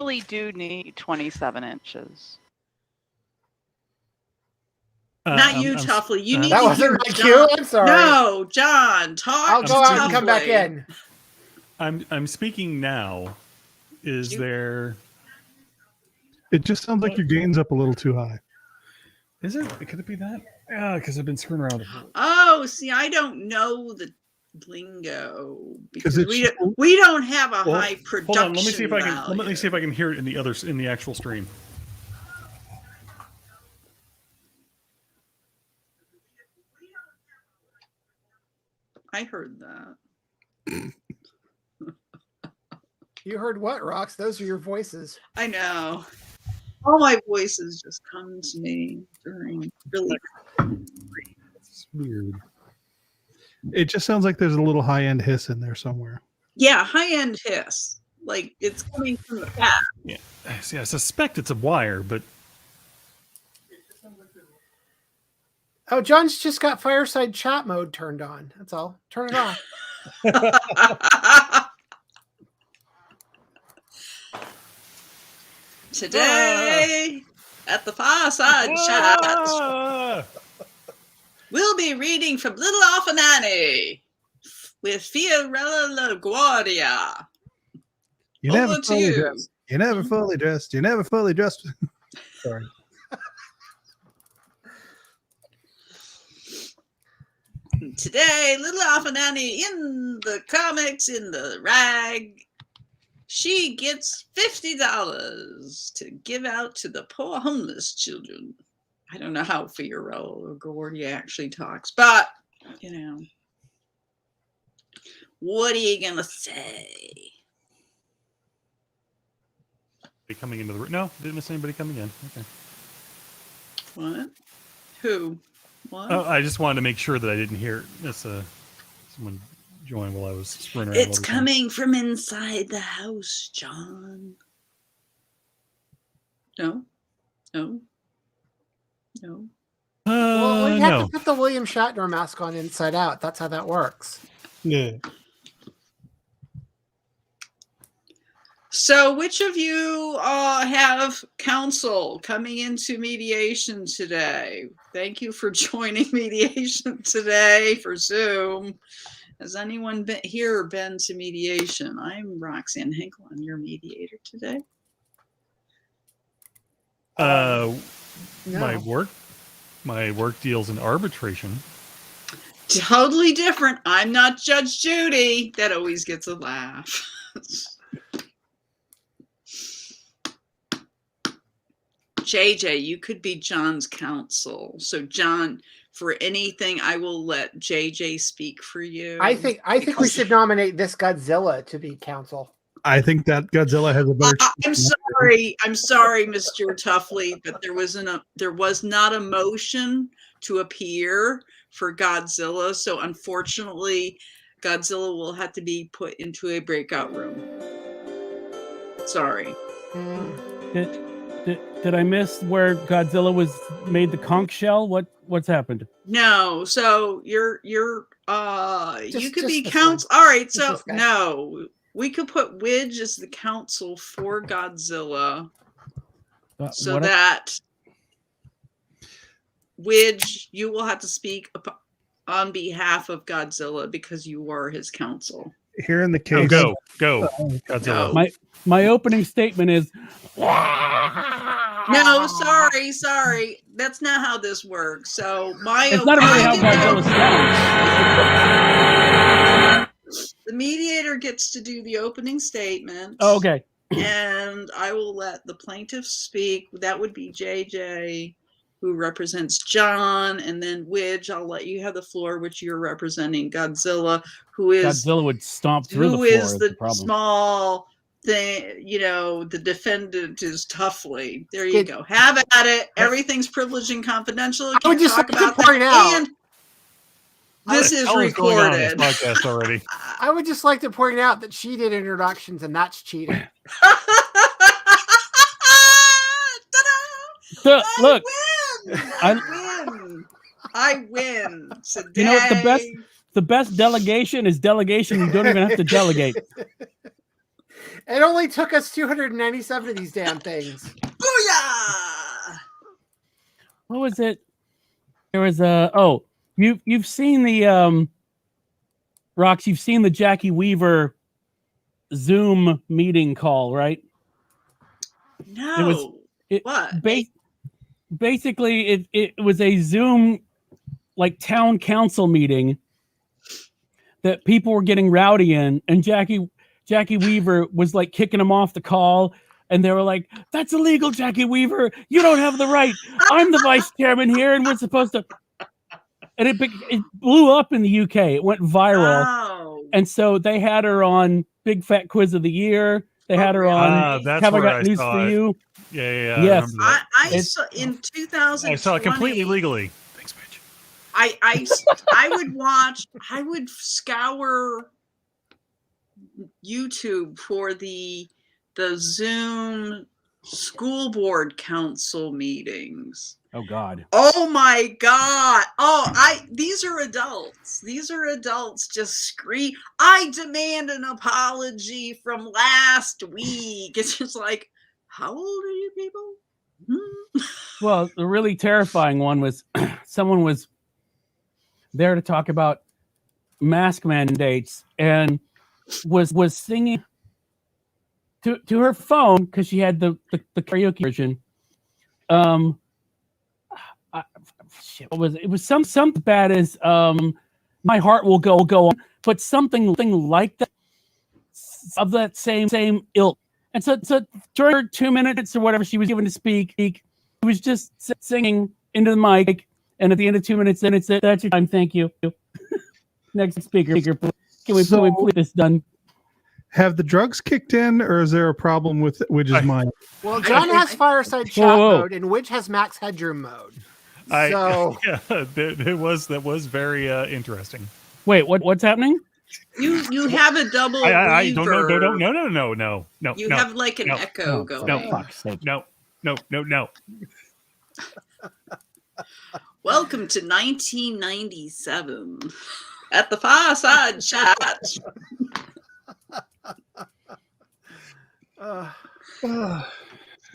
really do need 27 inches. Not you, Tuffley. You need that to wasn't hear my John. cue. I'm sorry. No, John, talk. I'll go out and come back in. I'm speaking now. Is there? It just sounds like your gain's up a little too high. Is it? Could it be that? Yeah, because I've been screwing around. Oh, see, I don't know the lingo because it's we don't have a high production. Hold on, let me see if I can. value. Let me see if I can hear it in the actual stream. I heard that. You heard what, Rox? Those are your voices. I know. All my voices just come to me during really. It's weird. It just sounds like there's a little high-end hiss in there somewhere. Yeah, high-end hiss. Like it's coming from the back. Yeah. See, I suspect it's a wire, but. Oh, John's just got fireside chat mode turned on. That's all. Turn it off. Today at the Fireside Chat, we'll be reading from Little Orphan Annie with Fiorella LaGuardia. You never fully dressed. You never fully dressed. You never fully dressed. Sorry. Today, Little Orphan Annie in the comics, in the rag, she gets $50 to give out to the poor homeless children. I don't know how Fiorella LaGuardia actually talks, but, you know, what are you going to say? Coming into the room. No, didn't miss anybody coming in. Okay. What? Who? What? Oh, I just wanted to make sure that I didn't hear someone join while I was sprinting around. It's coming from inside the house, John. No. Well, you have to put the William Shatner mask on inside out. That's how that works. Yeah. So, which of you have counsel coming into mediation today? Thank you for joining mediation today for Zoom. Has anyone been to mediation? I'm Roxanne Hinkle. I'm your mediator today. No. My work deals in arbitration. Totally different. I'm not Judge Judy. That always gets a laugh. JJ, you could be John's counsel. So John, for anything, I will let JJ speak for you. I think we should nominate this Godzilla to be counsel. I think that Godzilla has a better. I'm sorry, Mr. Tuffley, but there was not a motion to appear for Godzilla. So unfortunately, Godzilla will have to be put into a breakout room. Sorry. Did I miss where Godzilla was made the conch shell? What's happened? No, so you could be counsel. All right, so no, we could put WEJ as the counsel for Godzilla, so that WEJ, you will have to speak on behalf of Godzilla because you are his counsel. Here in the case, go, Godzilla. No. My opening statement is. No, sorry. That's not how this works. So it's not really how Godzilla sounds. The mediator gets to do the opening statement. Oh, okay. And I will let the plaintiff speak. That would be JJ, who represents John, and then WEJ, I'll let you have the floor, which you're representing Godzilla, Godzilla would stomp through the floor. Who is the small thing, the defendant is Tuffley. There you go. Have at it. Everything's privileged and confidential. I would just like to point out. And this is recorded. Podcast already. I would just like to point out that she did introductions, and that's cheating. Look, I win. Today. You know what? The best delegation is delegation you don't even have to delegate. It only took us 297 of these damn things. Booyah! What was it? There was you've seen the Rox, you've seen the Jackie Weaver Zoom meeting call, right? No. What? Basically it was a Zoom like town council meeting that people were getting rowdy in, and Jackie Weaver was like kicking them off the call, and they were like, "That's illegal, Jackie Weaver. You don't have the right. I'm the vice chairman here, and we're supposed to." And it blew up in the UK. It went viral, and so they had her on Big Fat Quiz of the Year. They had her on. That's Have I where got I news saw for it. you? Yeah. Yes. I saw in 2020. I saw it completely legally. Thanks, bitch. I would scour YouTube for the Zoom school board council meetings. Oh God. Oh my God. These are adults. These are adults just scream. I demand an apology from last week. It's just like, how old are you people? Well, the really terrifying one was someone was there to talk about mask mandates and was singing to her phone because she had the karaoke version. It was something bad as my heart will go on, but something like that of that same ilk. And so during her 2 minutes or whatever she was given to speak, she was just singing into the mic. And at the end of 2 minutes, then it's that's your time. Thank you. Next speaker. Can we please this done? Have the drugs kicked in, or is there a problem with Widge's mind? Well, John has fireside chat mode, and Widge has max headroom mode. That was very interesting. Wait, what's happening? You have a double. I don't know. No. You have like an echo going. No, fuck's sake. No. Welcome to 1997 at the Fireside Chat.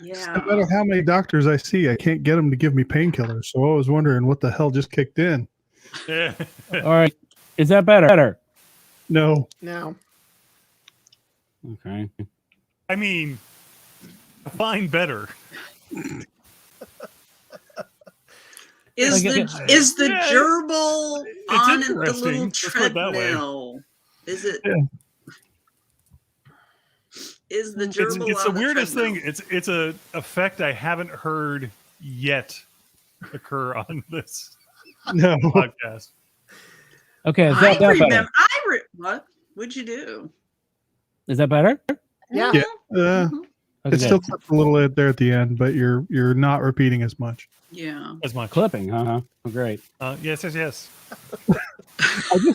Yeah. No matter how many doctors I see, I can't get them to give me painkillers. So I was wondering what the hell just kicked in. All right. Is that better? No. Okay. I mean, fine, better. Is the gerbil on the little Let's put it that way. treadmill? Is it? Yeah. Is the gerbil? It's on the weirdest treadmill? thing. It's a effect I haven't heard yet occur on this podcast. Okay. I remember. What would you do? Is that better? Yeah. It still clips a little bit there at the end, but you're not repeating as much. Yeah. As much Clipping, huh? Oh, great. Yes.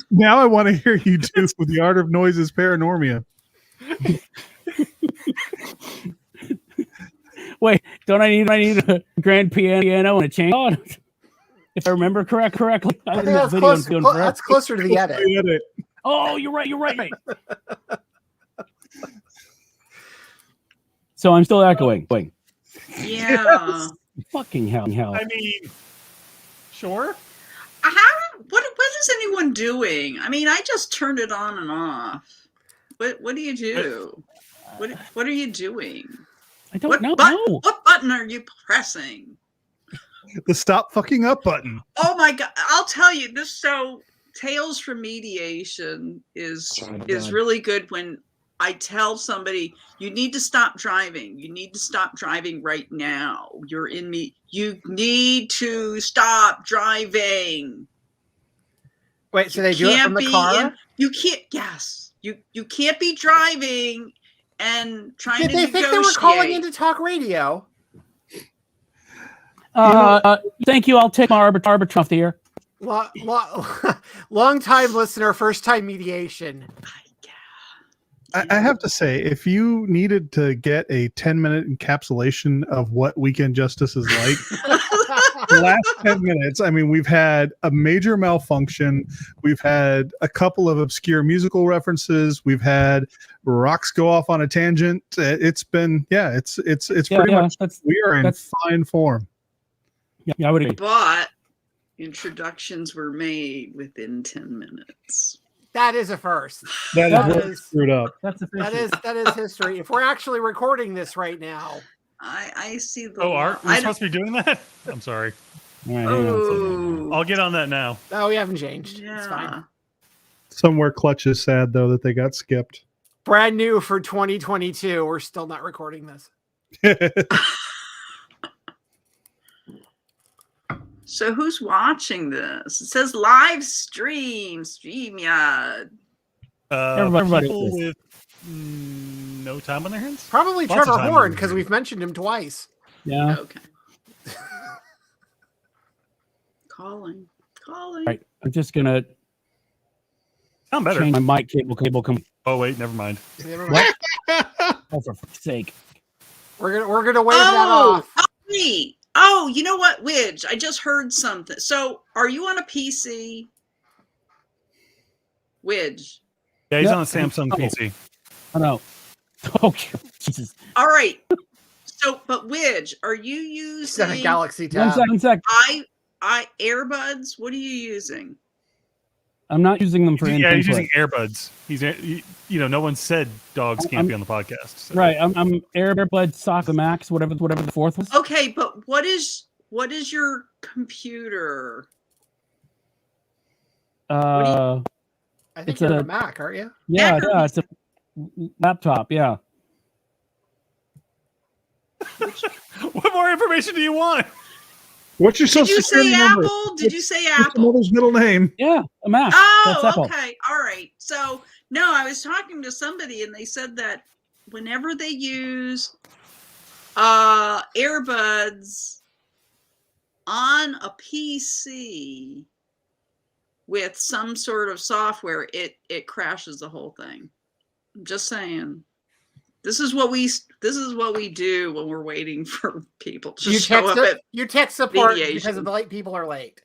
Now I want to hear you do with the Art of Noises Paranormia. Wait, don't I need a grand piano and a chain? If I remember correctly, I think that's close. That's closer to the edit. Oh, you're right. So I'm still echoing. Wait. Yeah. Fucking hell. I mean, sure. What is anyone doing? I mean, I just turned it on and off. What do you do? What are you doing? I don't know. What button are you pressing? The stop fucking up button. Oh my God. I'll tell you this. So Tales from Mediation is really good when I tell somebody, you need to stop driving. You need to stop driving right now. You're in me. You need to stop driving. Wait, so they do it from the car? You can't. Yes. You can't be driving and trying to negotiate. Did they think they were calling into talk radio? Thank you. I'll take my arbiter off the air. Long time listener, first time mediation. I have to say, if you needed to get a 10-minute encapsulation of what Weekend Justice is like, the last 10 minutes, I mean, we've had a major malfunction. We've had a couple of obscure musical references. We've had rocks go off on a tangent. It's been, it's pretty much, we are in fine form. Yeah, I would agree. But introductions were made within 10 minutes. That is a first. That is screwed up. That's That is history. If we're actually recording this right now. I see the. Oh, Art, we're supposed to be doing that? I'm sorry. All right, hang on. I'll get on that now. Oh, we haven't changed. Yeah. It's fine. Somewhere Clutch is sad, though, that they got skipped. Brand new for 2022. We're still not recording this. So who's watching this? It says live stream, StreamYard. Everybody People is. with no time on their hands? Probably Lots of Trevor time Horn, on because there. we've mentioned him twice. Yeah. Okay. Calling. Right. I'm just gonna Sound better. change my mic cable. Oh, wait, never mind. Never mind. Oh, for fuck's sake! We're gonna wave that off. Wait. Oh, you know what, Widge? I just heard something. So, are you on a PC? Widge. Yeah, he's Yep. on a Samsung Oh. PC. Oh no! Oh Jesus! All right. So, but Widge, are you It's on a using Galaxy One tab. sec. One sec. I earbuds? What are you using? I'm not using them for Yeah, input. he's using earbuds. No one said dogs can't be on the podcast. So. Right. I'm AirBud Sock the Max, whatever the fourth was. Okay, but what is your computer? I think it's you're a- a Mac, aren't you? Yeah, it's a laptop. Yeah. What more information do you want? What's your Did social you say security number? Apple? Did you say What's your Apple? mother's middle name? Yeah, a Mac. That's Oh, Apple. okay. All right. So, no, I was talking to somebody and they said that whenever they use earbuds on a PC with some sort of software, it crashes the whole thing. I'm just saying. This is what we do when we're waiting for people to show up. You text support mediation. because of the late people are late.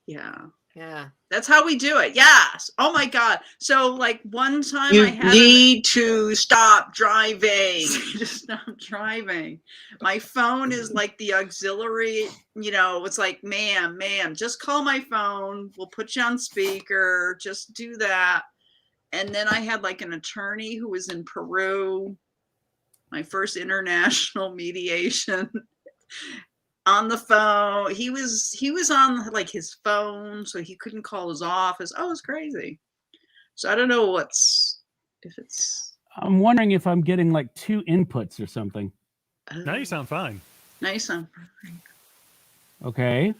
Yeah. Yeah. That's how we do it. Yes. Oh my God. So like one time You I had need to stop driving. just stop driving. My phone is like the auxiliary, it's like, ma'am, just call my phone. We'll put you on speaker. Just do that. And then I had like an attorney who was in Peru, my first international mediation. On the phone, he was on like his phone, so he couldn't call his office. Oh, it's crazy. So I don't know if it's. I'm wondering if I'm getting like two inputs or something. Now you sound fine. Nice. Okay.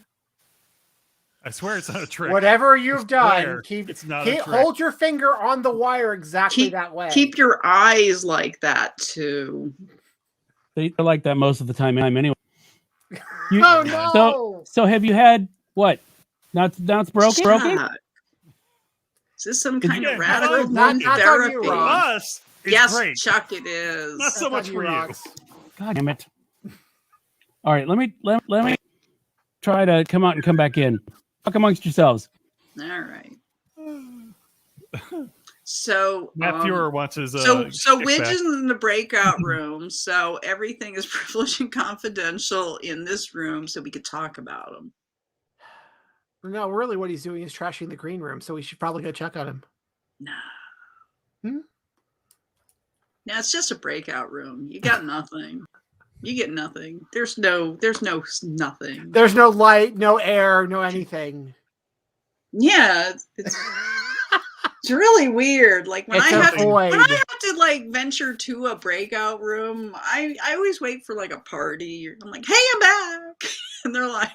I swear it's not a trick. Whatever you've done, Swear keep it's not a trick. hold your finger on the wire exactly that way. Keep your eyes like that too. They're like that most of the time anyway. You- Oh no! So have you had what? Now it's broken? Broken? Shut. Is this some Is kind it- of radical Not- mood not on therapy? you, For Rob. us, it's Yes, great. Chuck, it is. Not so much for you. Rocks. God damn it! All right, let me try to come out and come back in. Talk amongst yourselves. All right. So Matt Fuhrer wants his. so kickback. Widge is in the breakout room, so everything is privileged and confidential in this room, so we could talk about them. No, really, what he's doing is trashing the green room, so we should probably go check on him. No. Hmm? No, it's just a breakout room. You got nothing. You get nothing. There's no nothing. There's no light, no air, no anything. Yeah, it's really weird. Like when It's I a have void. when I have to like venture to a breakout room, I always wait for like a party. I'm like, hey, I'm back, and they're like,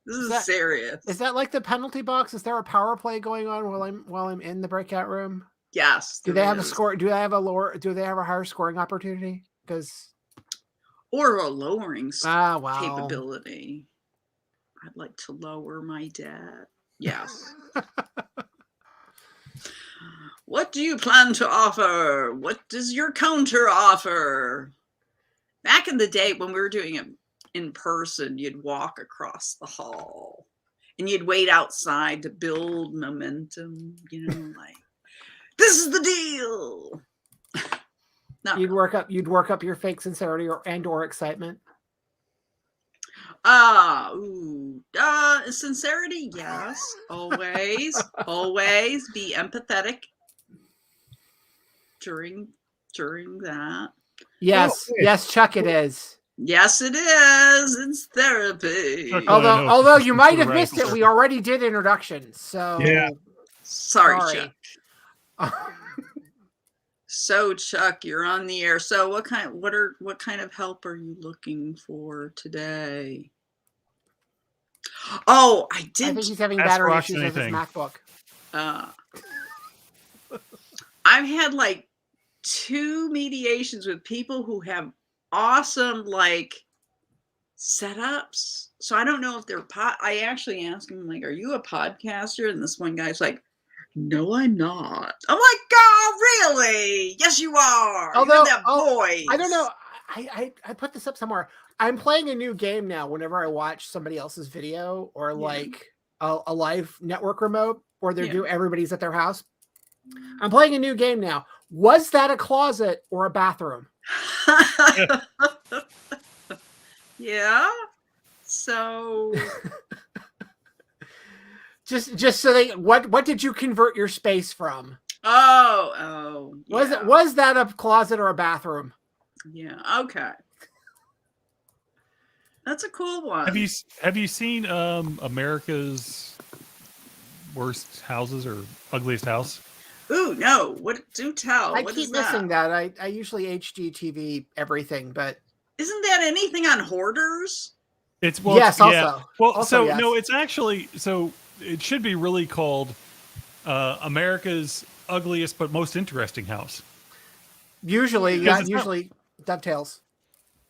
this is that- serious. Is that like the penalty box? Is there a power play going on while I'm in the breakout room? Yes. Do there they have a is. score? Do they have a higher scoring opportunity? Because or a lowering wow. capability? I'd like to lower my debt. Yes. What do you plan to offer? What does your counter offer? Back in the day when we were doing in person, you'd walk across the hall and you'd wait outside to build momentum, like, this is the deal. No. You'd work up your fake sincerity or excitement. Sincerity, yes. Always be empathetic during that. Yes, yes, Chuck, it is. Yes, it is. It's therapy. Chuck, Although you might have missed it, we already did introductions. So Yeah. Sorry. Chuck. So Chuck, you're on the air. So what kind of help are you looking for today? Oh, I think he's having battery issues with his MacBook. I've had like 2 mediations with people who have awesome like setups. So I don't know if they're I actually asked him, like, are you a podcaster? And this one guy's like, no, I'm not. I'm like, oh, really? Yes, you are. Although that voice. I don't know. I put this up somewhere. I'm playing a new game now whenever I watch somebody else's video or like a live network remote where everybody's at their house. I'm playing a new game now. Was that a closet or a bathroom? Yeah. So just so they what did you convert your space from? Oh. Yeah. Was that a closet or a bathroom? Yeah. Okay. That's a cool one. Have you seen America's Worst Houses or Ugliest House? Ooh, no. Do tell. I what keep missing that. I usually HGTV everything, but isn't that anything on hoarders? It's yes, also. Yeah. Well, also, yes. No, it's actually it should be really called America's Ugliest but Most Interesting House. Usually dovetails.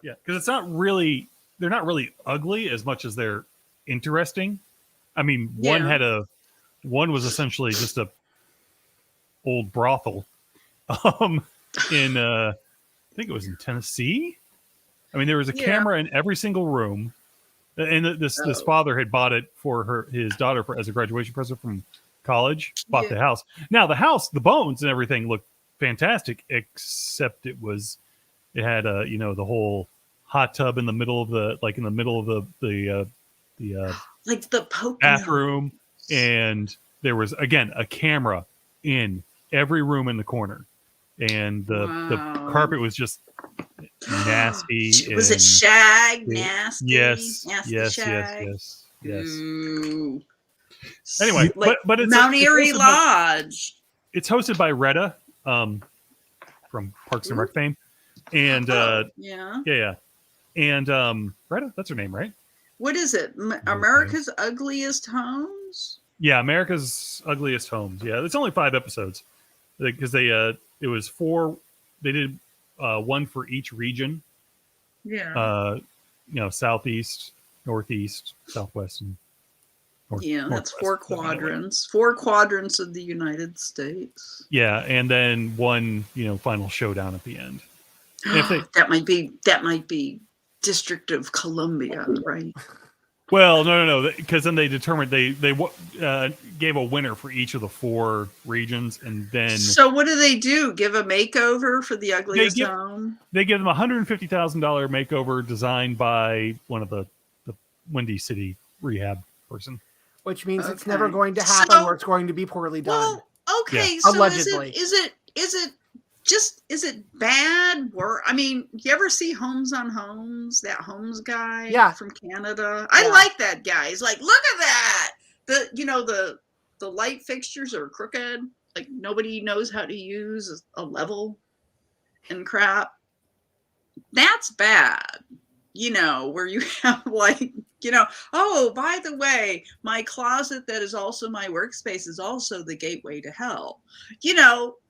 Yeah, because they're not really ugly as much as they're interesting. I mean, one was essentially just a old brothel in I think it was in Tennessee. I mean, there was a camera in every single room, and this father had bought it for his daughter as a graduation present from college. Bought the house. Now the house, the bones and everything looked fantastic, except it had the whole hot tub in the middle of the like the bathroom, and there was again a camera in every room in the corner, and the carpet was just nasty. Was it shag? Nasty? Yes. Nasty Yes. shag? Yes. Ooh. Anyway, like but it's Mount Airy Lodge. It's hosted by Retta from Parks and Rec fame, and yeah. And Retta, that's her name, right? What is it? America's Ugliest Homes? Yeah, America's Ugliest Homes. Yeah, it's only 5 episodes because it was 4. They did one for each region. Yeah. Southeast, northeast, southwest, and north. Yeah, that's northwest. 4 quadrants. 4 quadrants of the United States. Yeah, and then one, final showdown at the end. If that might be District of Columbia, right? Well, no, because then they determined they gave a winner for each of the 4 regions, and then. So what do they do? Give a makeover for the ugliest home? They give them a $150,000 makeover designed by one of the Windy City rehab person. Which means it's never going to happen, or it's going to be poorly done. Well, okay, Yeah. so allegedly, is it bad work? I mean, you ever see Homes on Homes? That Homes guy from Canada? I like that guy. He's like, look at that. The light fixtures are crooked. Like nobody knows how to use a level and crap. That's bad. Where you have oh, by the way, my closet that is also my workspace is also the gateway to hell.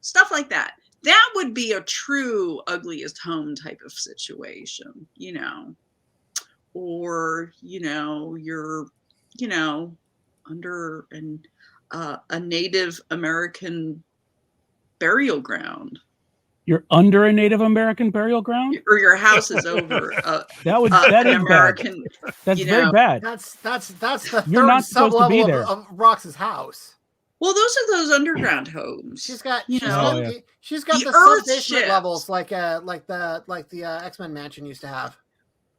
Stuff like that. That would be a true ugliest home type of situation, or, you're, under a Native American burial ground, You're under a Native American burial ground? Or your house is over That an is American. bad. That's you very know. bad. That's the You're third not supposed to be sub-level there. of Rox's house. Well, those are those underground homes. She's got You she's know, got, she's got the the Earth sub-basement ships. levels like the X-Men mansion used to have.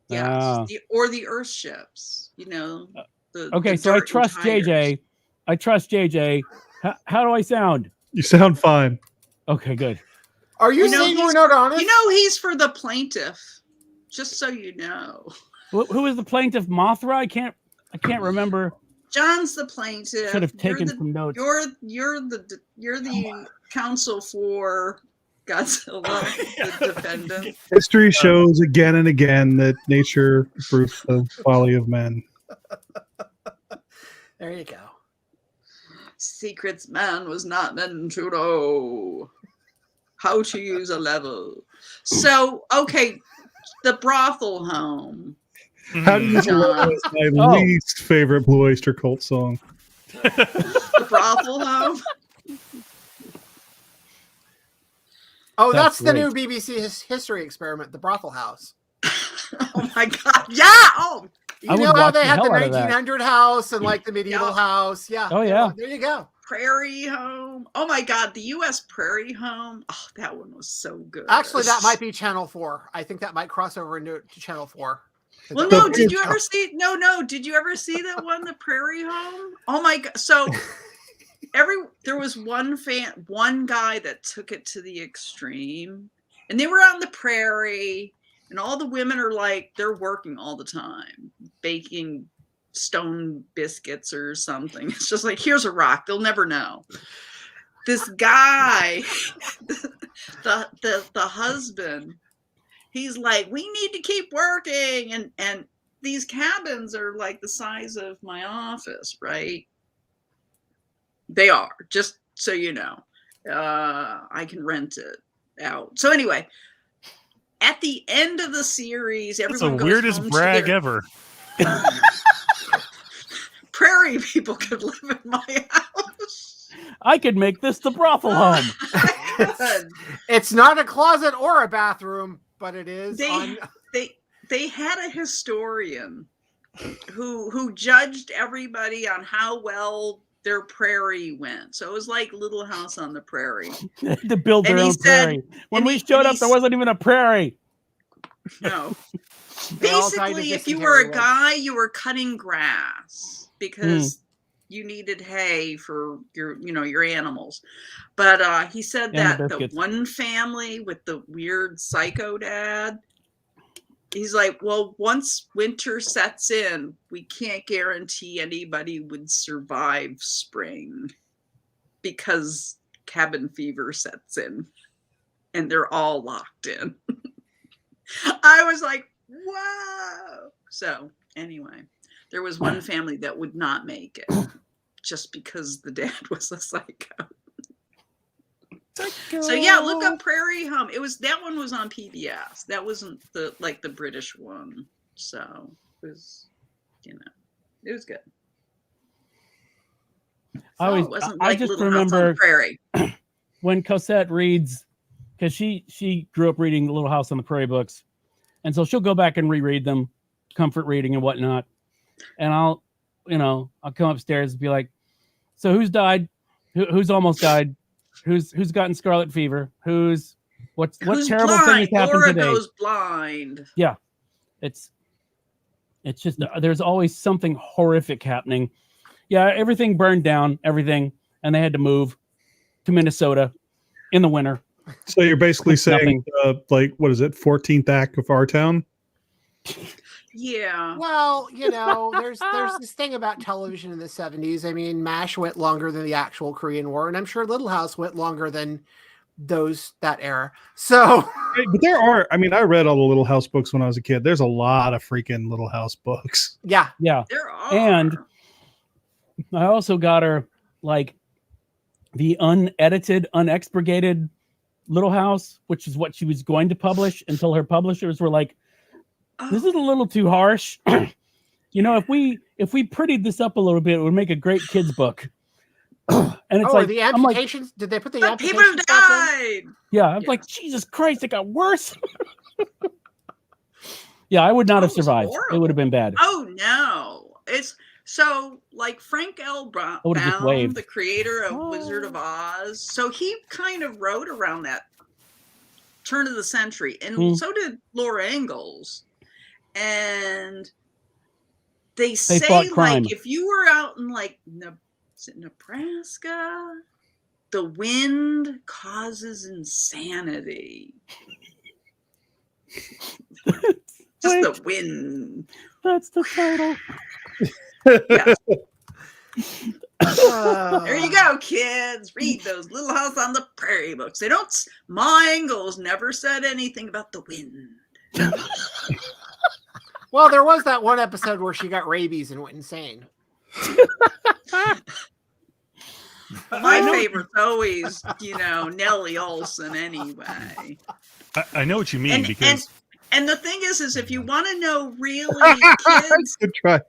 Yes, Ah. the Earth ships. You know. Okay, the so I dirt and trust tires. JJ. I trust JJ. How do I sound? You sound fine. Okay, good. Are you You know, saying we're he's not honest? You know, he's for the plaintiff. Just so you know. Who is the plaintiff? Mothra? I can't remember. John's the plaintiff. Should have taken some notes. You're the counsel for Godzilla, the defendant. History shows again and again that nature proves the folly of men. There you go. Secrets man was not meant to know how to use a level. So, okay, the brothel home. How do you know it's my least favorite Blue Oyster Cult song? The brothel home. Oh, that's the great. new BBC history experiment, the brothel house. Oh my god! Yeah. Oh, You I would know how watch they the had the hell out of that. 1900 house and like the medieval Yeah. house. Yeah. Oh, yeah. There you go. Prairie Home. Oh my god, the U.S. Prairie Home. Oh, that one was so good. Actually, that might be Channel 4. I think that might cross over into Channel 4. Well, The no. Did you Prairie ever see? No. Did you ever see that one, the Prairie Home? Oh my god. So there was one guy that took it to the extreme, and they were on the prairie, and all the women are like they're working all the time, baking stone biscuits or something. It's just like, here's a rock, they'll never know. This guy, the husband, he's like, we need to keep working, and these cabins are like the size of my office, right? They are, just so you know. I can rent it out. So anyway, at the end of the series, That's everyone the goes weirdest home brag to their ever. prairie people could live in my house. I could make this the brothel home. It's not a closet or a bathroom, but it is. They had a historian who judged everybody on how well their prairie went. So it was like Little House on the Prairie. To build their And he own said- prairie. When and we he- showed and up, he there s- wasn't even a prairie. No. They all died of Basically, if you were a dysentery, guy, you were cutting grass because you needed hay for your animals. But he said And the that the biscuits. one family with the weird psycho dad, he's like, well, once winter sets in, we can't guarantee anybody would survive spring because cabin fever sets in and they're all locked in. I was like, whoa. So anyway, there was one family that would not make it just because the dad was a psycho. So yeah, look up Prairie Home. That one was on PBS. That wasn't the British one. So it was, it was good. It wasn't I like just Little House on the remember Prairie. when Cosette reads, because she grew up reading Little House on the Prairie books, and so she'll go back and reread them, comfort reading and whatnot. And I'll come upstairs and be like, so who's died? Who's almost died? Who's gotten scarlet fever? What Who's terrible blind? thing has happened Laura today? goes blind. Yeah, it's just there's always something horrific happening. Yeah, everything burned down, everything, and they had to move to Minnesota in the winter. So you're basically saying, Nothing. what is it, 14th act of Our Town? Yeah. Well, there's this thing about television in the 70s. I mean, MASH went longer than the actual Korean War, and I'm sure Little House went longer than that era. So, But there are, I read all the Little House books when I was a kid. There's a lot of freaking Little House books. yeah. There are. And I also got her like the unedited, unexpurgated Little House, which is what she was going to publish until her publishers were like, this is a little too harsh. If we prettied this up a little bit, it would make a great kids book. And it's Oh, like the I'm like, amputations. Did they put the But people amputations back in? died. yeah, I'm like, Yes. Jesus Christ, it got worse. Yeah, I would not have Oh, it was survived. It would have been bad. Oh no. It's so like Frank L. I would have just Baum, waved. the creator of Oh. Wizard of Oz. So he kind of wrote around that turn of the century. And so did Laura Ingalls. And they say fought crime. like if you were out in like is it Nebraska, the wind causes insanity. Just the wind. That's the title. Yeah. Uh, There you go, kids. Read those Little House on the Prairie books. They don't. Ma Ingalls never said anything about the wind. Well, there was that one episode where she got rabies and went insane. My favorite's always, Nellie Olson anyway. I know what you mean because And the thing is if you want to know really kids Good try.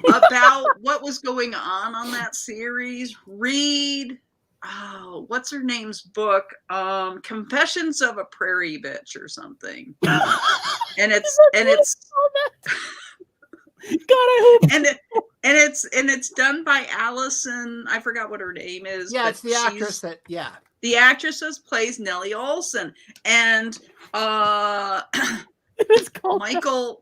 about what was going on that series, read what's her name's book, Confessions of a Prairie Bitch or something. and it's God, I hope. and it's done by Allison. I forgot what her name is. Yeah, but it's the actress that. Yeah. the actress that plays Nellie Olson, and It's called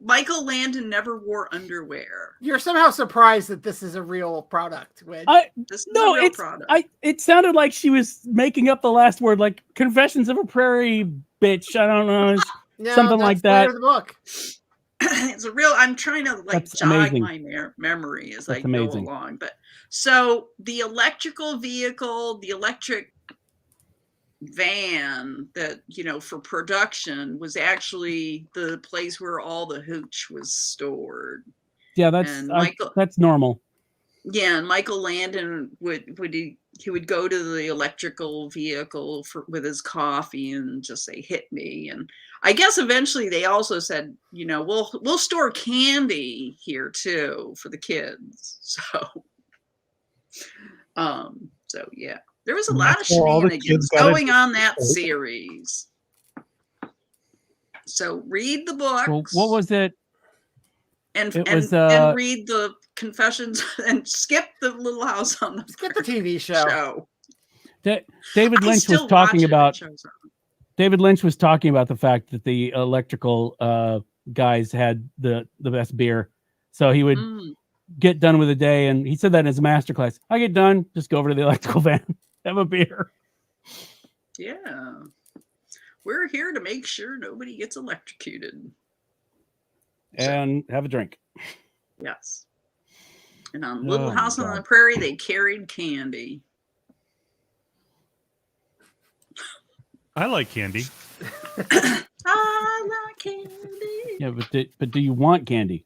Michael Landon never wore underwear. You're somehow surprised that this is a real product, Wedge. This is No, a real it's product. it sounded like she was making up the last word, like Confessions of a Prairie Bitch. I don't know. No, something that's like the name that. of the book. It's a real. I'm trying to That's jog amazing. my memory as That's I amazing. go along. But so the electrical vehicle, the electric van that for production was actually the place where all the hooch was stored. Yeah, that's And Michael- that's normal. Yeah, and Michael Landon he would go to the electrical vehicle with his coffee and just say, "Hit me." And I guess eventually they also said, we'll store candy here too for the kids. So yeah, there was a lot of That's where all the shenanigans kids got going on that it. series. So read the books. Well, what was it? and It and, was, and read the Confessions and skip the Little House on the Get the TV show. show. David I Lynch still was talking watch it. about. It shows up. David Lynch was talking about the fact that the electrical guys had the best beer, so he would Mm. get done with a day, and he said that in his masterclass. I get done, just go over to the electrical van, have a beer. Yeah. We're here to make sure nobody gets electrocuted. And have a drink. Yes. And on Little Oh, House on God. the Prairie, they carried candy. I like candy. I like candy. Yeah, but do you want candy?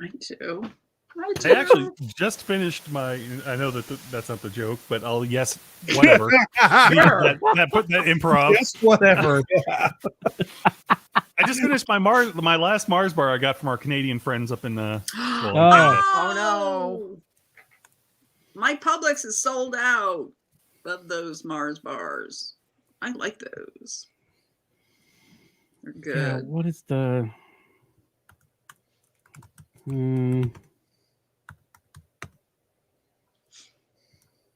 I do. I do. I actually just finished my. I know that's not the joke, but I'll whatever. Put that improv. Yes, whatever. I just finished my last Mars bar I got from our Canadian friends up in Oh. Oh, no. My Publix is sold out of those Mars bars. I like those. They're good. Yeah, what is the?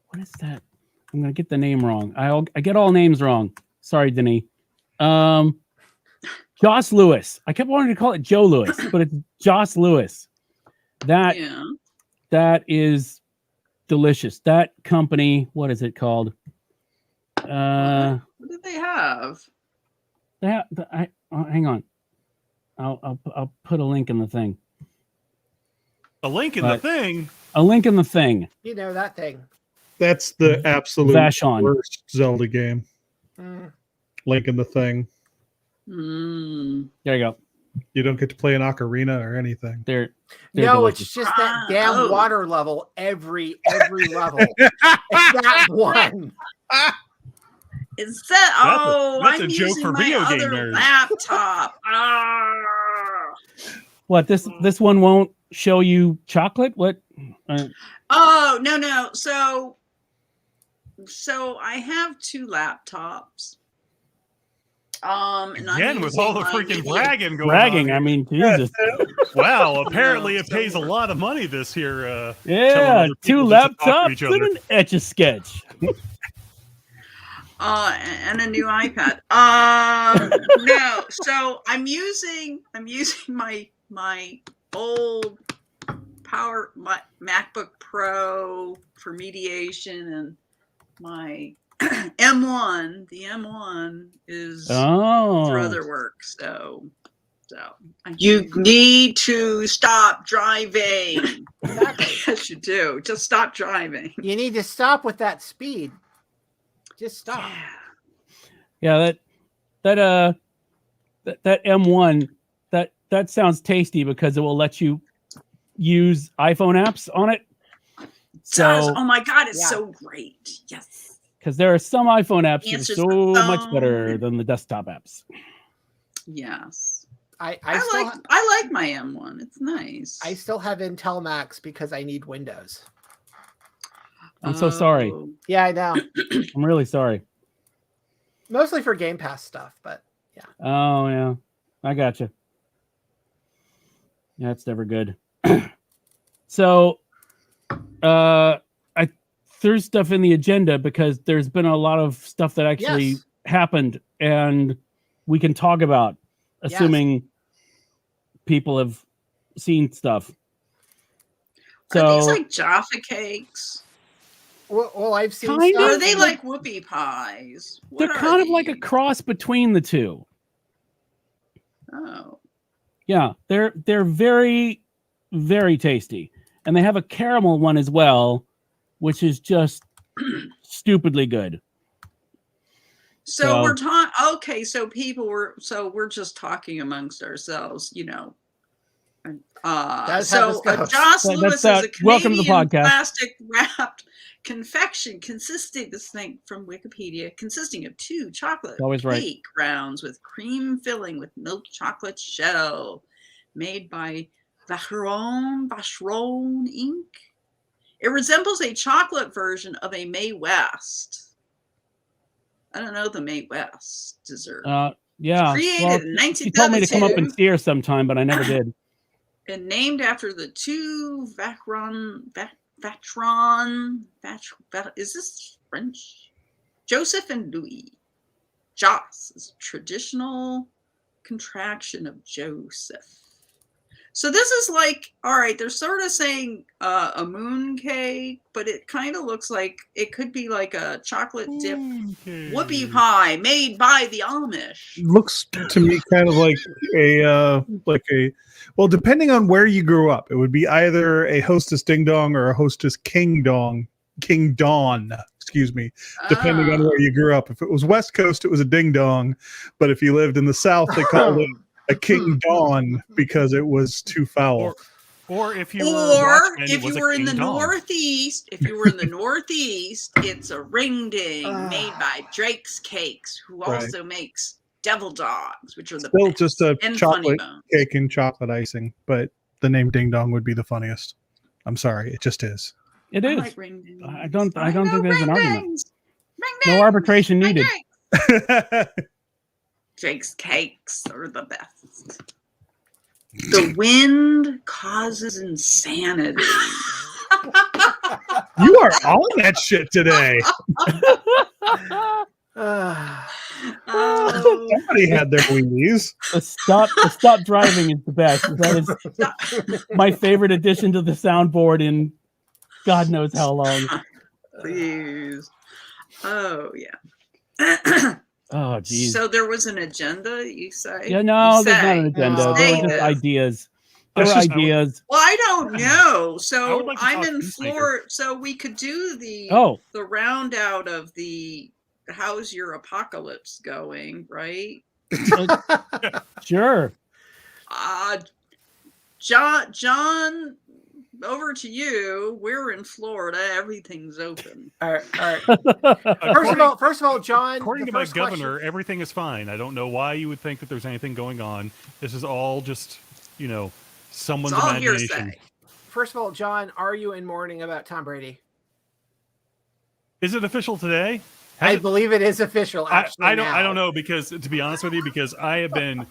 What is that? I'm gonna get the name wrong. I get all names wrong. Sorry, Denny. Joss Lewis. I kept wanting to call it Joe Lewis, but it's Joss Lewis. That is delicious. That company. What is it called? What do they have? Hang on. I'll put a link in the thing. a link in the thing. A link in the thing. You know that thing. That's the absolute Vashon. worst Zelda game. Mm. Link in the thing. Mm. There you go. You don't get to play an ocarina or anything. They're No, delicious. it's just that damn Oh. water level every level. It's that one. Is that? That's I'm a joke using for my video game other nerds. laptop. What this one won't show you chocolate? What? Oh, no. So I have 2 laptops. And Again, with all the freaking bragging going Bragging. on. I mean, Jesus. Wow, apparently No, it pays a lot of money this year. Yeah, telling other 2 people just to talk to laptops each and other. an Etch-a-Sketch. And a new iPad. No, so I'm using my old MacBook Pro for mediation, and my M1. The M1 is for other work. So You need to stop driving. Exactly. Yes, you do. Just stop driving. You need to stop with that speed. Just stop. Yeah. Yeah, that M1 that sounds tasty because it will let you use iPhone apps on it. Does. So, Oh my God, it's Yeah. so great. Yes. because there are some iPhone apps that are Answers the so much phone. better than the desktop apps. Yes. I I like my M1. It's nice. still have Intel Macs because I need Windows. I'm so sorry. Oh. Yeah, I know. I'm really sorry. Mostly for Game Pass stuff, but Oh yeah, I gotcha. Yeah, it's never good. So, I there's stuff in the agenda because there's been a lot of stuff that actually Yes. happened, and we can talk about, assuming people have seen stuff. Are these So, like Jaffa cakes? well I've seen Kind Or stuff. are they like whoopie pies? they're What are kind of like a these? cross between the two. Oh. Yeah, they're very, very tasty, and they have a caramel one as well, which is just stupidly good. So we're talking. Okay, so we're just talking amongst ourselves, you know. That's how this So goes. Joss That- Lewis that's, is a welcome to the Canadian podcast. plastic wrapped confection consisting, this thing from Wikipedia, consisting of 2 chocolate Always right. cake rounds with cream filling with milk chocolate shell, made by Vacheron Inc. It resembles a chocolate version of a Mae West. I don't know the Mae West dessert. Yeah. Created Well, in she told me to come up and 1972 see her sometime, but I never did. and named after the 2 is this French? Joseph and Louis. Joss is a traditional contraction of Joseph. So this is like, all right, they're sort of saying a moon cake, but it kind of looks like it could be like a chocolate dip whoopie pie made by the Amish. Looks to me kind of like a well, depending on where you grew up, it would be either a Hostess Ding Dong or a Hostess King Dawn, excuse me, depending on where you grew up. If it was West Coast, it was a Ding Dong, but if you lived in the South, they called it a King Dawn because it was too foul. Or if you Or were, if you were in the Northeast, it's a ring ding made by Drake's Cakes, who also makes devil dogs, which are the Still best. just a And chocolate Funny Bone. cake and chocolate icing, but the name Ding Dong would be the funniest. I'm sorry, it just is. It I is. like ring dings. I don't know, think there's an ring argument. dings. Ring No dings. arbitration Ring needed. dings. Drake's Cakes are the best. The wind causes insanity. You are on that shit today. Oh, Somebody had their weenies. The stop driving is the best. That is my favorite addition to the soundboard in God knows how long. please. Oh, yeah. Oh, geez. So there was an agenda, you say? Yeah, no, You there's not say. an agenda. No. There Say were just this. ideas. There were That's just- ideas. Well, I don't know. I So would like to I'm talk in Peacemaker. Florida. So we could do the round out of the how's your apocalypse going, right? Sure. John, over to you. We're in Florida. Everything's open. All right. According- First of all, John. According the to my first question- governor, everything is fine. I don't know why you would think that there's anything going on. This is all just, someone's It's all imagination. hearsay. first of all, John, are you in mourning about Tom Brady? Is it official today? I believe it is official. Actually, I don't. now. I don't know because, to be honest with you, because I have been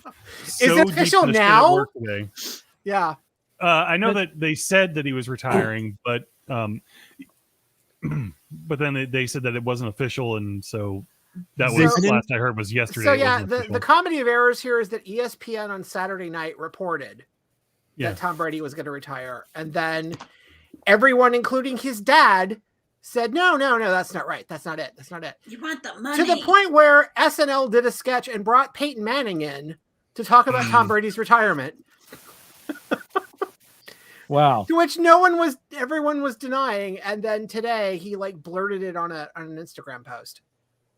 so it official deep in the shit now? at work today. Yeah. I know that they said that he was retiring, but then they said that it wasn't official, and so that was last I heard was yesterday. So yeah, the comedy of errors here is that ESPN on Saturday night reported that Tom Brady was going to retire, and then everyone, including his dad, said, no, that's not right. That's not it. That's not it. You want the money. To the point where SNL did a sketch and brought Peyton Manning in to talk about Tom Brady's retirement. Wow. To which everyone was denying. And then today he blurted it on an Instagram post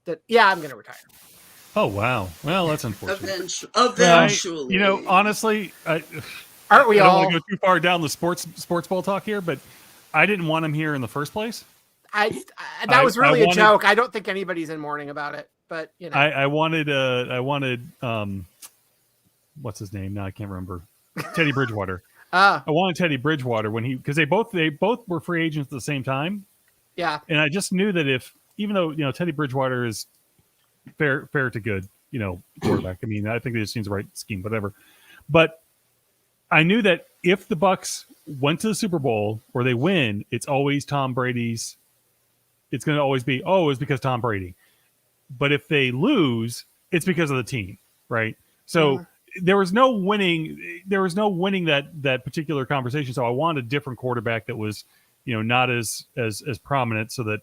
that, I'm going to retire. Oh, wow. Well, that's unfortunate. Eventually. Honestly, aren't we all? I don't want to go too far down the sports ball talk here, but I didn't want him here in the first place. That was really a joke. I don't think anybody's in mourning about it, but I wanted what's his name? Now I can't remember. Teddy Bridgewater. I wanted Teddy Bridgewater because they both were free agents at the same time. Yeah. And I just knew that even though Teddy Bridgewater is fair to good, quarterback. I mean, I think they just needs the right scheme, whatever. But I knew that if the Bucs went to the Super Bowl or they win, it's always Tom Brady's. It's going to always be, it's because Tom Brady. But if they lose, it's because of the team, right? So there was no winning. There was no winning that particular conversation. So I wanted a different quarterback that was, not as prominent, so that,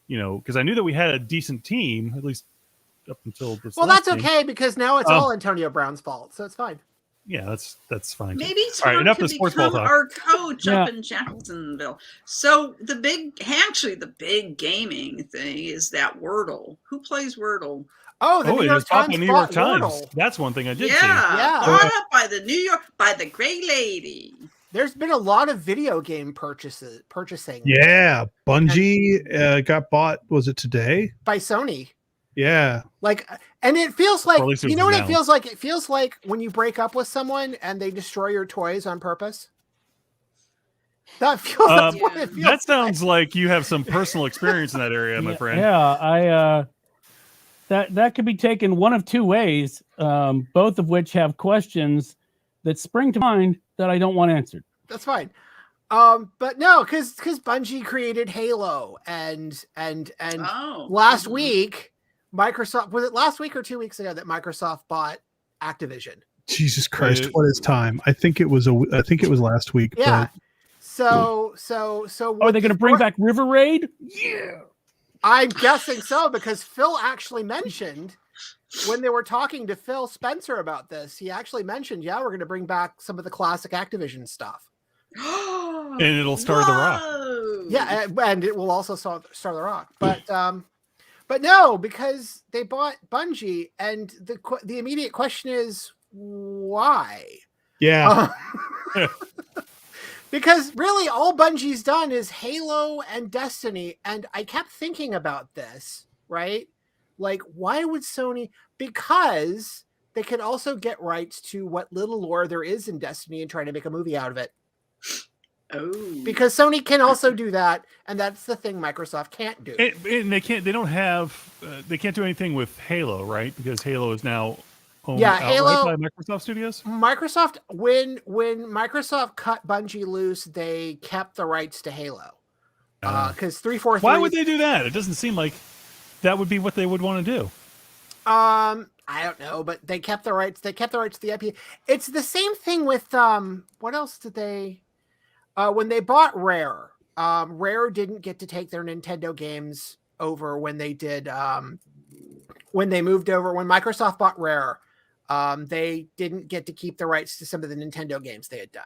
because I knew that we had a decent team at least up until this. Well, that's okay because now it's all Antonio Brown's fault, so it's fine. Yeah, that's fine. Maybe Tom right, enough can of sports ball become talk. our coach up in Jacksonville. So the big gaming thing is that Wordle. Who plays Wordle? Oh, the New York Times. New York Times. That's one thing I did see. Yeah, bought up by the Great Lady. There's been a lot of video game purchasing. Yeah, Bungie got bought. Was it today? By Sony. Yeah. And it feels like, it feels like? It feels like when you break up with someone and they destroy your toys on purpose. That feels that's what it feels that sounds like you have some personal experience in that area, my friend. Yeah, that could be taken one of two ways, both of which have questions that spring to mind that I don't want answered. That's fine. But no, because Bungie created Halo and last week Microsoft, was it last week or 2 weeks ago that Microsoft bought Activision? Jesus Christ, what is time? I think it was last week. Yeah. But... So are they going to bring back River Raid? Yeah. I'm guessing so, because Phil actually mentioned when they were talking to Phil Spencer about this, he actually mentioned, we're going to bring back some of the classic Activision stuff. And it'll star The Rock. Yeah, and it will also star The Rock. But no, because they bought Bungie, and the immediate question is why? Yeah. Because really all Bungie's done is Halo and Destiny, and I kept thinking about this, right? Why would Sony? Because they can also get rights to what little lore there is in Destiny and try to make a movie out of it. Oh, because Sony can also do that, and that's the thing Microsoft can't do. And they can't. They don't have. They can't do anything with Halo, right? Because Halo is now owned outright by Microsoft Studios. Microsoft, when Microsoft cut Bungie loose, they kept the rights to Halo. Because 343. Why would they do that? It doesn't seem like that would be what they would want to do. I don't know, but they kept the rights. They kept the rights to the IP. It's the same thing with what else did they? When they bought Rare, Rare didn't get to take their Nintendo games over when they did. When they moved over, when Microsoft bought Rare, they didn't get to keep the rights to some of the Nintendo games they had done.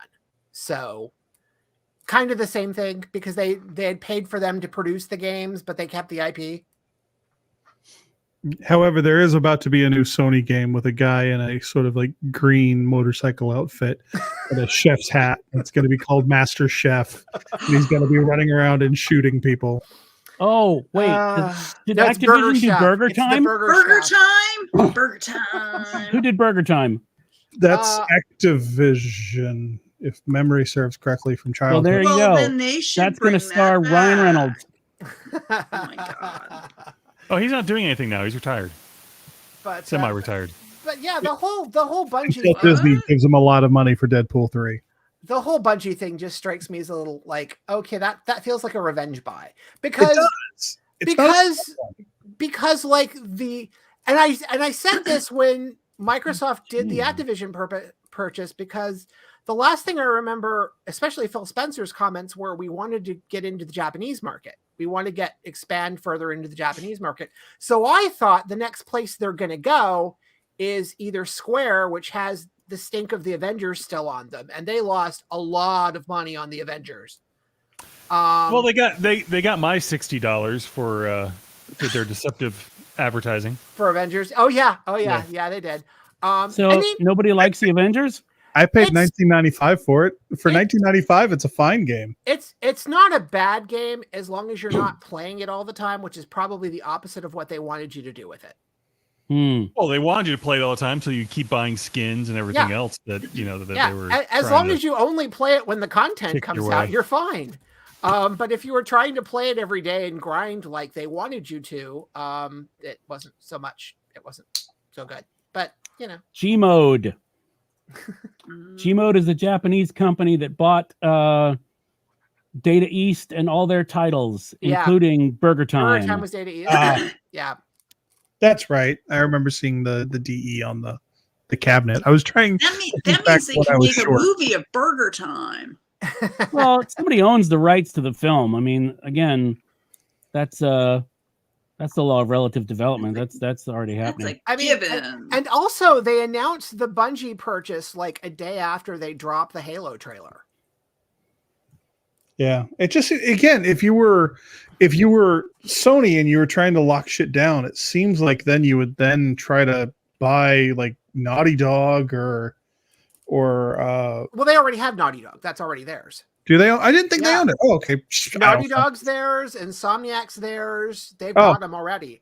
So, kind of the same thing, because they had paid for them to produce the games, but they kept the IP. However, there is about to be a new Sony game with a guy in a sort of green motorcycle outfit and a chef's hat. It's going to be called Master Chef. And he's going to be running around and shooting people. Oh, wait. Did Activision do Burger Time? Burger Time? Burger Time. Who did Burger Time? That's Activision. if memory serves correctly from Well, childhood. there you Well, go. then they should That's going to bring that star Ryan back. Reynolds. Oh my God. Oh, he's not doing anything now. He's retired, But semi-retired. But yeah, the whole Bungie Until Disney gives them a lot of money for Deadpool 3. the whole Bungie thing just strikes me as a little like, okay, that feels like a revenge buy It because does. It's not because like and I said this when Microsoft did the Activision purchase, because the last thing I remember, especially Phil Spencer's comments, were we wanted to get into the Japanese market. We want to expand further into the Japanese market. So I thought the next place they're going to go is either Square, which has the stink of the Avengers still on them, and they lost a lot of money on the Avengers. Well, they got my $60 for their deceptive advertising for Avengers. Oh yeah, they did. So nobody likes the Avengers? I paid $19.95 for it. For $19.95, it's a fine game. It's not a bad game as long as you're not playing it all the time, which is probably the opposite of what they wanted you to do with it. Well, they wanted you to play it all the time, so you keep buying skins and everything else that they were. As long as you only play it when the content comes out, you're fine. But if you were trying to play it every day and grind like they wanted you to, it wasn't so much. It wasn't so good. But Gmode. Gmode is a Japanese company that bought Data East and all their titles, including Burger Time. Burger Time was Data East. Yeah. That's right. I remember seeing the DE on the cabinet. I was trying. That means they can make a movie of Burger Time. Well, somebody owns the rights to the film. I mean, again, that's the law of relative development. That's already happening. And also they announced the Bungie purchase like a day after they dropped the Halo trailer. Yeah, it just, again, if you were Sony and you were trying to lock shit down, it seems like then you would then try to buy like Naughty Dog or well, they already have Naughty Dog. That's already theirs. Do they? I didn't think they owned it. Oh, okay. Naughty Dog's theirs, Insomniac's theirs. They've got them already.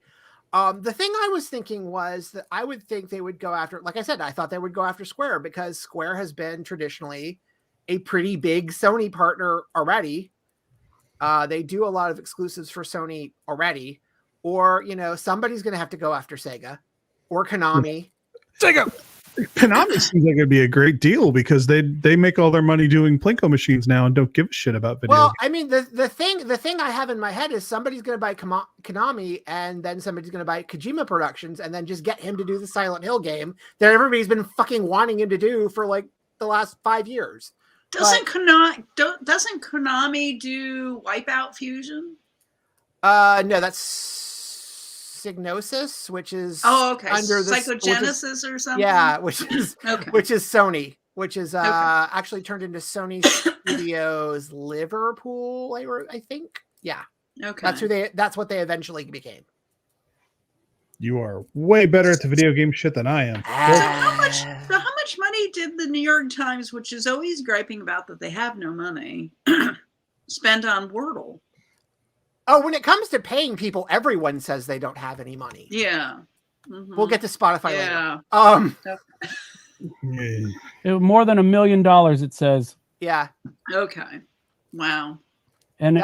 The thing I was thinking was that I would think they would go after, like I said, I thought they would go after Square because Square has been traditionally a pretty big Sony partner already. They do a lot of exclusives for Sony already, or somebody's going to have to go after Sega or Konami. Sega. Konami seems like it'd be a great deal because they make all their money doing Plinko machines now and don't give a shit about video games. I mean, the thing I have in my head is somebody's going to buy Konami and then somebody's going to buy Kojima Productions and then just get him to do the Silent Hill game that everybody's been fucking wanting him to do for like the last 5 years. Doesn't Konami do Wipeout Fusion? No, that's Psygnosis, which is under the Psychogenesis or something. Yeah, which is Sony, which is actually turned into Sony Studios Liverpool, I think. Yeah. Okay. That's what they eventually became. You are way better at the video game shit than I am. So how much money did the New York Times, which is always griping about that they have no money, spend on Wordle? Oh, when it comes to paying people, everyone says they don't have any money. Yeah. Mm-hmm. We'll get to Spotify later. More than $1 million, it says. Yeah. Okay. Wow. And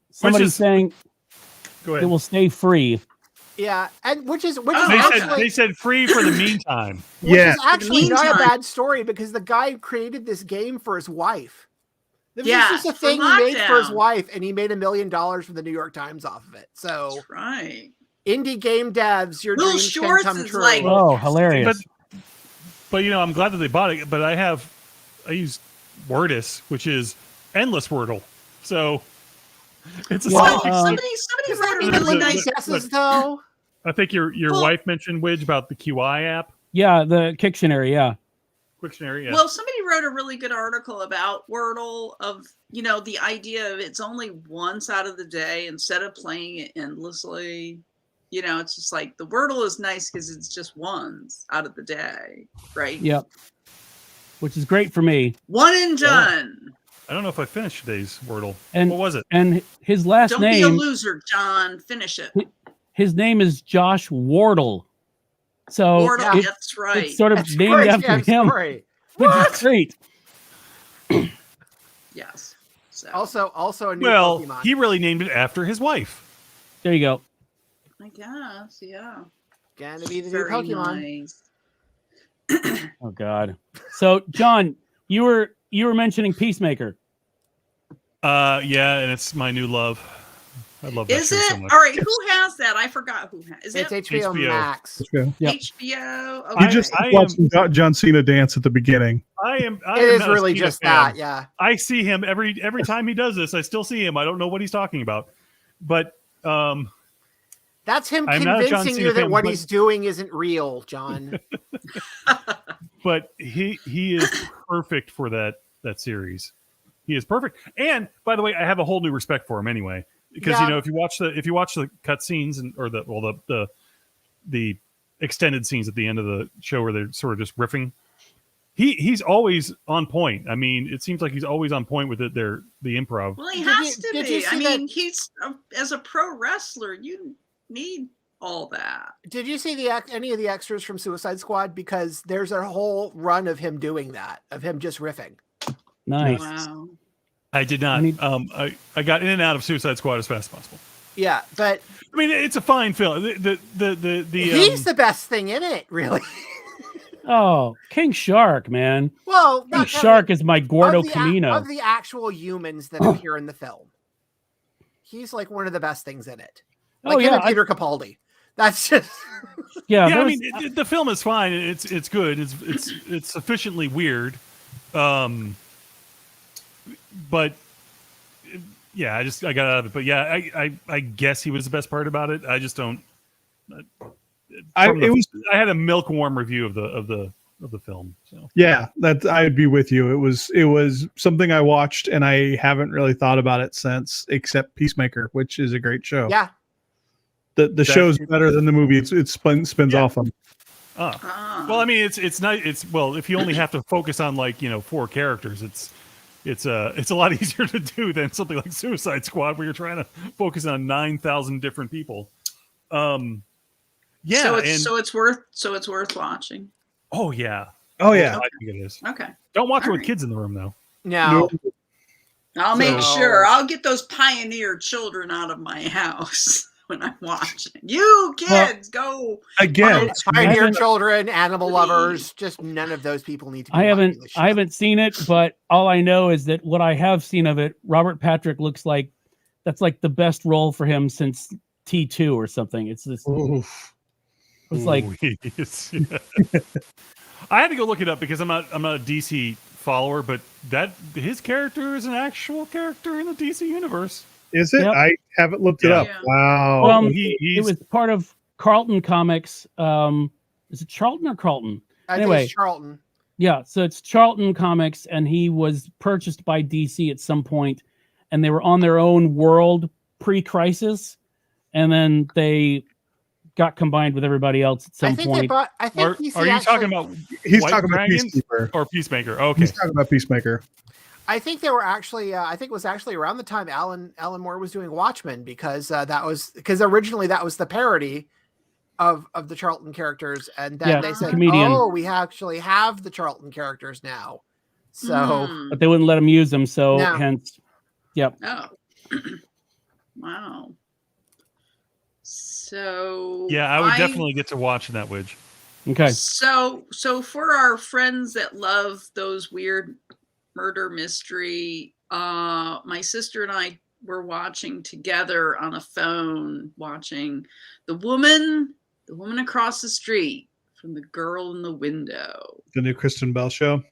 somebody's saying it will stay free. Yeah, and which is they said free for the meantime. Which is actually not a bad story because the guy created this game for his wife. This is just a thing he made for his wife, and he made $1 million from the New York Times off of it. So that's right. Indie game devs, your dreams can come true. Oh, hilarious! But I'm glad that they bought it. But I use Wordis, which is endless Wordle. So it's a somebody wrote a really nice guesses though. I think your wife mentioned WEJ about the QI app. Yeah, the Kictionary. Yeah. Quictionary, yeah. Well, somebody wrote a really good article about Wordle of, the idea of it's only once out of the day instead of playing it endlessly. It's just like the Wordle is nice because it's just once out of the day, right? Yep. Which is great for me. One and done. I don't know if I finished today's Wordle. And what was it? And his last name. Don't be a loser, John. Finish it. His name is Josh Wardle. So Wardle, that's right. It's sort of named after him. Which is great. Yes. So Also a new Well, Pokemon. he really named it after his wife. There you go. I guess, yeah. Gonna be the new Very Pokemon. nice. Oh God. So John, you were mentioning Peacemaker. Yeah, and it's my new love. I love that Is show it? so much. All right, who has that? I forgot who has. Is It's it HBO, HBO. Max. Yeah. Yep. HBO? You Okay. just I watching John Cena dance at the beginning. I am It is not a really Cena just fan. that, yeah. I see him every time he does this. I still see him. I don't know what he's talking about, but That's him I'm not a John convincing Cena you that fan, what but- he's doing isn't real, John. but he is perfect for that series. He is perfect. And by the way, I have a whole new respect for him anyway, because Yeah. if you watch the cut scenes and or the extended scenes at the end of the show where they're sort of just riffing, he's always on point. I mean, it seems like he's always on point with the improv. Well, he Did has you- to did you be. I see mean, he's as a pro wrestler, you need all that. Did you see any of the extras from Suicide Squad? Because there's a whole run of him doing that, of him just riffing. Nice. Wow. I did not. I got in and out of Suicide Squad as fast as possible. Yeah, but I mean, it's a fine film. he's the best thing in it, really. Oh, King Shark, man. Well, King not Shark is my Gordo of the, Camino. of the actual humans that appear in the film. He's like one of the best things in it. Like Oh, him yeah, and Peter Capaldi. That's just yeah, I there mean, was- the film is fine. It's good. It's sufficiently weird. But yeah, I got out of it. But yeah, I guess he was the best part about it. I just don't. I had a milk warm review of the film. So Yeah, that I'd be with you. It was something I watched and I haven't really thought about it since, except Peacemaker, which is a great show. yeah. The show's better than the movie. It spins Yeah. off on. Ah. well, I mean, it's nice. If you only have to focus on 4 characters, it's a lot easier to do than something like Suicide Squad where you're trying to focus on 9,000 different people. Yeah, So it's worth watching. oh yeah, Oh yeah. I think it is. Okay. Don't watch it All with right. kids in the room though. No. I'll make So- sure. I'll get those pioneer children out of my house when I'm watching. You kids, go. Again, Pioneer haven't- children, animal lovers, just none of those people need to be I watching this show. haven't seen it, but all I know is that what I have seen of it, Robert Patrick looks like that's like the best role for him since T2 or something. It's this. It's like Ooh, I had to go look it up because I'm not a DC follower, but his character is an actual character in the DC universe. is it? Yep. I haven't looked it up. Yeah. Wow. it was part of Carlton Comics. Is it Charlton or Carlton? I think Anyway. it's Charlton. Yeah, so it's Charlton Comics, and he was purchased by DC at some point, and they were on their own world pre-crisis, and then they got combined with everybody else at some I think point. they bought. I think Are DC you actually, talking about He's White talking about Dragons? Peacemaker. or Peacemaker? Okay, He's talking about Peacemaker. I think they were actually. I think it was actually around the time Alan Moore was doing Watchmen, because originally that was the parody of the Charlton characters, and then Yeah, they said, comedian. "Oh, we actually have the Charlton characters now." So Hmm. But they wouldn't let him use them, so No. hence, yep. Oh. Wow. So yeah, I would definitely get to watching that, Widge. Okay. So for our friends that love those weird murder mystery, my sister and I were watching together on a phone, watching the woman across the street from The Girl in the Window. The new Kristen Bell show.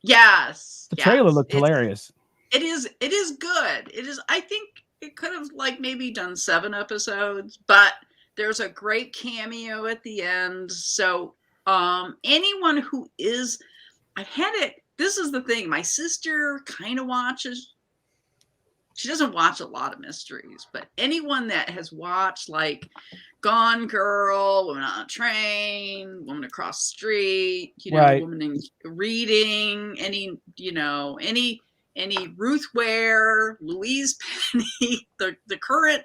Yes. The trailer yes. looked hilarious. It is good. It is. I think it could have maybe done 7 episodes, but there's a great cameo at the end. So anyone who is, this is the thing. My sister kind of watches. She doesn't watch a lot of mysteries, but anyone that has watched Gone Girl, Woman on a Train, Woman Across the Street, Right. Woman in Reading, any Ruth Ware, Louise Penny, the current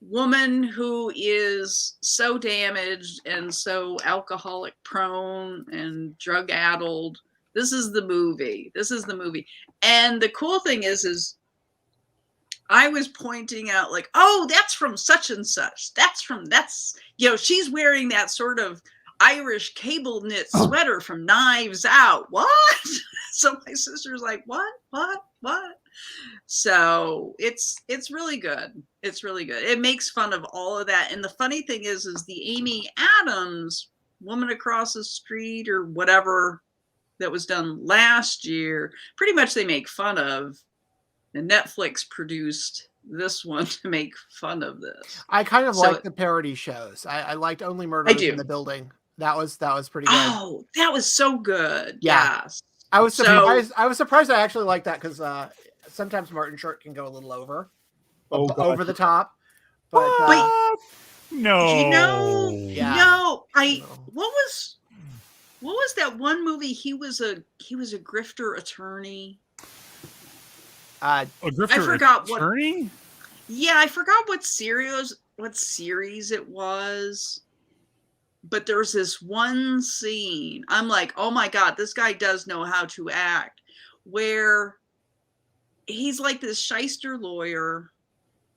woman who is so damaged and so alcoholic prone and drug addled This is the movie. This is the movie. And the cool thing is I was pointing out like, oh, that's from such and such. That's she's wearing that sort of Irish cable knit sweater from Knives Out. What? So my sister's like, what? So it's really good. It's really good. It makes fun of all of that. And the funny thing is the Amy Adams Woman Across the Street or whatever that was done last year, pretty much they make fun of. And Netflix produced this one to make fun of this. I kind of like the parody shows. I liked Only Murders in the Building. That was pretty good. Oh, that was so good. Yeah. Yes. I was surprised. I was surprised I actually liked that because sometimes Martin Short can go a little over the top. But no. What was that one movie? He was a grifter attorney. A grifter I forgot attorney? Yeah, I forgot what series it was. But there's this one scene. I'm like, oh my God, this guy does know how to act. Where he's like this shyster lawyer,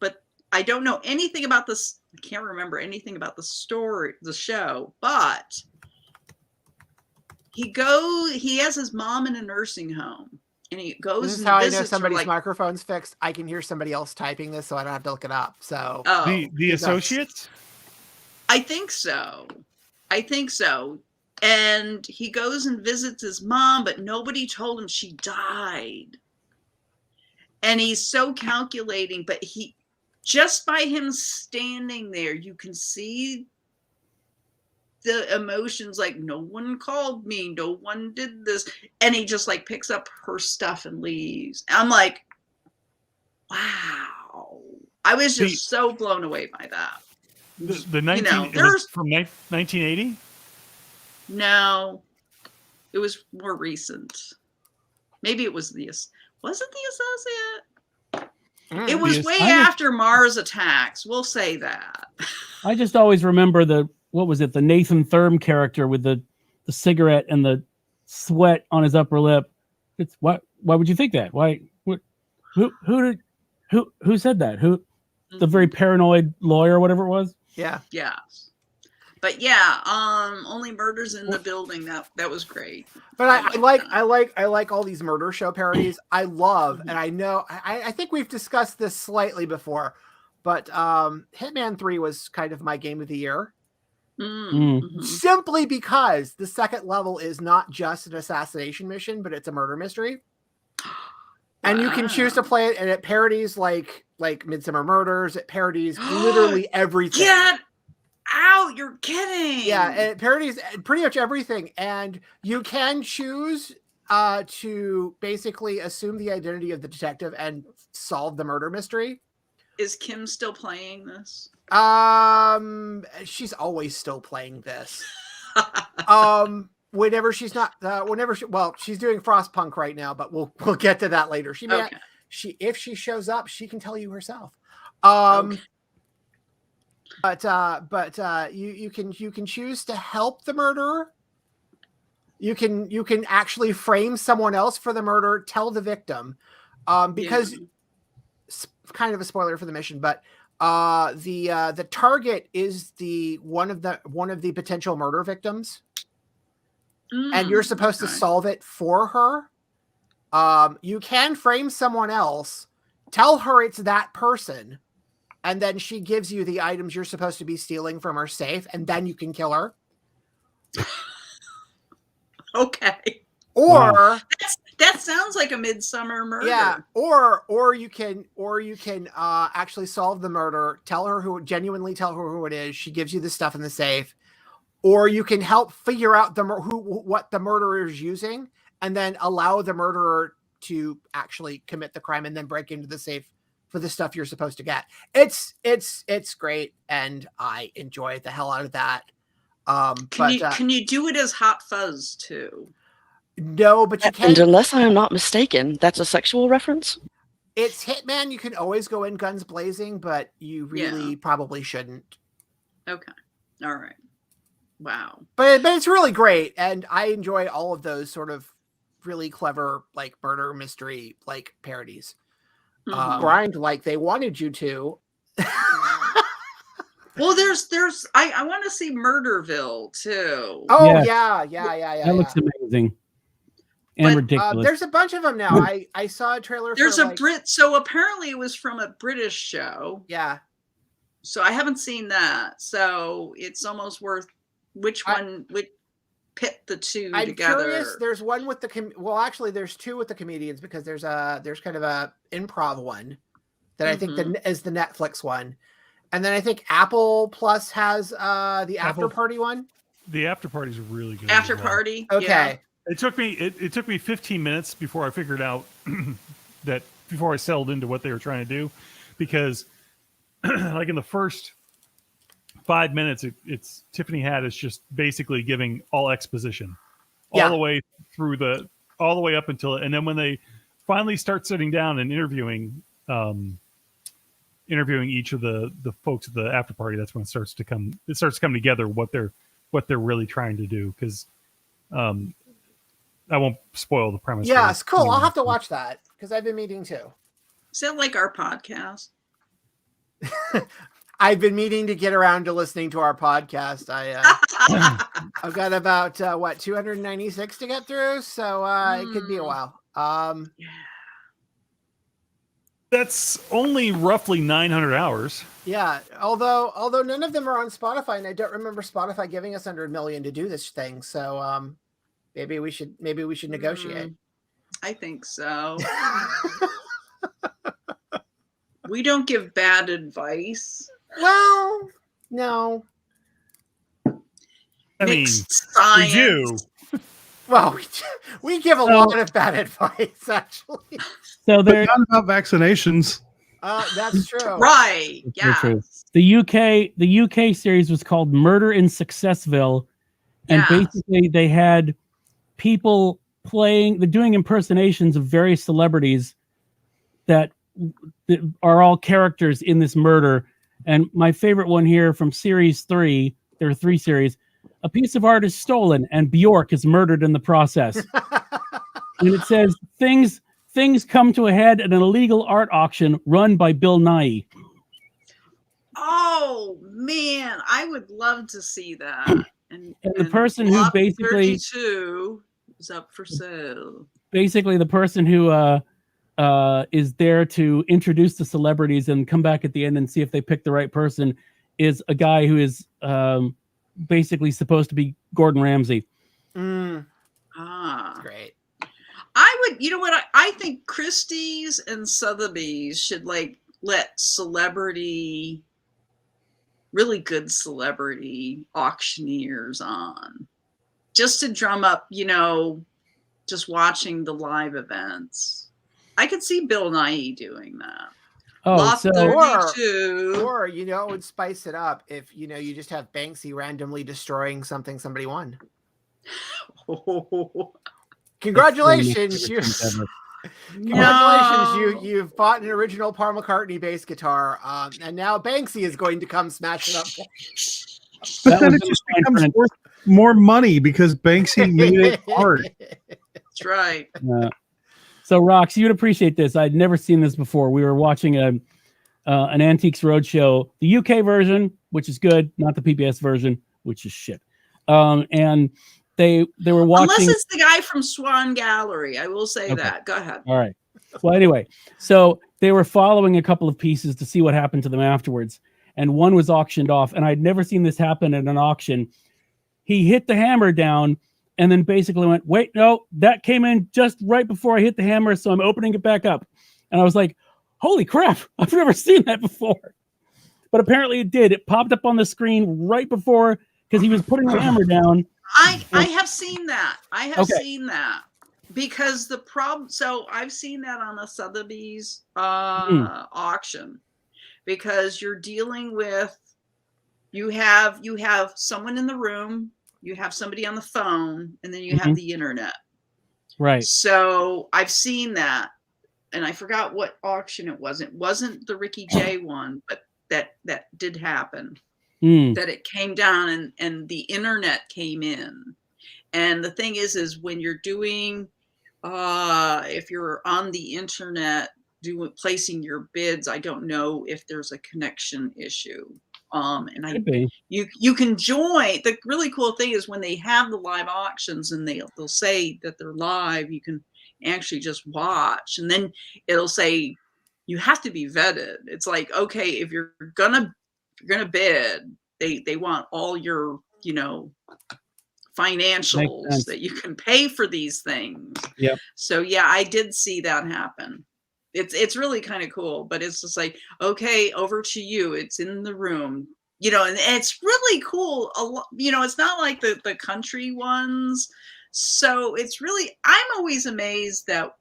but I don't know anything about this. I can't remember anything about the story, the show, but he has his mom in a nursing home. And he goes. This is how I know somebody's microphone's fixed. I can hear somebody else typing this, so I don't have to look it up. So the associates? I think so. And he goes and visits his mom, but nobody told him she died. And he's so calculating, but just by him standing there, you can see the emotions, like no one called me, no one did this. And he just like picks up her stuff and leaves. I'm like, wow. I was just so blown away by that. The 19 it was from 1980? No, it was more recent. Maybe it was was it the Associate? It was way after Mars Attacks. We'll say that. I just always remember the Nathan Thurm character with the cigarette and the sweat on his upper lip. It's why would you think that? Why? Who said that? Who? The very paranoid lawyer, or whatever it was. Yeah. But yeah, Only Murders in the Building. That was great. But I like all these murder show parodies. I love, and I know I think we've discussed this slightly before, but Hitman 3 was kind of my game of the year. Simply because the second level is not just an assassination mission, but it's a murder mystery. And you can choose to play it, and it parodies like Midsummer Murders. It parodies literally everything. Get out! You're kidding. Yeah, it parodies pretty much everything, and you can choose to basically assume the identity of the detective and solve the murder mystery. Is Kim still playing this? She's always still playing this. Whenever she's not, she's doing Frostpunk right now, but we'll get to that later. If she shows up, she can tell you herself. But you can choose to help the murderer. You can actually frame someone else for the murder, tell the victim, because it's kind of a spoiler for the mission, but the target is one of the potential murder victims. And you're supposed to solve it for her. You can frame someone else, tell her it's that person, and then she gives you the items you're supposed to be stealing from her safe, and then you can kill her. Okay. Or that sounds like a Midsummer Murder. Yeah. Or you can actually solve the murder, genuinely tell her who it is. She gives you the stuff in the safe. Or you can help figure out what the murderer is using, and then allow the murderer to actually commit the crime and then break into the safe for the stuff you're supposed to get. It's great, and I enjoy the hell out of that. Can you do it as Hot Fuzz too? No, but you can. And unless I am not mistaken, that's a sexual reference. It's Hitman. You can always go in guns blazing, but you really probably shouldn't. Okay. All right. Wow. But it's really great, and I enjoy all of those sort of really clever like murder mystery like parodies. Mhm. Grind like they wanted you to. Well, there's I want to see Murderville too. Oh Yes. yeah. That looks amazing and But, ridiculous. There's a bunch of them now. I saw a trailer. There's for, a Brit, so apparently it was from a British show. Yeah. So I haven't seen that. So it's almost worth which one would pit the two I'm together. curious. There's one with the well, actually, there's two with the comedians because there's kind of a improv one that I think is the Netflix one, and then I think Apple Plus has the After Party one. The After Party is really good. After as well. Party. Okay. Yeah. It took me 15 minutes before I figured out that before I settled into what they were trying to do, because like in the first 5 minutes, it's Tiffany Haddish just basically giving all exposition all the way through all the way up until, and then when they finally start sitting down and interviewing each of the folks at the After Party, that's when it starts to come together what they're really trying to do. Because I won't spoil the premise. Yeah, it's cool. I'll have to watch that because I've been meaning to. Is that like our podcast? I've been meaning to get around to listening to our podcast. I've got about 296 to get through, so it could be a while. That's only roughly 900 hours. Yeah, although none of them are on Spotify, and I don't remember Spotify giving us under 1 million to do this thing. So maybe we should negotiate. I think so. We don't give bad advice. Well, no. I mean, Mixed science. we do. Well, we give a lot of bad advice, actually. So But there, not about vaccinations. That's true. Right. That's very Yeah. true. The UK series was called Murder in Successville, and basically they had people they're doing impersonations of various celebrities that are all characters in this murder. And my favorite one here from series 3, there are 3 series, a piece of art is stolen and Bjork is murdered in the process. And it says things come to a head at an illegal art auction run by Bill Nye. Oh man, I would love to see that. And the person who Block basically 32 is up for sale. Basically, the person who is there to introduce the celebrities and come back at the end and see if they pick the right person is a guy who is basically supposed to be Gordon Ramsay. Great. I would, you know what? I think Christie's and Sotheby's should let really good celebrity auctioneers on, just to drum up, just watching the live events. I could see Bill Nye doing that. Oh, or it would spice it up if you just have Banksy randomly destroying something somebody won. Congratulations, you've bought an original Paul McCartney bass guitar, and now Banksy is going to come smash it up. But then it just becomes worth more money because Banksy made it art. That's right. So, Rox, you'd appreciate this. I'd never seen this before. We were watching an Antiques Roadshow, the UK version, which is good, not the PBS version, which is shit. And they were watching. Unless it's the guy from Swan Gallery, I will say that. Go ahead. All right. Well, anyway, so they were following a couple of pieces to see what happened to them afterwards, and one was auctioned off. And I'd never seen this happen at an auction. He hit the hammer down. And then basically went, wait, no, that came in just right before I hit the hammer, so I'm opening it back up. And I was like, holy crap, I've never seen that before. But apparently it did. It popped up on the screen right before, because he was putting the hammer down. I have seen that. I have seen that. Because the problem, so I've seen that on a Sotheby's auction. Because you're dealing with, you have someone in the room, you have somebody on the phone, and then you have the internet. Right. So I've seen that, and I forgot what auction it was. It wasn't the Ricky Jay one, but that did happen. That it came down and the internet came in. And the thing is when you're doing if you're on the internet placing your bids, I don't know if there's a connection issue. And you can join. The really cool thing is when they have the live auctions and they'll say that they're live, you can actually just watch, and then it'll say you have to be vetted. It's like, okay, if you're gonna bid, they want all your, you know, financials that you can pay for these things. Yep. So yeah, I did see that happen. It's really kind of cool, but it's just like, okay, over to you. It's in the room, you know, and it's really cool. You know, it's not like the country ones. So it's really, I'm always amazed that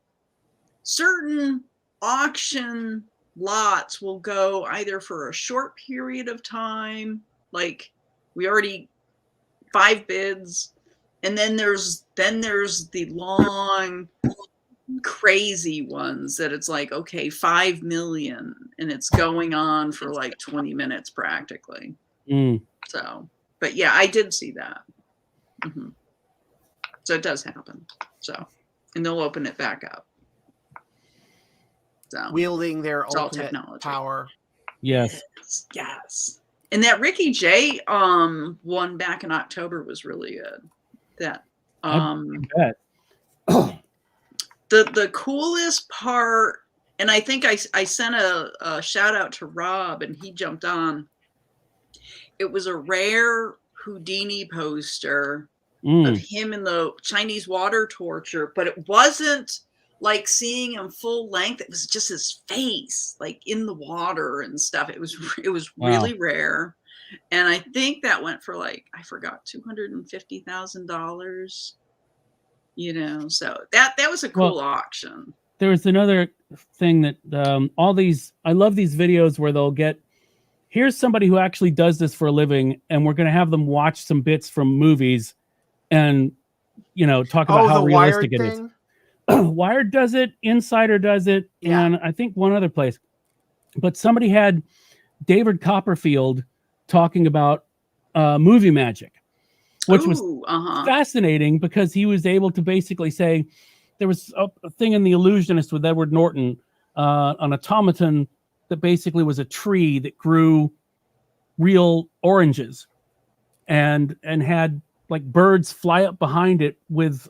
certain auction lots will go either for a short period of time, like we already 5 bids, and then there's the long crazy ones that it's like, okay, 5 million, and it's going on for like 20 minutes practically. So, but yeah, I did see that. So it does happen. So, and they'll open it back up. So wielding their ultimate power. Yes. Yes. And that Ricky J one back in October was really good. That I bet. The coolest part, and I think I sent a shout out to Rob and he jumped on. It was a rare Houdini poster of him in the Chinese water torture, but it wasn't like seeing him full length. It was just his face, like in the water and stuff. It was really rare, and I think that went for like, I forgot, $250,000. You know, so that was a cool auction. There was another thing that I love these videos where they'll get, here's somebody who actually does this for a living, and we're going to have them watch some bits from movies and, you know, talk about how realistic it is. Wired does it, Insider does it, and I think one other place. But somebody had David Copperfield talking about movie magic, which was fascinating because he was able to basically say there was a thing in The Illusionist with Edward Norton, an automaton that basically was a tree that grew real oranges and had like birds fly up behind it with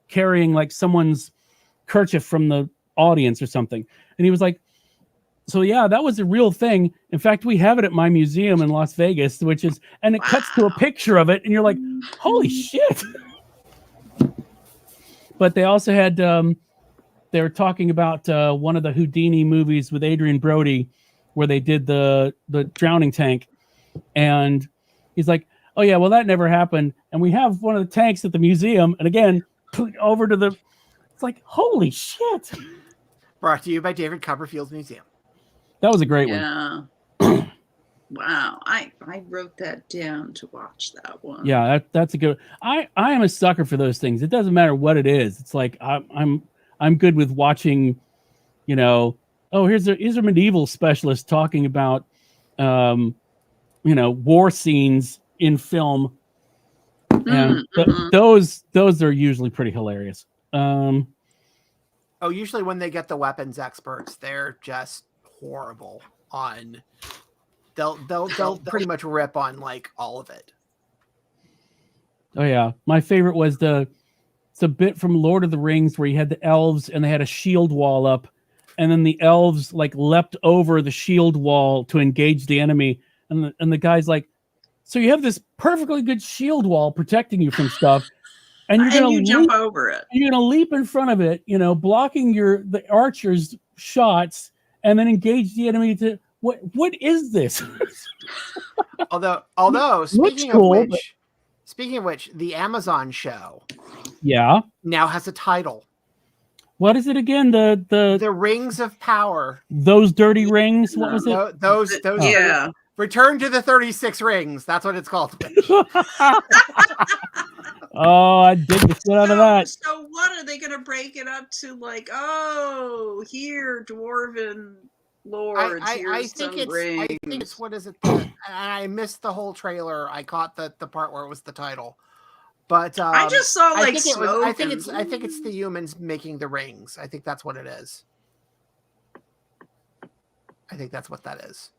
carrying like someone's kerchief from the audience or something. And he was like, so yeah, that was a real thing. In fact, we have it at my museum in Las Vegas, which is, and it cuts to a picture of it and you're like, holy shit. But they also had, they were talking about one of the Houdini movies with Adrian Brody where they did the drowning tank. And he's like, oh yeah, well that never happened. And we have one of the tanks at the museum. And again, over to the, it's like, holy shit. Brought to you by David Copperfield's Museum. That was a great one. Wow. I wrote that down to watch that one. Yeah, that's a good, I am a sucker for those things. It doesn't matter what it is. It's like, I'm good with watching, you know, oh, here's a medieval specialist talking about, you know, war scenes in film. And those are usually pretty hilarious. Usually when they get the weapons experts, they're just horrible on. They'll pretty much rip on like all of it. Oh yeah, my favorite was it's a bit from Lord of the Rings where you had the elves and they had a shield wall up, and then the elves like leapt over the shield wall to engage the enemy, and the guy's like, so you have this perfectly good shield wall protecting you from stuff, and you're gonna jump over it. You're gonna leap in front of it, you know, blocking the archer's shots, and then engage the enemy to what is this? although speaking of which, the Amazon show now has a title. What is it again? The Rings of Power. Those dirty rings. What was it? Those yeah. Return to the 36 Rings. That's what it's called. Oh, I dig the shit out of that. So what are they going to break it up to? Like, oh, here, dwarven lords. I think it's what is it? I missed the whole trailer. I caught the part where it was the title. But I just saw I like think it was. smoke. I think and- it's the humans making the rings. I think that's what it is. I think that's what that is.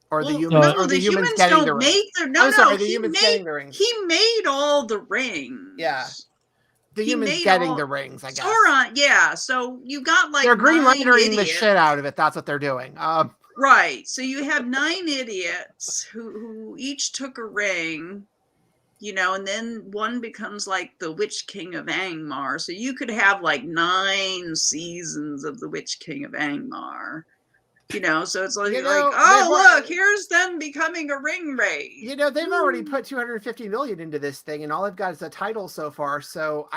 Or the Well, humans, no, or the humans humans getting the don't rings. make their. No, I'm sorry, no, the he humans made getting the rings. he made all the rings. Yeah. The He humans made getting all- the rings, I guess. Sauron, yeah. So you got like They're Green 9 Lanternering the idiots. shit out of it. That's what they're doing. Right. So you have 9 idiots who each took a ring, you know, and then one becomes like the Witch King of Angmar. So you could have like 9 seasons of the Witch King of Angmar. You know, so it's like, You know, oh, look, here's them becoming a ring raid. You know, they've already put 250 million into this thing, and all they've got is a title so far. So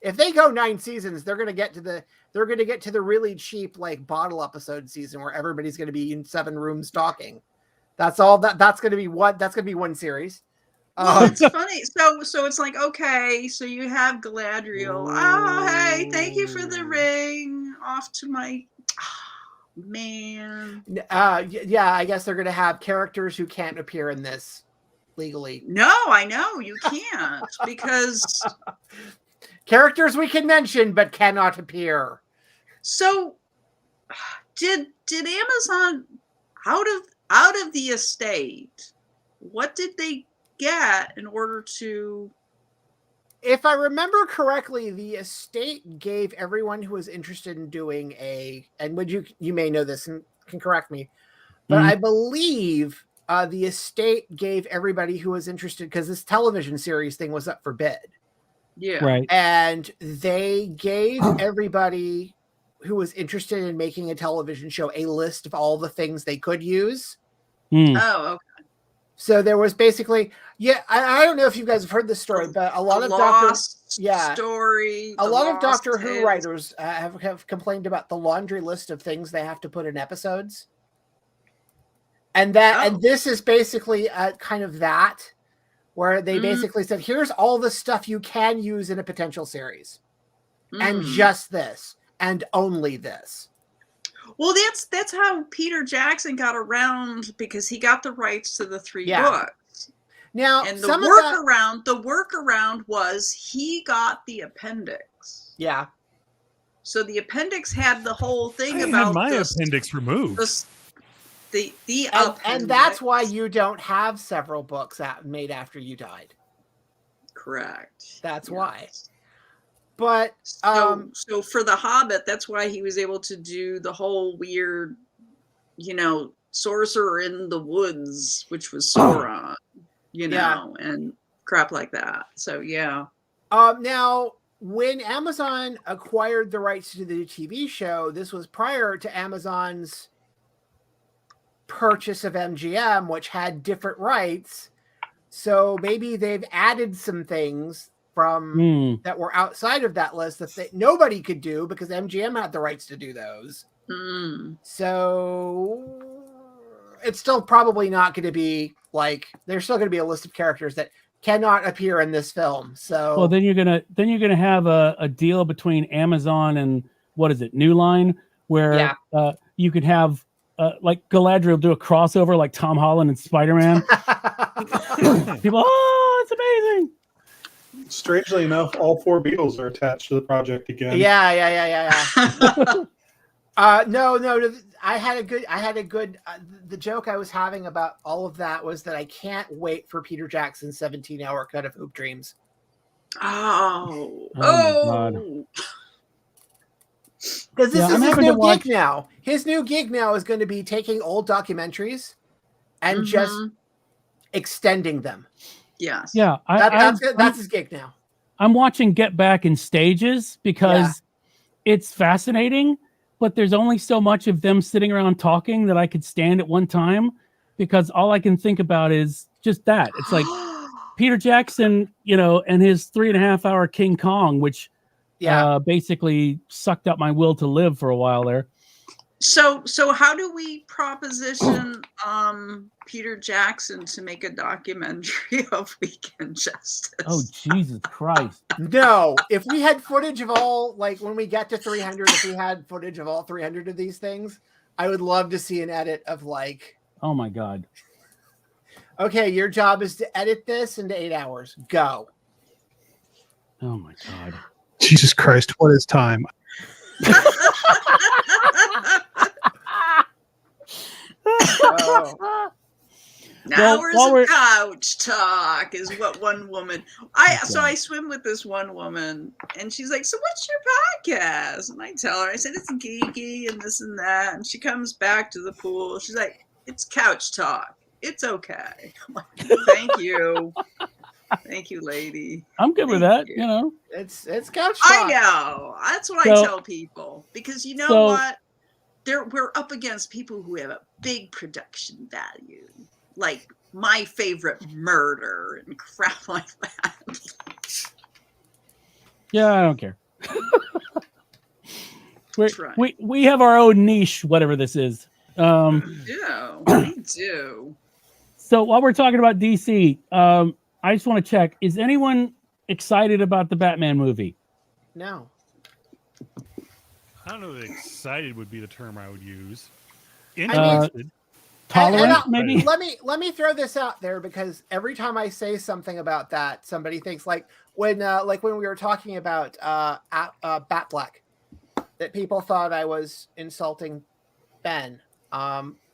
if they go 9 seasons, they're going to get to the really cheap like bottle episode season where everybody's going to be in 7 rooms talking. That's all. That's going to be one. That's going to be one series. Well, it's funny. So it's like, okay, so you have Galadriel. Oh, hey, thank you for the ring. Off to my man. Yeah, I guess they're going to have characters who can't appear in this legally. No, I know you can't because. Characters we can mention but cannot appear. So, did Amazon out of the estate? What did they get in order to? If I remember correctly, the estate gave everyone who was interested in doing and would you may know this and can correct me, but I believe the estate gave everybody who was interested, because this television series thing was up for bid. Yeah. Right. And they gave everybody who was interested in making a television show a list of all the things they could use. Oh, okay. So there was basically, I don't know if you guys have heard this story, but a lot of story. A lot of Doctor Who writers have complained about the laundry list of things they have to put in episodes, and this is basically kind of that, where they basically said, here's all the stuff you can use in a potential series, and just this, and only this. Well, that's how Peter Jackson got around, because he got the rights to the 3 books. Now, and the workaround was he got the appendix. Yeah. So the appendix had the whole thing I about had my appendix removed. And that's why you don't have several books made after you died. Correct. That's why. But so for The Hobbit, that's why he was able to do the whole weird, sorcerer in the woods, which was Sauron, and crap like that. So yeah. Now, when Amazon acquired the rights to the TV show, this was prior to Amazon's purchase of MGM, which had different rights. So maybe they've added some things from that were outside of that list that nobody could do, because MGM had the rights to do those. So it's still probably not going to be like, there's still going to be a list of characters that cannot appear in this film. So well, then you're gonna have a deal between Amazon and what is it, New Line, where you could have like Galadriel do a crossover like Tom Holland and Spider-Man. People, it's amazing. Strangely enough, all 4 Beatles are attached to the project again. Yeah. No. I had a good. The joke I was having about all of that was that I can't wait for Peter Jackson's 17-hour cut of Hoop Dreams. Oh my God. Because this is his new gig now. His new gig now is going to be taking old documentaries and just extending them. Yes. Yeah. That's his gig now. I'm watching Get Back in stages because it's fascinating, but there's only so much of them sitting around talking that I could stand at one time, because all I can think about is just that. It's like Peter Jackson, and his 3.5-hour King Kong, which basically sucked up my will to live for a while there. So how do we proposition Peter Jackson to make a documentary of Weekend Justice? Oh, Jesus Christ. No, if we had footage of all, like when we get to 300, if we had footage of all 300 of these things, I would love to see an edit of like, oh my God. Okay, your job is to edit this into 8 hours. Go. Oh my god. Jesus Christ, what is time? Oh. Now Well, we're couch talk is what one woman. So Okay. I swim with this one woman, and she's like, "So what's your podcast?" And I tell her, I said it's geeky and this and that, and she comes back to the pool. She's like, "It's couch talk. It's okay." I'm like, "Thank you, thank you, lady." I'm good with Thank that. you. You know. It's couch I talk. know. That's what I So- tell people because you know so- what? We're up against people who have a big production value, like my favorite murder and crap like that. Yeah, I don't care. Try. We have our own niche, whatever this is. Yeah, we do. So while we're talking about DC, I just want to check: is anyone excited about the Batman movie? No. I don't know that excited would be the term I would use. mean- Interested. Tolerant, And maybe. let me throw this out there because every time I say something about that, somebody thinks like when we were talking about Bat Black, that people thought I was insulting Ben.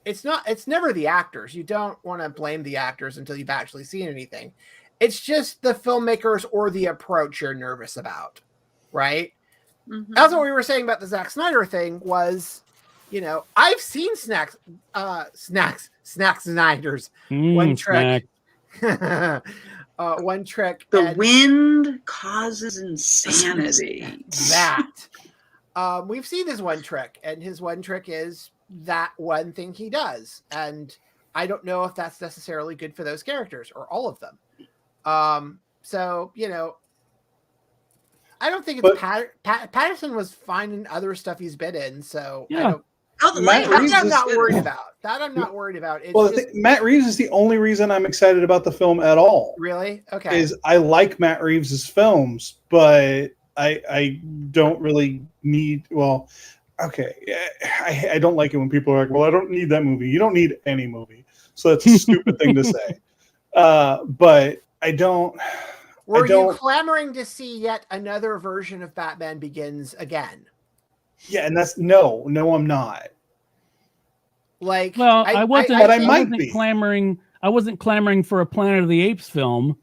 It's never the actors. You don't want to blame the actors until you've actually seen anything. It's just the filmmakers or the approach you're nervous about, right? Mhm. That's what we were saying about the Zack Snyder thing was, I've seen Snacks Snyder's one trick. One trick. The and wind causes insanity. that. We've seen his one trick, and his one trick is that one thing he does. And I don't know if that's necessarily good for those characters or all of them. So, I don't think it's Patterson was fine in other stuff he's been in. So Yeah. Oh, the Matt lighthouse Reeves I'm is not good. worried about. That I'm not worried about. It's Well, just, Matt Reeves is the only reason I'm excited about the film at all. really? Okay. Is I like Matt Reeves's films, but I don't really need. Well, okay, I don't like it when people are like, "Well, I don't need that movie." You don't need any movie, so that's a stupid thing to say. But I don't. Were you don't- clamoring to see yet another version of Batman Begins again? Yeah, and that's no, I'm not. Like, Well, I wasn't. But I I might wasn't be. clamoring. I wasn't clamoring for a Planet of the Apes film,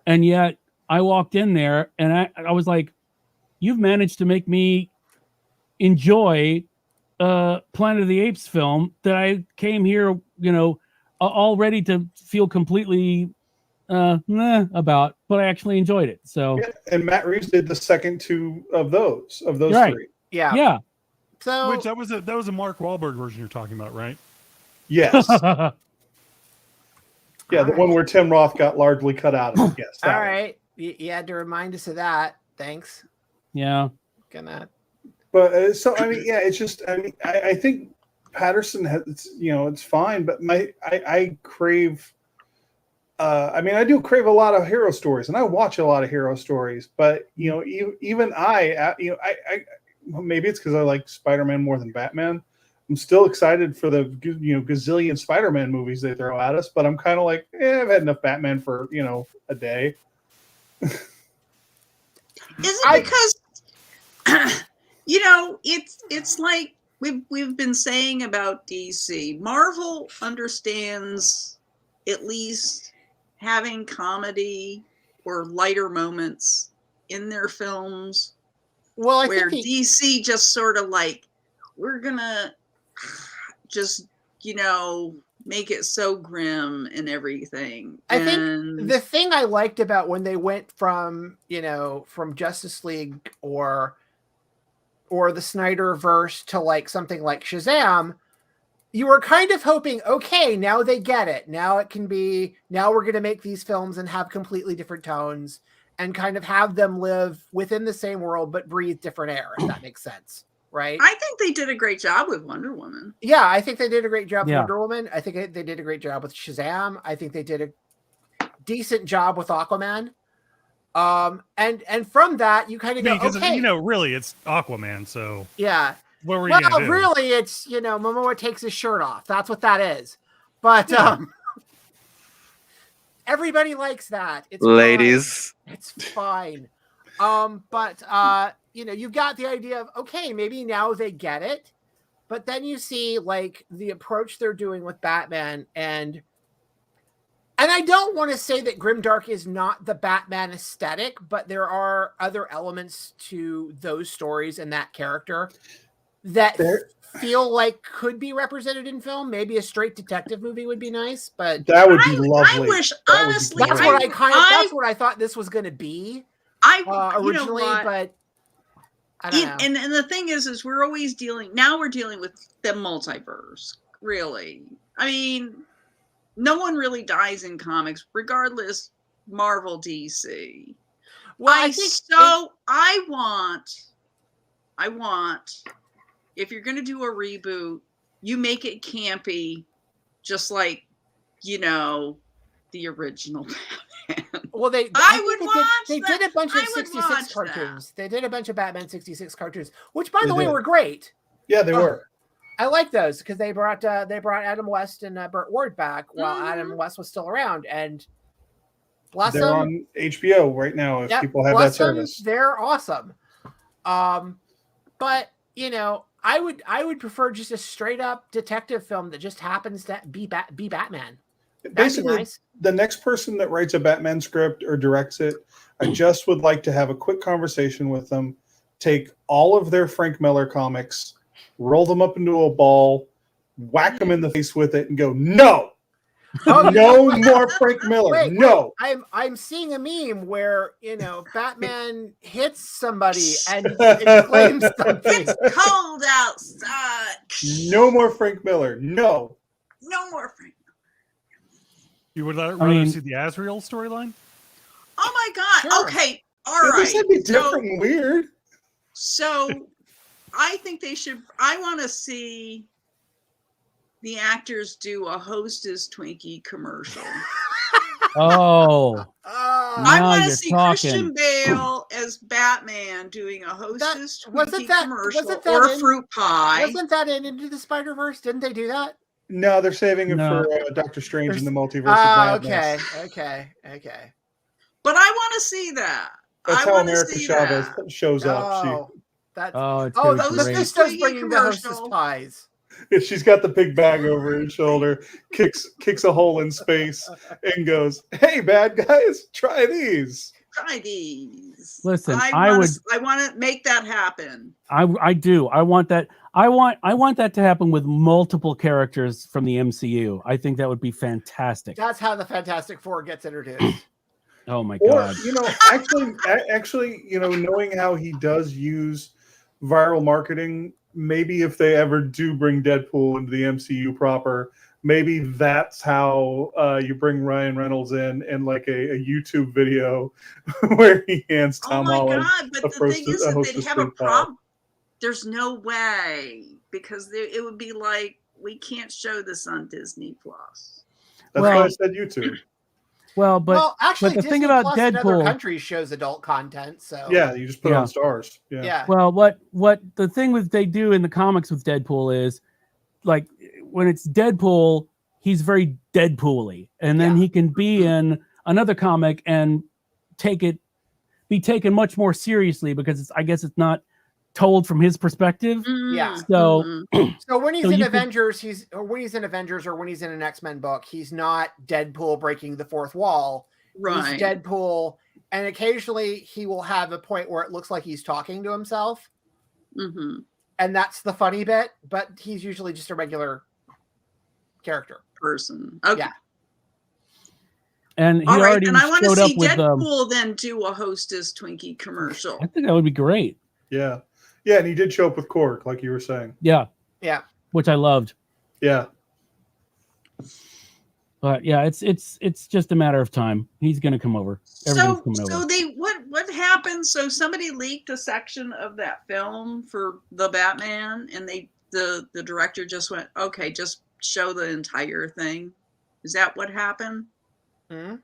and yet I walked in there and I was like, "You've managed to make me enjoy a Planet of the Apes film that I came here, all ready to feel completely about, but I actually enjoyed it." So Yeah, and Matt Reeves did the second two of those Right. three. yeah. yeah. So Which that was a Mark Wahlberg version you're talking about, right? Yes, yeah, the one where Tim Roth got largely cut out of it. Yes, that all one. right, you had to remind us of that. Thanks. Yeah. Gonna. But so I mean, yeah, it's just I think Patterson has it's fine, but I crave. I do crave a lot of hero stories, and I watch a lot of hero stories. But even I maybe it's because I like Spider-Man more than Batman. I'm still excited for the gazillion Spider-Man movies they throw at us, but I'm kind of like, I've had enough Batman for a day. Is it because it's like we've been saying about DC. Marvel understands at least having comedy or lighter moments in their films, Well, I where think DC just sort of like, we're gonna just make it so grim and everything. I think the thing I liked about when they went from Justice League or the Snyderverse to like something like Shazam, you were kind of hoping, okay, now they get it. Now we're going to make these films and have completely different tones and kind of have them live within the same world but breathe different air, if that makes sense. Right? I think they did a great job with Wonder Woman. Yeah, I think they did a great job with Yeah. Wonder Woman. I think they did a great job with Shazam. I think they did a decent job with Aquaman. And from that, you kind of go, Because okay, really, it's Aquaman. So yeah. what were you gonna do? Really, it's Momoa takes his shirt off. That's what that is. But everybody likes that. It's Ladies. fine. It's fine. But you've got the idea of, okay, maybe now they get it. But then you see like the approach they're doing with Batman, and I don't want to say that grimdark is not the Batman aesthetic, but there are other elements to those stories and that character that feel like could be represented in film. Maybe a straight detective movie would be nice, but that would be lovely. I wish, That would be honestly, that's great. that's what I thought this was going to be originally, but I don't know. And the thing is we're always dealing with the multiverse, really. I mean, no one really dies in comics, regardless, Marvel, DC. Well, I want, if you're going to do a reboot, you make it campy, just like, the original Batman. Well, they did a bunch of 66 cartoons. They did a bunch of Batman 66 cartoons, which, by the way, were great. Yeah, they were. I like those because they brought Adam West and Burt Ward back while Adam West was still around, and bless They're them. on HBO right now. If people have that service, they're awesome. But I would prefer just a straight up detective film that just happens to be Batman. Basically, nice. The next person that writes a Batman script or directs it, I just would like to have a quick conversation with them, take all of their Frank Miller comics, roll them up into a ball, whack them in the face with it, and go, no, no more Frank Miller. No. I'm seeing a meme where Batman hits somebody and exclaims something. It's cold outside. No more Frank Miller. No. No more Frank. You would rather see the Azrael storyline? Oh my God. Sure. Okay. All right. This would be different and weird. So I think they should. I want to see the actors do a Hostess Twinkie commercial. Oh. I want to you're see talking. Christian Bale as Batman doing a Hostess Twinkie commercial wasn't or that fruit pie. Wasn't that in Into the Spider-Verse? Didn't they do that? No, they're saving it for Doctor Strange in the Multiverse of Madness. Okay. But I want to see that. That's I how want to America see Chavez that. shows up. This does bring in the Hostess pies. She's got the big bag over her shoulder, kicks a hole in space, and goes, "Hey, bad guys, try these. Try these." Listen, I want to make that happen. I do. I want that. I want that to happen with multiple characters from the MCU. I think that would be fantastic. That's how the Fantastic Four gets introduced. Oh my Or God. actually, knowing how he does use viral marketing, maybe if they ever do bring Deadpool into the MCU proper, maybe that's how you bring Ryan Reynolds in like a YouTube video where he hands Tom Holland. Oh my God! But the thing is that they'd have a problem. There's no way, because it would be like, we can't show this on Disney Plus. That's why I said YouTube. Well, actually, but the Disney thing about Plus in other Deadpool, countries shows adult content. So yeah, you just put it on Stars. Yeah. Well, what the thing they do in the comics with Deadpool is, like, when it's Deadpool, he's very Deadpool-y, and then he can be in another comic and be taken much more seriously because I guess it's not told from his perspective. Yeah. So, so when he's in Avengers, or when he's in an X-Men book, he's not Deadpool breaking the fourth wall. Right. He's Deadpool, and occasionally he will have a point where it looks like he's talking to himself. Mm-hmm. And that's the funny bit, but he's usually just a regular character. Person. Okay. Yeah. And he All right, already and I want to showed up see with Deadpool then do a Hostess Twinkie commercial. I think that would be great. Yeah. Yeah, and he did show up with Cork, like you were saying. Yeah. Yeah. Which I loved. Yeah. But yeah, it's just a matter of time. He's going to come over. So what happened? So somebody leaked a section of that film for the Batman, and the director just went, okay, just show the entire thing. Is that what happened? Mm-hmm.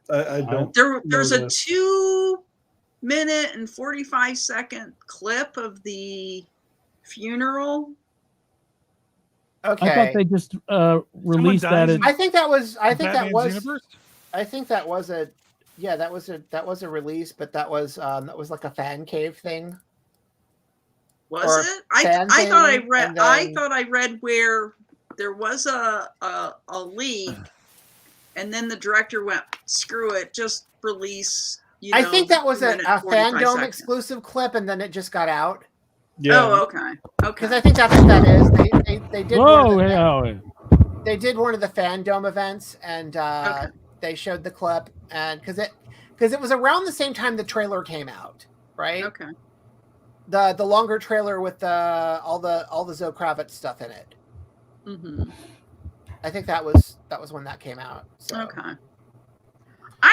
I don't. There's a 2-minute and 45-second clip of the funeral. Okay. I thought they just released that. I think that was. Universe? I think that was a Yeah, that was a release, but that was like a fan cave thing. Was Or it? fan I thought I thing, read. and I then- thought I read where there was a leak, and then the director went, "Screw it, just release." You know, I think that was a 2 minute, 45 Fandom second. exclusive clip, and then it just got out. Yeah. Oh, okay. Because I think that's what that is. They did Whoa, one of the, yeah. they did one of the Fandom events, and Okay. they showed the clip, and because it was around the same time the trailer came out, right? Okay. The longer trailer with all the Zoe Kravitz stuff in it. Mm-hmm. I think that was when that came out. So. Okay.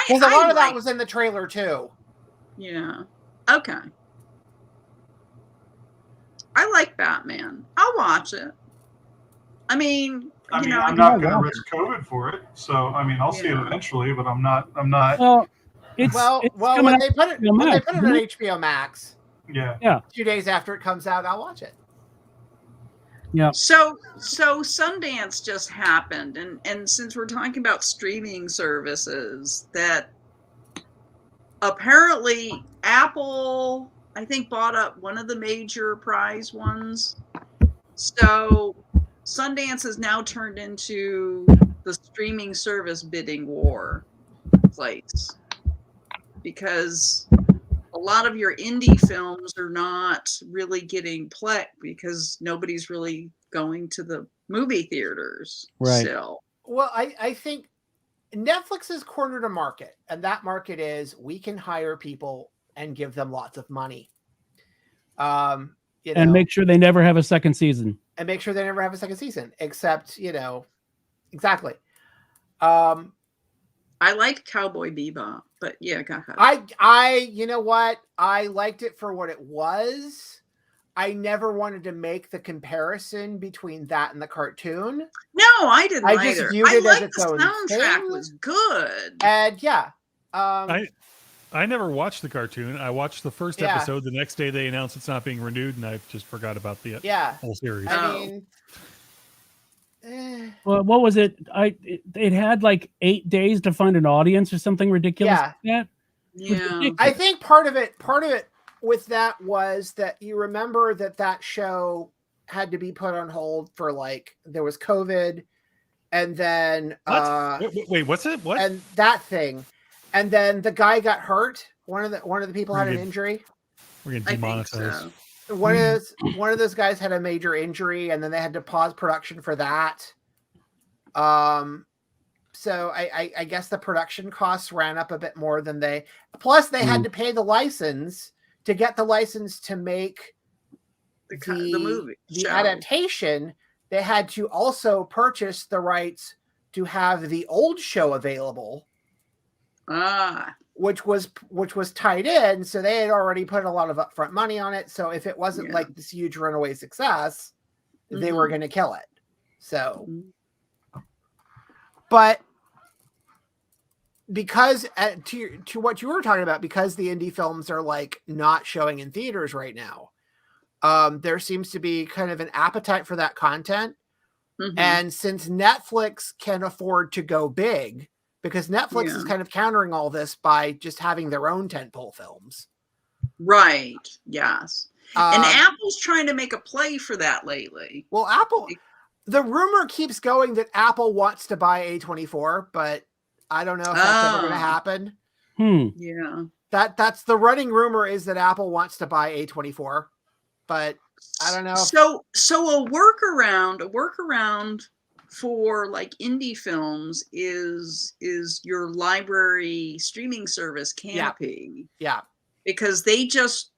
Because a lot of that like- was in the trailer too. Yeah. Okay. I like Batman. I'll watch it. I mean, I mean, you know, I'm not going to risk COVID for it, so I mean, I'll see it Yeah. eventually, but I'm not. Well, it's Well, coming when out they put it HBO Max, on isn't it? HBO Max, Yeah. 2 days after it comes out, I'll watch it. Yeah. So Sundance just happened, and since we're talking about streaming services, that apparently Apple, I think, bought up one of the major prize ones. So Sundance has now turned into the streaming service bidding war place, because a lot of your indie films are not really getting play because nobody's really going to the movie theaters Right. still. Well, I think Netflix has cornered a market, and that market is we can hire people and give them lots of money. And make sure they never have a second season. and make sure they never have a second season, except, exactly. I like Cowboy Bebop, but yeah, go ahead. You know what? I liked it for what it was. I never wanted to make the comparison between that and the cartoon. No, I didn't I just either. viewed I it as liked its the own soundtrack thing. was good. And yeah. I never watched the cartoon. I watched the first Yeah. episode. The next day they announced it's not being renewed, and I just forgot about the Yeah. whole series. I Oh. mean, Well, what was it? It had like 8 days to find an audience or something ridiculous. Yeah. Like that. Yeah. I think part of it with that was that you remember that show had to be put on hold for there was COVID, and then Wait, what's it? What? and that thing, and then the guy got hurt. One of the people had an Really? injury. We're getting I think demonetized. so. One of those guys had a major injury, and then they had to pause production for that. So I guess the production costs ran up a bit more than they. Plus, they had to pay the license to get the license to make The movie the show. adaptation. They had to also purchase the rights to have the old show available, Ah, which was tied in. So they had already put a lot of upfront money on it. So if it wasn't Yeah. like this huge runaway success, they were going to kill it. So, but because to what you were talking about, because the indie films are not showing in theaters right now, there seems to be kind of an appetite for that content. mhm. And since Netflix can afford to go big, because Netflix is Yeah. kind of countering all this by just having their own tentpole films. Right. Yes. And Um, Apple's trying to make a play for that lately. Well, Apple, the rumor keeps going that Apple wants to buy A24, but I don't know if that's ever going to Oh. happen. Yeah. That's the running rumor, is that Apple wants to buy A24, but I don't know. So a workaround for indie films is your library streaming service Canopy. Yeah. Because they just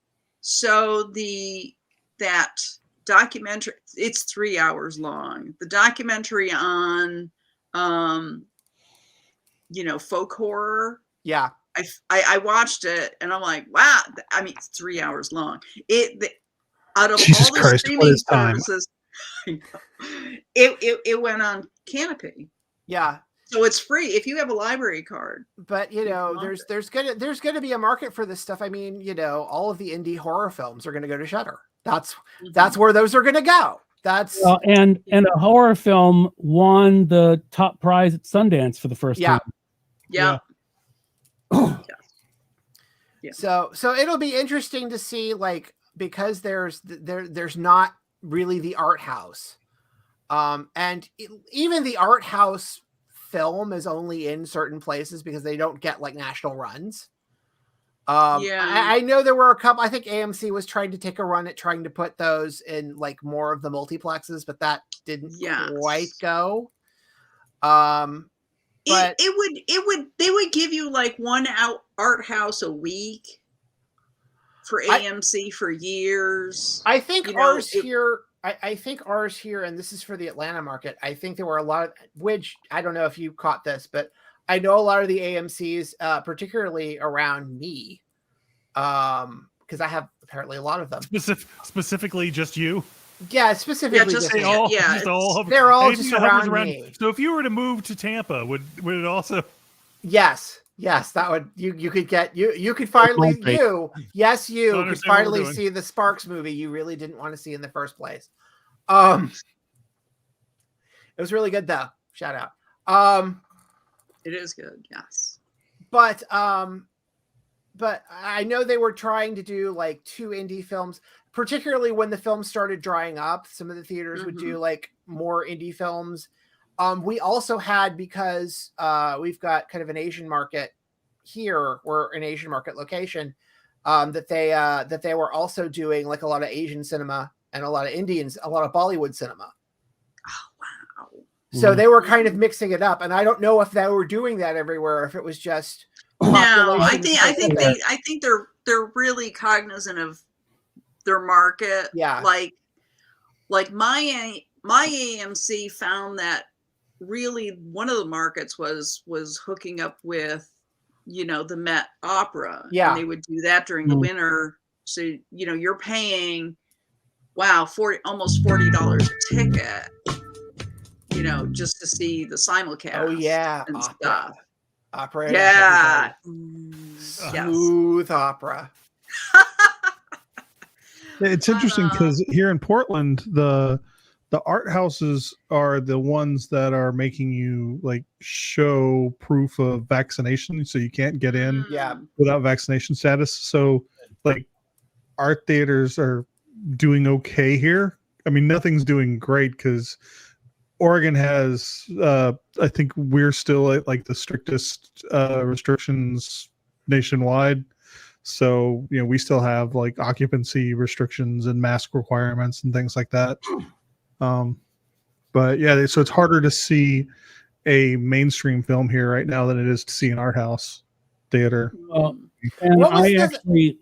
that documentary, it's 3 hours long. The documentary on folk horror. Yeah. I watched it and I'm like, wow. I mean, it's 3 hours long. Out of Jesus all the Christ, what streaming is time? services, it went on Canopy. Yeah. So it's free if you have a library card. But there's gonna be a market for this stuff. I mean, all of the indie horror films are gonna go to Shudder. That's where those are gonna go. That's And a horror film won the top prize at Sundance for the first Yeah. time. Yeah. Yeah. So it'll be interesting to see, like, because there's not really the art house, and even the art house film is only in certain places because they don't get like national runs. Yeah. I know there were a couple. I think AMC was trying to take a run at trying to put those in like more of the multiplexes, but that didn't quite go. But they would give you like one art house a week for AMC for years. I think ours here. I think ours here, and this is for the Atlanta market. I think there were a lot of which I don't know if you caught this, but I know a lot of the AMCs, particularly around me, because I have apparently a lot of them. Specifically, just you. Yeah, specifically, they're all just around me. So if you were to move to Tampa, would it also? Yes, that would you could get you could finally you could finally see the Sparks movie you really didn't want to see in the first place. It was really good though. Shout out. It is good, yes. But I know they were trying to do like 2 indie films, particularly when the film started drying up. Some of the theaters would do like more indie films. We also had, because we've got kind of an Asian market here, we're an Asian market location, that they were also doing like a lot of Asian cinema and a lot of Indians, a lot of Bollywood cinema. Oh, wow. So they were kind of mixing it up, and I don't know if they were doing that everywhere, if it was just no. I think they're really cognizant of their market. Yeah, like my AMC found that really one of the markets was hooking up with the Met Opera. Yeah, and they would do that during the winter. So you're paying almost $40 a ticket. Just to see the simulcast. Oh yeah, and opera. Stuff. Opera. Yeah. Smooth opera. It's interesting because here in Portland, the art houses are the ones that are making you like show proof of vaccination, so you can't get in without vaccination status. So like art theaters are doing okay here. I mean, nothing's doing great because Oregon has, I think we're still at like the strictest restrictions nationwide. So, we still have like occupancy restrictions and mask requirements and things like that. But yeah, so it's harder to see a mainstream film here right now than it is to see an art house theater. And I actually,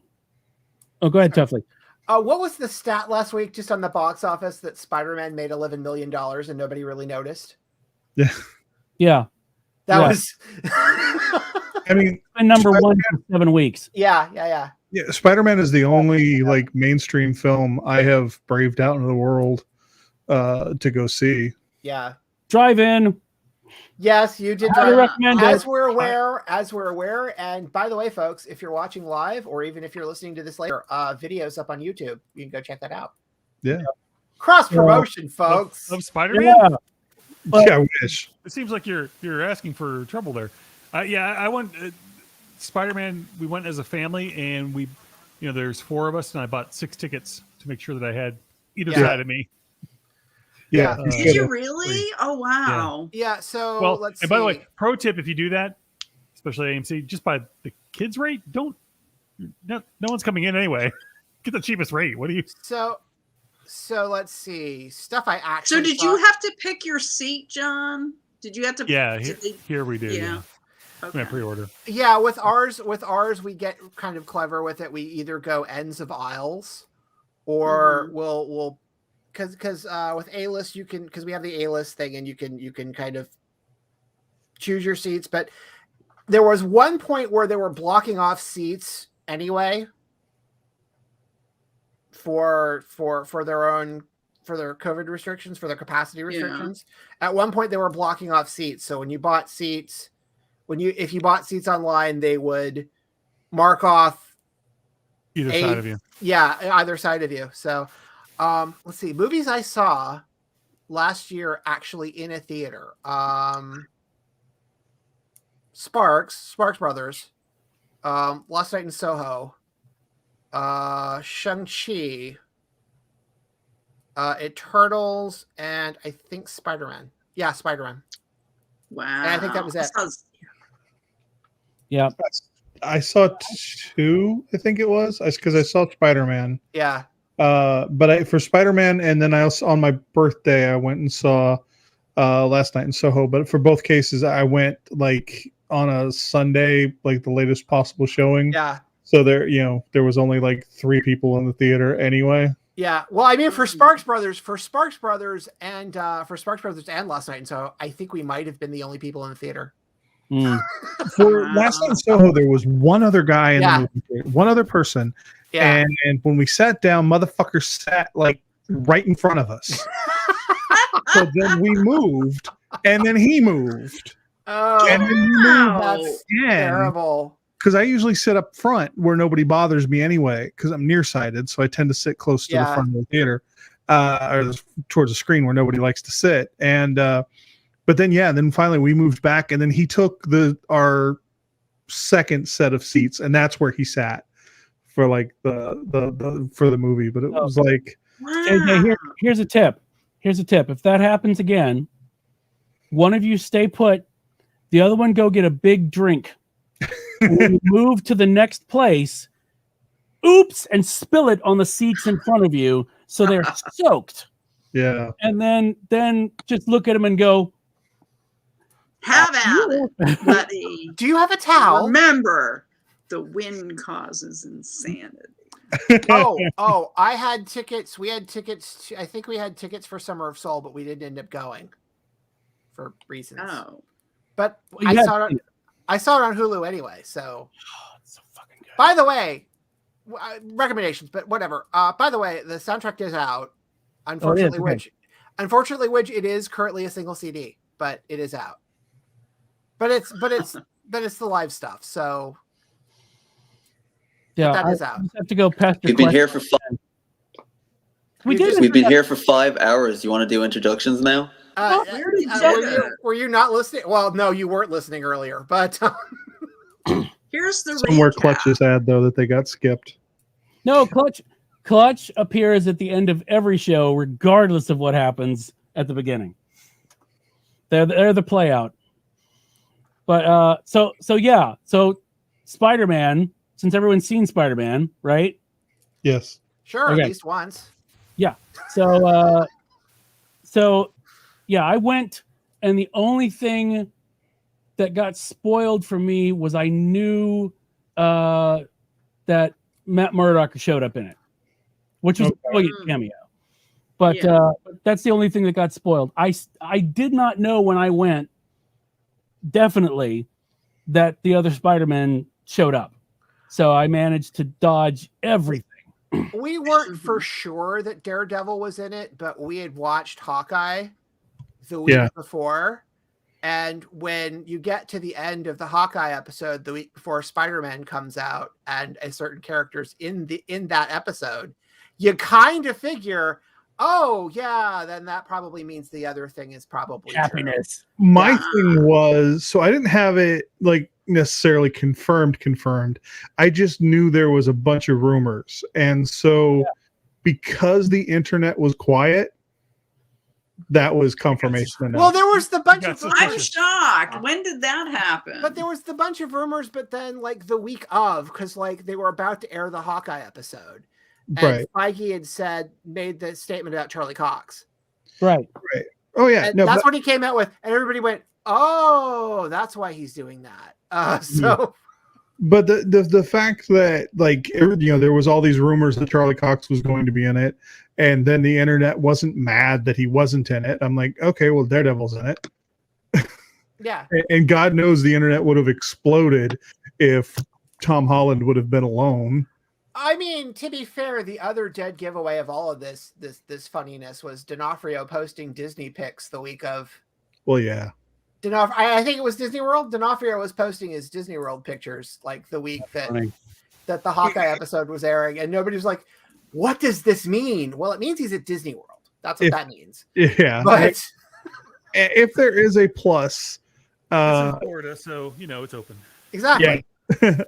go ahead, Tuffley. What was the stat last week just on the box office that Spider-Man made $11 million and nobody really noticed? Yeah. That was... I mean... number one for 7 weeks. Yeah. Yeah, Spider-Man is the only like mainstream film I have braved out into the world to go see. Yeah. Drive in. Yes, you did. As we're aware. And by the way, folks, if you're watching live or even if you're listening to this later, videos up on YouTube. You can go check that out. Yeah. Cross promotion, folks. Of Spider-Man? Yeah, I wish. It seems like you're asking for trouble there. I went Spider-Man. We went as a family, and we, there's 4 of us, and I bought 6 tickets to make sure that I had either side of me. Yeah. Did you really? Oh wow. Yeah. So let's see. And by the way, pro tip: if you do that, especially AMC, just buy the kids rate. No one's coming in anyway. Get the cheapest rate. What do you? So let's see. Stuff I actually. So did you have to pick your seat, John? Did you have to? Yeah. Here we do. Yeah. Okay. Pre-order. Yeah. With ours, we get kind of clever with it. We either go ends of aisles, or we'll. Because with A-list you can, because we have the A-list thing, and you can kind of choose your seats. But there was one point where they were blocking off seats anyway for their COVID restrictions, for their capacity restrictions. At one point they were blocking off seats. So when you bought seats, if you bought seats online, they would mark off either side of you. Yeah, either side of you. So. Let's see. Movies I saw last year actually in a theater. Sparks Brothers. Last Night in Soho, Shang-Chi, Eternals, and I think Spider-Man. Yeah, Spider-Man. Wow. And I think that was it. Yeah. I saw 2, I think it was, because I saw Spider-Man. Yeah. But for Spider-Man, and then I also on my birthday I went and saw Last Night in Soho. But for both cases, I went like on a Sunday, like the latest possible showing. Yeah. So there was only like 3 people in the theater anyway. Yeah. Well, I mean, for Sparks Brothers and Last Night in Soho, I think we might have been the only people in the theater. For Last Night in Soho, there was one other guy in the movie theater, one other person. Yeah. And when we sat down, motherfucker sat like right in front of us. So then we moved, and then he moved. Oh, and then we moved that's again. terrible. Because I usually sit up front where nobody bothers me anyway, because I'm nearsighted, so I tend to sit close to the front of the theater, or towards the screen where nobody likes to sit. And but then finally we moved back, and then he took our second set of seats, and that's where he sat for like the for the movie. But it was like, JJ, here's a tip. Here's a tip. If that happens again, one of you stay put, the other one go get a big drink. When you move to the next place, oops, and spill it on the seats in front of you so they're soaked. Yeah. And then just look at them and go, have at it, buddy. Do you have a towel? Remember, the wind causes insanity. I had tickets. We had tickets. I think we had tickets for Summer of Soul, but we didn't end up going for reasons. Oh, but Well, I saw it on Hulu anyway. So, it's so fucking good. By the way, recommendations, but whatever. By the way, the soundtrack is out. Unfortunately, which it is currently a single CD, but it is out. But it's the live stuff. So. Yeah, that is out. I just have to go past. We've been here for 5. We've been here for 5 hours. You want to do introductions now? Were you not listening? Well, no, you weren't listening earlier. But here's the somewhere Clutch is ad though that they got skipped. No, Clutch appears at the end of every show, regardless of what happens at the beginning. They're the play out. But so Spider-Man. Since everyone's seen Spider-Man, right? Yes. Sure, okay. At least once. Yeah. So yeah, I went, and the only thing that got spoiled for me was I knew that Matt Murdock showed up in it, which was a brilliant cameo. But that's the only thing that got spoiled. I did not know when I went, definitely, that the other Spider-Man showed up. So I managed to dodge everything. We weren't for sure that Daredevil was in it, but we had watched Hawkeye the week before. And when you get to the end of the Hawkeye episode, the week before Spider-Man comes out and a certain character's in that episode, you kind of figure, oh yeah, then that probably means the other thing is probably happiness. True. My thing was, so I didn't have it like necessarily confirmed. I just knew there was a bunch of rumors, and so because the internet was quiet, that was confirmation enough. Well, there was the bunch of. I'm shocked. When did that happen? But there was the bunch of rumors, but then like the week of, because like they were about to air the Hawkeye episode, and Feige had made the statement about Charlie Cox. Right. Oh yeah, and that's what he came out with, and everybody went, "Oh, that's why he's doing that." But the fact that like there was all these rumors that Charlie Cox was going to be in it, and then the internet wasn't mad that he wasn't in it. I'm like, okay, well, Daredevil's in it. Yeah. And God knows the internet would have exploded if Tom Holland would have been alone. I mean, to be fair, the other dead giveaway of all of this funniness was D'Onofrio posting Disney pics the week of. Well, yeah. I think it was Disney World. D'Onofrio was posting his Disney World pictures like the week that the Hawkeye episode was airing, and nobody was like, "What does this mean?" Well, it means he's at Disney World. That's what that means. Yeah, but if there is a plus, it's in Florida, so it's open. Exactly. Yeah.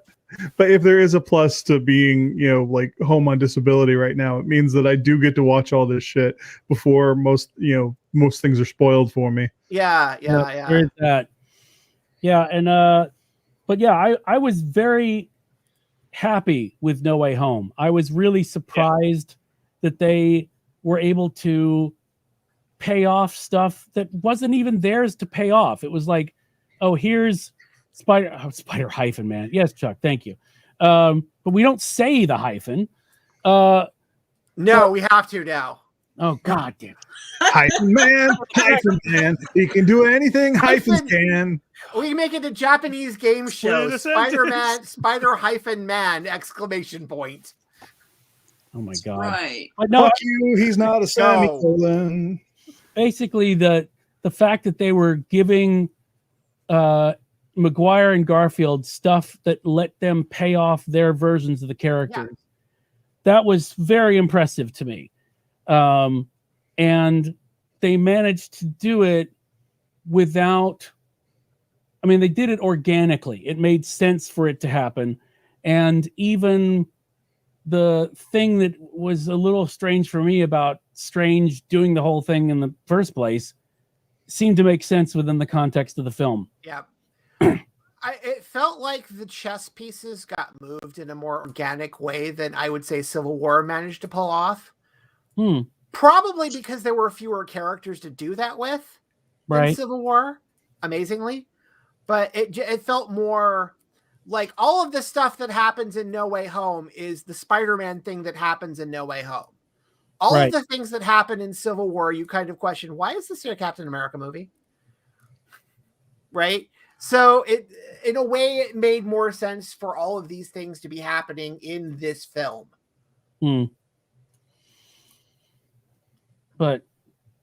But if there is a plus to being, like home on disability right now, it means that I do get to watch all this shit before most things are spoiled for me. Yeah. There's that. Yeah, and but yeah, I was very happy with No Way Home. I was really surprised that they were able to pay off stuff that wasn't even theirs to pay off. It was like, oh, here's Spider hyphen, man. Yes, Chuck, thank you. But we don't say the hyphen. No, we have to now. Oh, God damn it. Hyphen man. He can do anything hyphens can. We make it a Japanese game show. Split a Spider-Man, Spider-Man, exclamation point. Oh, my God. Right. But no, Fuck you, he's not a semicolon. basically, the fact that they were giving Maguire and Garfield stuff that let them pay off their versions of the characters, that was very impressive to me. And they managed to do it without, I mean, they did it organically. It made sense for it to happen. And even the thing that was a little strange for me about Strange doing the whole thing in the first place seemed to make sense within the context of the film. Yeah. It felt like the chess pieces got moved in a more organic way than I would say Civil War managed to pull off. Probably because there were fewer characters to do that with than Civil War, amazingly. But it felt more like all of the stuff that happens in No Way Home is the Spider-Man thing that happens in No Way Home. All of the things that happen in Civil War, you kind of question, why is this a Captain America movie? Right? So in a way, it made more sense for all of these things to be happening in this film. But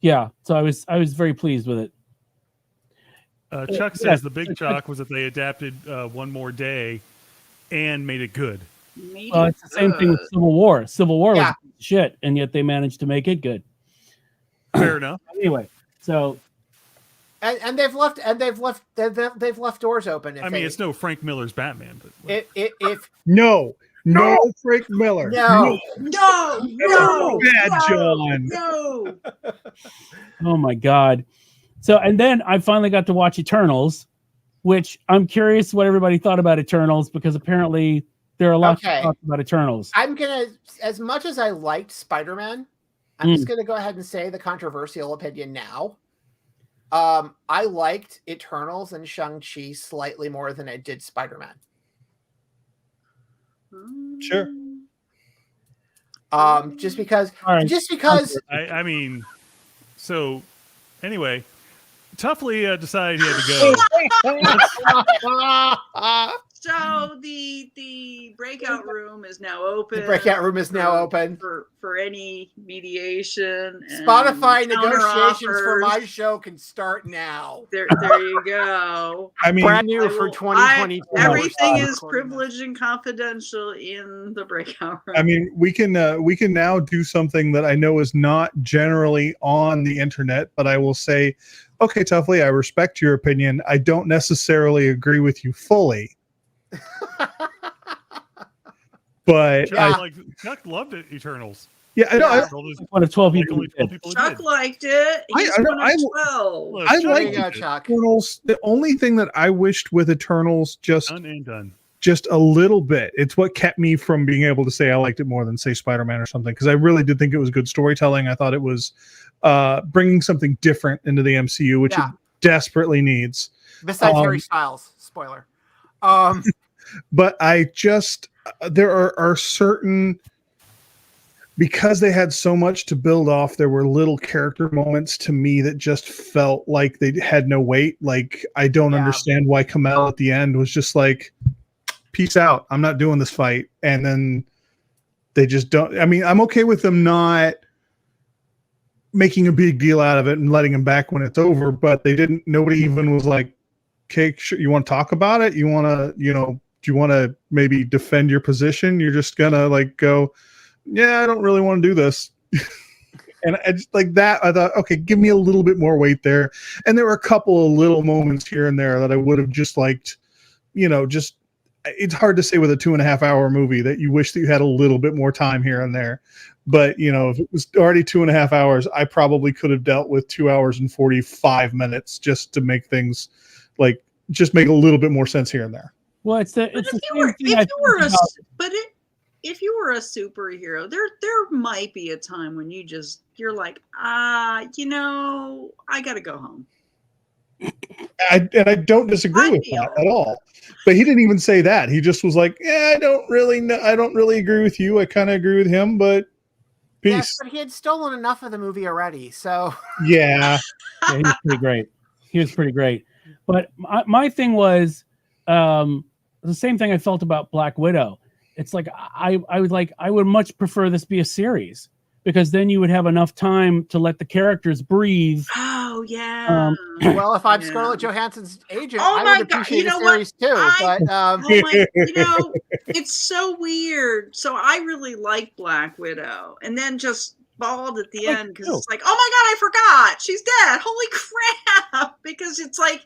yeah, so I was very pleased with it. Chuck says the big shock was that they adapted One More Day and made it good. It's the same thing with Civil War. Civil War was shit, and yet they managed to make it good. Fair enough. Anyway, so and they've left doors open. I mean, it's no Frank Miller's Batman, but if no Frank Miller, no, bad John, no. Oh my God. So, and then I finally got to watch Eternals, which I'm curious what everybody thought about Eternals, because apparently there are a lot to talk about Eternals. I'm gonna, as much as I liked Spider-Man, I'm just gonna go ahead and say the controversial opinion now. I liked Eternals and Shang-Chi slightly more than I did Spider-Man. Sure. Just because I mean, so anyway, Tuffley decided he had to go. So the breakout room is now open. The breakout room is now open for any mediation. And Spotify negotiations for my show can start now. There you go. I mean, brand new for 2022. Everything is privileged and confidential in the breakout room. I mean, we can now do something that I know is not generally on the internet, but I will say, okay, Tuffley, I respect your opinion. I don't necessarily agree with you fully. But Chuck loved it, Eternals. Yeah, I know. One of 12 people. Chuck liked it. He's one of 12. I like Eternals. The only thing that I wished with Eternals just a little bit. It's what kept me from being able to say I liked it more than say Spider-Man or something, because I really did think it was good storytelling. I thought it was bringing something different into the MCU, which it desperately needs. Besides Harry Styles, spoiler. But I just there are certain, because they had so much to build off, there were little character moments to me that just felt like they had no weight. Like, I don't understand why Kamel at the end was just like, peace out, I'm not doing this fight. And then they just don't. I mean, I'm okay with them not making a big deal out of it and letting him back when it's over, but they didn't. Nobody even was like, okay, sure, you want to talk about it? You want to, do you want to maybe defend your position? You're just gonna like go, yeah, I don't really want to do this. And I just like that. I thought, okay, give me a little bit more weight there. And there were a couple of little moments here and there that I would have just liked, just it's hard to say with a 2.5 hour movie that you wish that you had a little bit more time here and there. But if it was already 2.5 hours, I probably could have dealt with 2 hours and 45 minutes just to make things just make a little bit more sense here and there. Well, it's the if you were a superhero, there might be a time when you're like, I gotta go home. I don't disagree with that at all. But he didn't even say that. He just was like, "Yeah, I don't really agree with you. I kind of agree with him, but peace." Yes, but he had stolen enough of the movie already, so yeah. Yeah, he was pretty great. He was pretty great. But my thing was the same thing I felt about Black Widow. It's like I would much prefer this be a series, because then you would have enough time to let the characters breathe. Oh yeah. Well, if I'm Scarlett Johansson's agent, I would appreciate a series too. It's so weird. So I really like Black Widow, and then just bawled at the end because it's like, oh my god, I forgot she's dead. Holy crap! Because it's like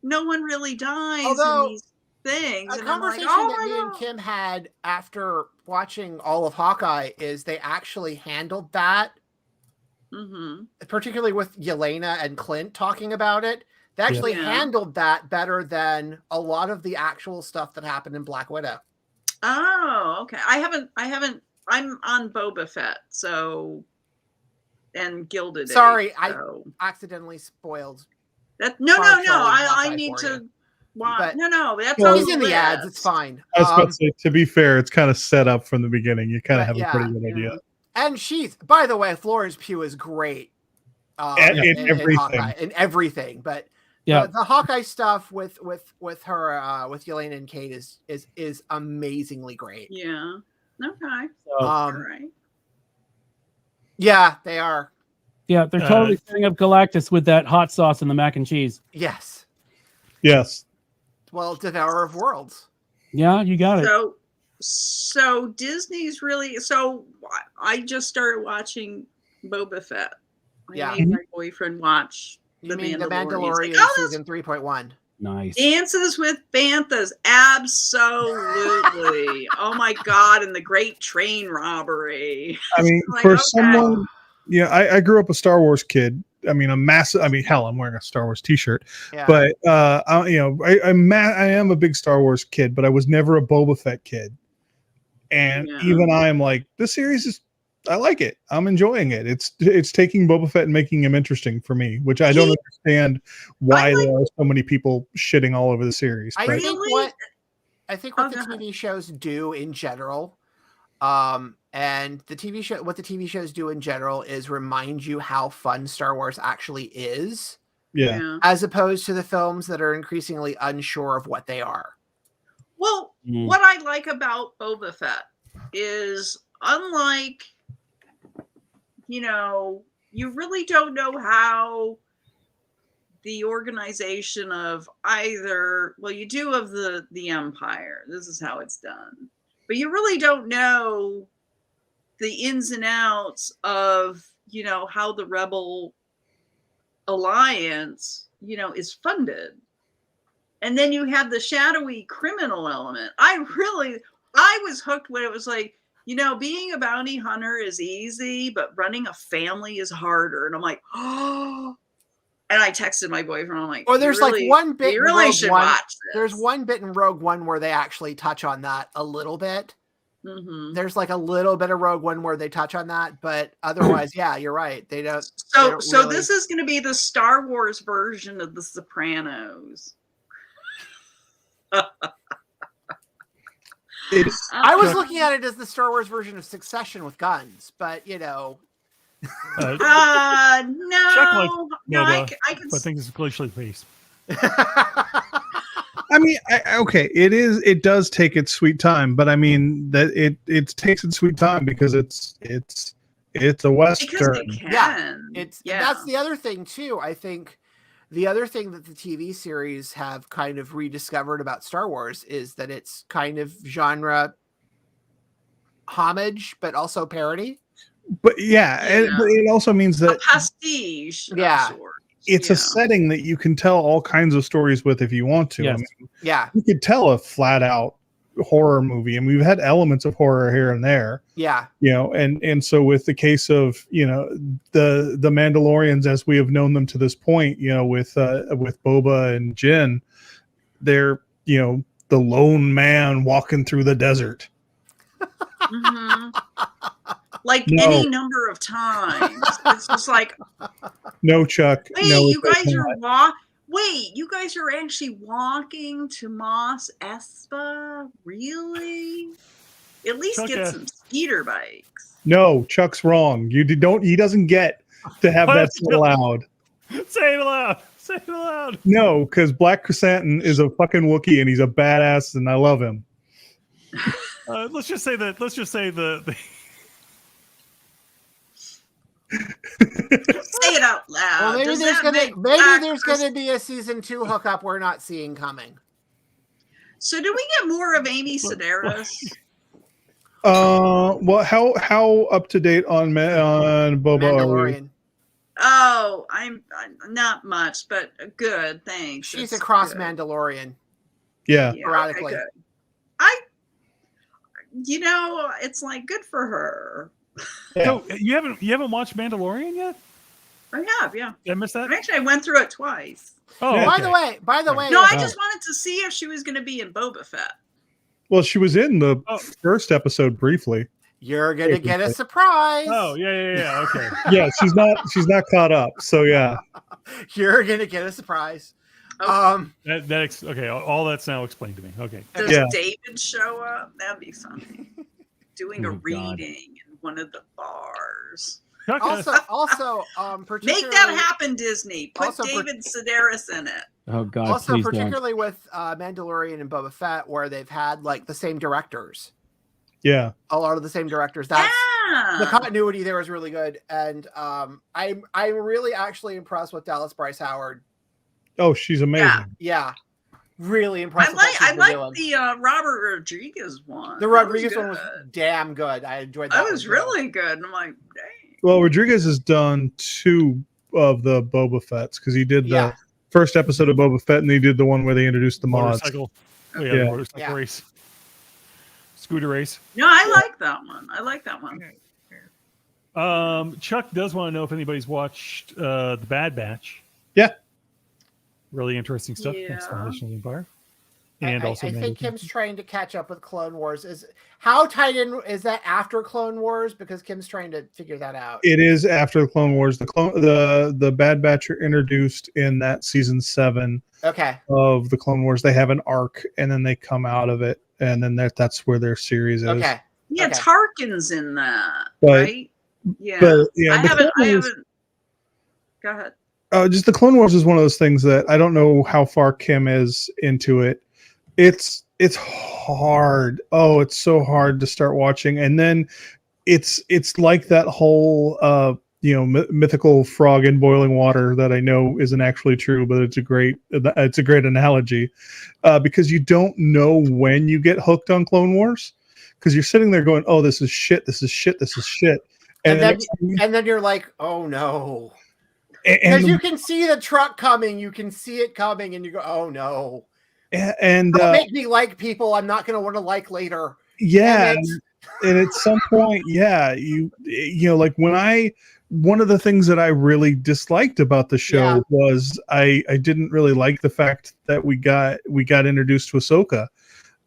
no one really dies in these things. A conversation that me and Kim had after watching all of Hawkeye is they actually handled that, particularly with Yelena and Clint talking about it. They actually handled that better than a lot of the actual stuff that happened in Black Widow. Oh, okay. I haven't. I'm on Boba Fett, and Gilded. Sorry, I accidentally spoiled. That I need to. But that's he's in the ads. It's fine. I was about to say, to be fair, it's kind of set up from the beginning. You kind of have a pretty good idea. And by the way, Florence Pugh is great in everything. In everything. But the Hawkeye stuff with her with Yelena and Kate is amazingly great. Yeah. Okay. All right. Yeah, they are. Yeah, they're totally setting up Galactus with that hot sauce and the mac and cheese. Yes. Yes. Well, Devourer of Worlds. Yeah, you got it. So Disney's really. So I just started watching Boba Fett. I made my boyfriend watch The Mandalorian season 3.1. Nice. Dances with Banthas. Absolutely. Oh my god! And the Great Train Robbery. I mean, someone. Yeah, I grew up a Star Wars kid. I mean, hell, I'm wearing a Star Wars T-shirt. Yeah. But I am a big Star Wars kid, but I was never a Boba Fett kid. And even I am like, this series is. I like it. I'm enjoying it. It's taking Boba Fett and making him interesting for me, which I don't understand why there are so many people shitting all over the series. I think what the TV shows do in general. And what the TV shows do in general is remind you how fun Star Wars actually is. Yeah. As opposed to the films that are increasingly unsure of what they are. Well, what I like about Boba Fett is unlike, you really don't know how the organization of you do of the Empire. This is how it's done. But you really don't know the ins and outs of, how the Rebel Alliance, is funded. And then you have the shadowy criminal element. I was hooked when it was like, being a bounty hunter is easy, but running a family is harder. And I'm like, oh. And I texted my boyfriend. I'm like, there's one bit. You really should watch this. There's one bit in Rogue One where they actually touch on that a little bit. Mm-hmm. There's a little bit of Rogue One where they touch on that, but otherwise, yeah, you're right. They don't. So this is going to be the Star Wars version of The Sopranos. I was looking at it as the Star Wars version of Succession with guns, but no. I I think it's glacially paced. I mean, it does take its sweet time, but I mean that it takes its sweet time because it's a Western. That's the other thing too. I think the other thing that the TV series have kind of rediscovered about Star Wars is that it's kind of genre homage, but also parody. But it also means that a pastiche. Yeah. it's a setting that you can tell all kinds of stories with if you want to. Yes. I mean, Yeah. you could tell a flat out horror movie, and we've had elements of horror here and there. Yeah. And so with the case of the Mandalorians as we have known them to this point, with Boba and Jin, they're the lone man walking through the desert. Mhm. Like No. any number of times. It's just like, No, Chuck. wait, no, you it does guys not. you guys are actually walking to Mos Espa? Really? At least Chuck, get some speeder bikes. No, Chuck's wrong. He doesn't get to have that said aloud. Say it aloud. Say it aloud. No, because Black Chrysanthemum is a fucking Wookiee and he's a badass and I love him. Let's just say the Say it out loud. Well, maybe Does there's that gonna make maybe Black there's gonna be a season 2 hookup we're not seeing coming. So do we get more of Amy Sedaris? Well, how up to date on Boba are we? Mandalorian. Oh, I'm not much, but good. Thanks. She's That's a cross good. Yeah. Mandalorian. Yeah, okay, Erotically. good. It's like good for her. So you haven't watched Mandalorian yet? I have, yeah. Did I miss that? Actually, I went through it twice. Oh, Yeah. okay. By the way, No, I just wanted to see if she was going to be in Boba Fett. Well, she was in the Oh. first episode briefly. you're gonna get a surprise. Oh, yeah. Okay. Yeah, she's not caught up. So yeah. You're gonna get a surprise. Oh. Okay. All that's now explained to me. Okay. Does Yeah. David show up? That'd be funny. Doing a Oh, God. reading in one of the bars. Okay. Also, Make particularly, that happen, Disney. Put Also for- David Sedaris in it. Oh God, also please don't. particularly with Mandalorian and Boba Fett, where they've had like the same directors, Yeah. a lot of the same directors. That's Yeah. the continuity there is really good, and I'm really actually impressed with Dallas Bryce Howard. Oh, she's amazing. Yeah, really impressed. I with what she's been like doing. the Robert Rodriguez one. The Rodriguez one was damn good. I enjoyed that. That one was too. really good. I'm like, dang. Well, Rodriguez has done 2 of the Boba Fett's because he did the Yeah. first episode of Boba Fett and he did the one where they introduced the mods. Motorcycle. Oh, Yeah. the motorcycle Yeah. race. Scooter race. No, I like that one. I like that one. Chuck does want to know if anybody's watched The Bad Batch. Yeah. Really interesting stuff. Thanks, Yeah. Foundation of the Empire. I And also, think Mandalorian. Kim's trying to catch up with Clone Wars. How tied in is that after Clone Wars? Because Kim's trying to figure that out. It is after the Clone Wars. The Bad Batch are introduced in that season 7 Okay. of the Clone Wars. They have an arc and then they come out of it, and then that's where their series is. Okay. Yeah, Okay. Tarkin's in that, But- right? Yeah. But yeah, I the haven't. Clone Wars- Go ahead. just the Clone Wars is one of those things that I don't know how far Kim is into it. It's hard. Oh, it's so hard to start watching, and then it's like that whole mythical frog in boiling water that I know isn't actually true, but it's a great analogy because you don't know when you get hooked on Clone Wars because you're sitting there going, "Oh, this is shit. This is shit. This is shit," And then you're like, oh no. Because and you can see the truck coming, you can see it coming, and you go, oh no. and Don't make me like people I'm not going to want to like later. yeah, And and at some point, yeah, you like one of the things that I really disliked about the show Yeah. was I didn't really like the fact that we got introduced to Ahsoka.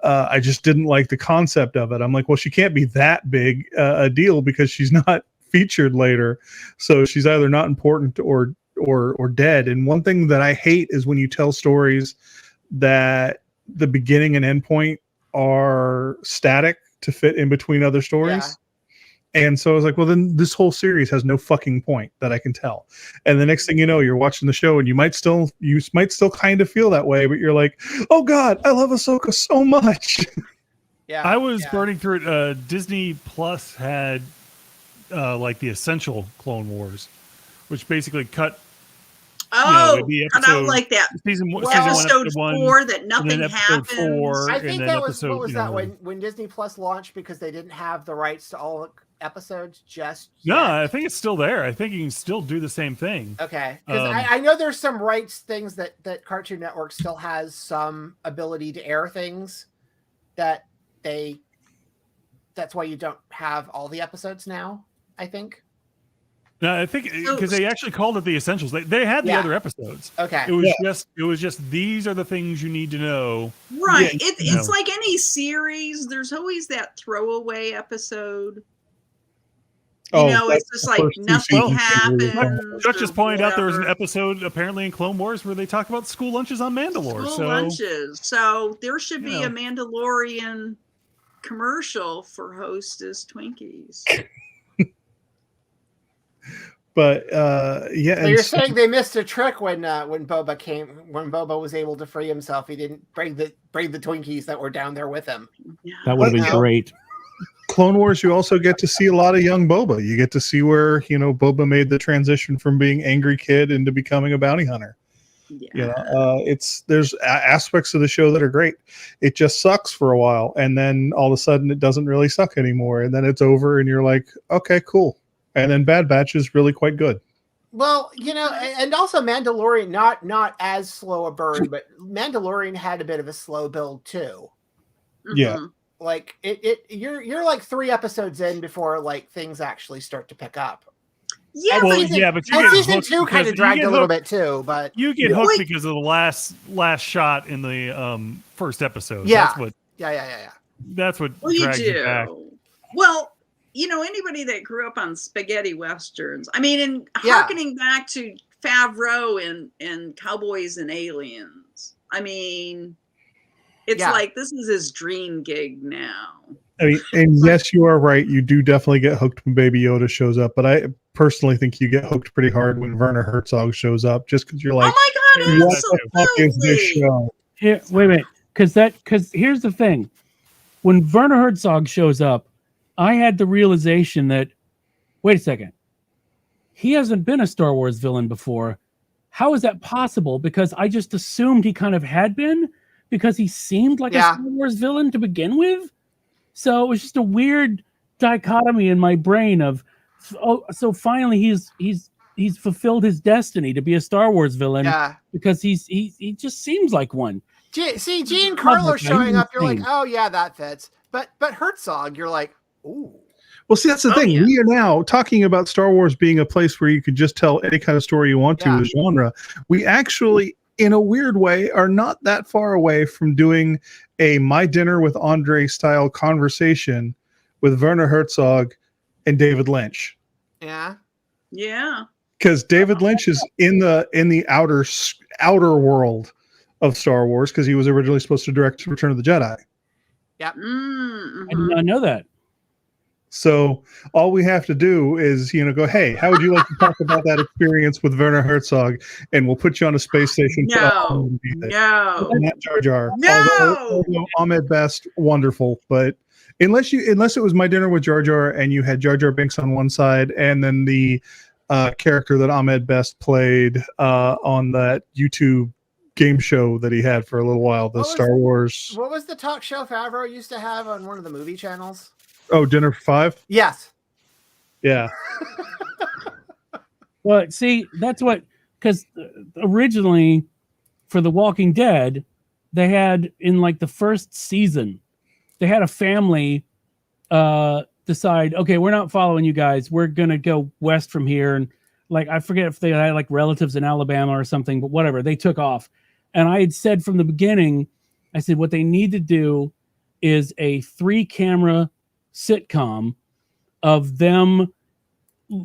I just didn't like the concept of it. I'm like, well, she can't be that big a deal because she's not featured later, so she's either not important or dead. And one thing that I hate is when you tell stories that the beginning and end point are static to fit in between other stories. And so I was like, well, then this whole series has no fucking point that I can tell. And the next thing you know, you're watching the show and you might still kind of feel that way, but you're like, oh God, I love Ahsoka so much. Yeah. I was burning through it. Disney Plus had like the Essential Clone Wars, which basically cut Oh, it'd be cut out episode- like that. season one, Episode episode 1, 4 that and nothing then episode happens. 4, I and think then that was episode, what was you that know, when Disney Plus launched because they didn't have the rights to all episodes just No, yet? I think it's still there. I think you can still do the same thing. Okay, because Um, I know there's some rights things that Cartoon Network still has some ability to air things that that's why you don't have all the episodes now, I think. No, I think because they actually called it the essentials. They had the Yeah. other episodes. Okay. It was just these are the things you need to know. Right. Yeah, It's like any series. There's always that throwaway episode. You know, it's just like nothing happens. Chuck just pointed out there was an whatever. episode apparently in Clone Wars where they talk about school lunches on Mandalore. School so lunches. So there should be know. a Mandalorian commercial for Hostess Twinkies. But yeah, So and you're saying they missed a trick when Boba was able to free himself. He didn't bring the Twinkies that were down there with him. That would have been Well, great. Clone Wars, you also get to see a lot of young Boba. You get to see where Boba made the transition from being angry kid into becoming a bounty hunter. Yeah. There's aspects of the show that are great. It just sucks for a while, and then all of a sudden it doesn't really suck anymore, and then it's over, and you're like, okay, cool. And then Bad Batch is really quite good. Well, and also Mandalorian, not as slow a burn, but Mandalorian had a bit of a slow build too. Yeah. Mhm. Like you're like 3 episodes in before like things actually start to pick up. Yeah, And Well, season, yeah, but you and get season hooked 2 kind because of you dragged get a little hooked- bit too, but you get Yeah. hooked Wait. because of the last shot in the first episode. Yeah. That's what yeah. drags you back. Well, anybody that grew up on spaghetti westerns, I mean, and Yeah. harkening back to Favreau and Cowboys and Aliens, I mean, it's Yeah. like this is his dream gig now. I mean, and yes, you are right. You do definitely get hooked when Baby Yoda shows up, but I personally think you get hooked pretty hard when Werner Herzog shows up, just because you're like, Oh my God, what the fuck is this absolutely. show? Here, wait a minute, because here's the thing: when Werner Herzog shows up, I had the realization that, wait a second, he hasn't been a Star Wars villain before. How is that possible? Because I just assumed he kind of had been, because he seemed like a Yeah. Star Wars villain to begin with. So it was just a weird dichotomy in my brain of, oh, so finally he's fulfilled his destiny to be a Star Wars villain, Yeah. because he just seems like one. See, Giancarlo Love that guy. showing He's up, you're like, insane. oh yeah, that fits. But Herzog, you're like, ooh. Well, see, that's the Oh, thing. yeah. We are now talking about Star Wars being a place where you could just tell any kind of story you want to Yeah. as genre. We actually, in a weird way, are not that far away from doing a My Dinner with Andre style conversation with Werner Herzog and David Lynch. Yeah. Yeah. Because David Lynch is in the outer world of Star Wars, because he was originally supposed to direct Return of the Jedi. Mm-hmm. I did not know that. So all we have to do is, go, hey, how would you like to talk about that experience with Werner Herzog? And we'll put you on a space station. No. Not Jar Jar. No. Although Ahmed Best, wonderful. But unless it was My Dinner with Jar Jar and you had Jar Jar Binks on one side and then the character that Ahmed Best played on that YouTube game show that he had for a little while, the Star Wars. What was the talk show Favreau used to have on one of the movie channels? Oh, Dinner for Five? Yes. Yeah. Well, see, that's what, because originally for The Walking Dead, they had in like the first season, they had a family decide, okay, we're not following you guys. We're going to go west from here. And like, I forget if they had like relatives in Alabama or something, but whatever, they took off. And I had said from the beginning, I said, what they need to do is a 3-camera sitcom of them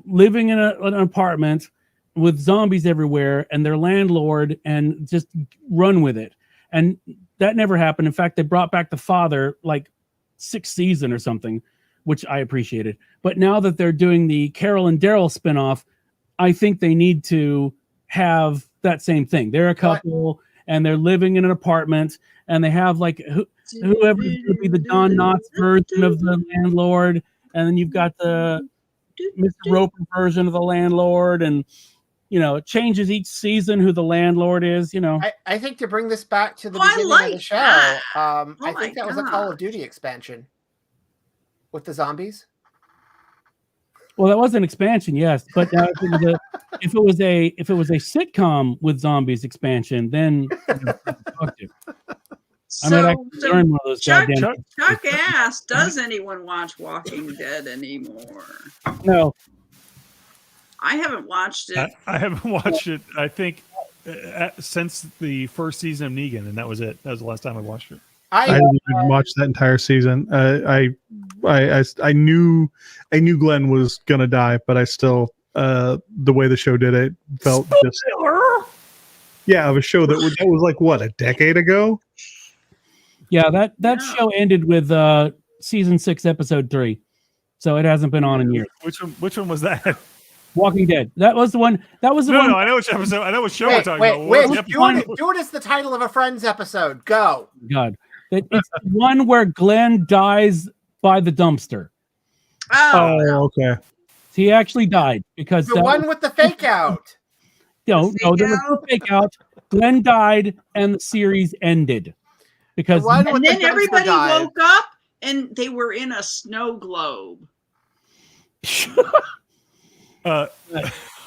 living in an apartment with zombies everywhere and their landlord, and just run with it. And that never happened. In fact, they brought back the father like 6th season or something, which I appreciated. But now that they're doing the Carol and Daryl spinoff, I think they need to have that same thing. They're a couple and they're living in an apartment, and they have like whoever is going to be the Don Knotts version of the landlord, and then you've got the Mr. Roper version of the landlord, and it changes each season who the landlord is. I think to bring this back to the Oh, I beginning like of the show, that. I my think that was a Call of gosh. Duty expansion with the zombies. Well, that was an expansion, yes. But now if it was a sitcom with zombies expansion, then I might actually learn one of those Chuck goddamn. asked, "Does anyone watch Walking Dead anymore?" No, I haven't watched it. I haven't watched it. I think since the first season of Negan, and that was it. That was the last time I watched it. I didn't even watch that entire season. I knew Glenn was gonna die, but I still the way the show did it felt just of a show that was like what, a decade ago. Yeah, that show ended with season 6, episode 3, so it hasn't been on in years. Which one was that? Walking Dead. That was the one. That was the one. No, I know which episode. I know what show we're talking about. Wait, do it as the title of a Friends episode. Go. God. It's the one where Glenn dies by the dumpster. Oh, okay. He actually died because the one with the fake out. No, there was no fake out. Glenn died and the series ended because and then everybody woke up and they were in a snow globe.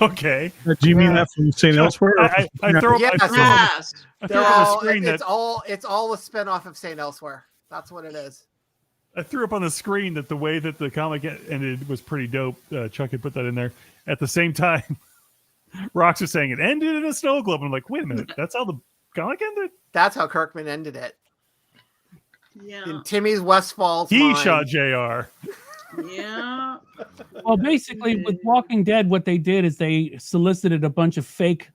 Okay. Do you mean that from St. Elsewhere? I throw up. Yes. I threw up on the screen it's all a spinoff of St. Elsewhere. That's what it is. I threw up on the screen that the way that the comic ended was pretty dope. Chuck had put that in there. At the same time, Rox was saying it ended in a snow globe. I'm like, wait a minute, that's how the comic ended? That's how Kirkman ended it. Yeah. In Timmy's Westfall's He mind. shot JR. Yeah. Well, basically, with Walking Dead, what they did is they solicited a bunch of fake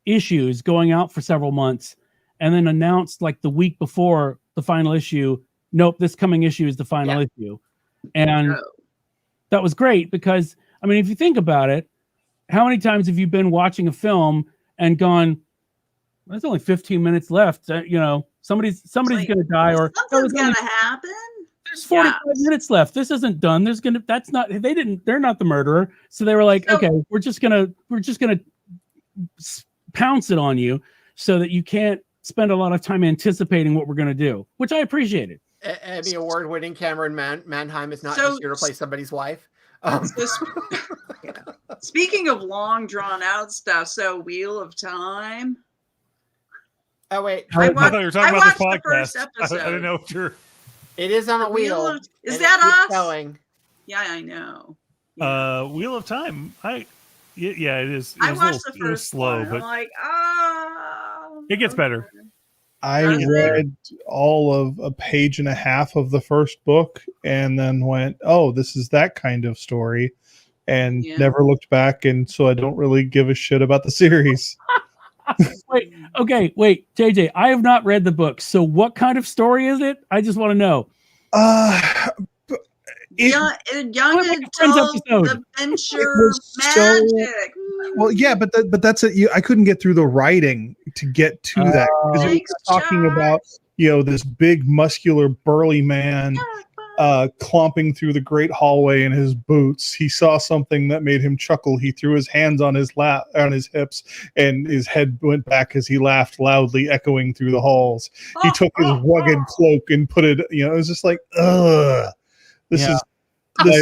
issues going out for several months, and then announced like the week before the final issue, nope, this coming issue is the final issue. And that was great because, I mean, if you think about it, how many times have you been watching a film and gone, there's only 15 minutes left, somebody's like, going to die, or something's going to happen. There's 45 minutes left. This isn't done. They're not the murderer. So they were like, okay, we're just gonna pounce it on you so that you can't spend a lot of time anticipating what we're gonna do, which I appreciated. Emmy award-winning Cameron Manheim is not just here to play somebody's wife. Speaking of long drawn out stuff, so Wheel of Time. Oh wait, I thought you were talking about the first podcast. episode. I didn't know what you're. It is on a wheel. Is that us? Going. Yeah, I know. Wheel of Time. Yeah, it is. I watched the first slow, one. but I'm like, it gets better. I read all of a page and a half of the first book and then went, oh, this is that kind of story, and never looked back. And so I don't really give a shit about the series. Wait, JJ, I have not read the book. So what kind of story is it? I just want to know. Young adult adventure magic. Well, yeah, but that's it. I couldn't get through the writing to get to that because it was talking about this big muscular burly man clomping through the great hallway in his boots. He saw something that made him chuckle. He threw his hands on his hips, and his head went back as he laughed loudly, echoing through the halls. He took his rugged cloak and put it. It was just like, ugh. This is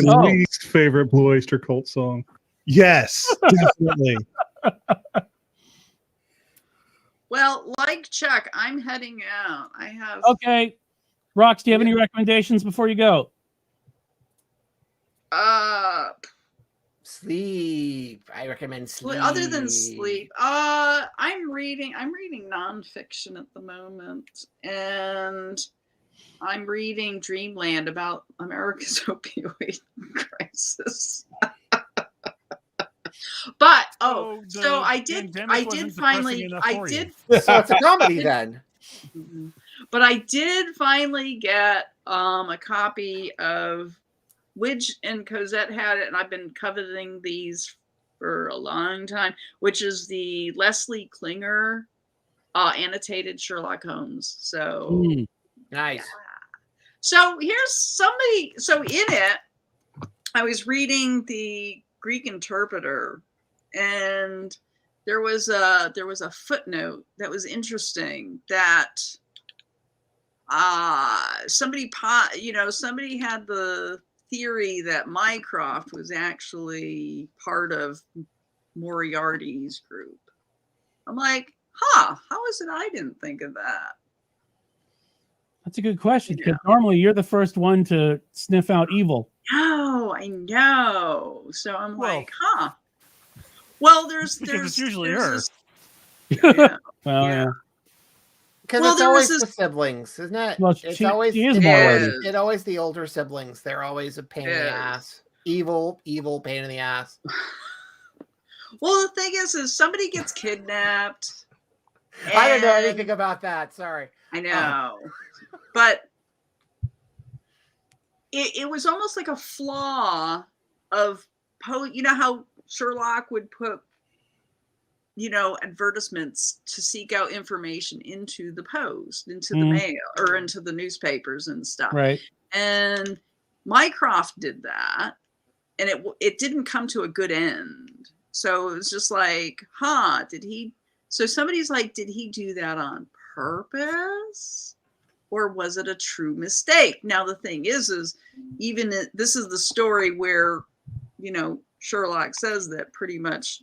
my least favorite Blue Oyster Cult song. Yes, definitely. Well, like Chuck, I'm heading out. I have. Okay. Rox, do you have any recommendations before you go? Sleep. I recommend sleep. Other than sleep, I'm reading nonfiction at the moment, and I'm reading Dreamland about America's opioid crisis. But so I did finally. So it's a comedy then. But I did finally get a copy of WEJ, and Cosette had it, and I've been coveting these for a long time, which is the Leslie Klinger annotated Sherlock Holmes. So nice. Yeah. So here's somebody. So in it, I was reading the Greek Interpreter, and there was a footnote that was interesting that somebody had the theory that Mycroft was actually part of Moriarty's group. I'm like, how is it I didn't think of that? That's a good question, because normally you're the first one to sniff out evil. No, I know. So I'm like, Well, there's it's usually her. Yeah. Yeah. Because Well, it's there always was the siblings, isn't it? Well, it's she always is it's Moriarty. always, it's always the older siblings. They're always a pain in the ass. Evil, pain in the ass. Well, the thing is somebody gets kidnapped. I don't know anything about that. Sorry. I know. But it was almost like a flaw of you know how Sherlock would put advertisements to seek out information into the post, into the mail, or into the newspapers and stuff. Right. And Mycroft did that, and it didn't come to a good end. So it was just like, did he? So somebody's like, did he do that on purpose? Or was it a true mistake? Now, the thing is this is the story where, Sherlock says that pretty much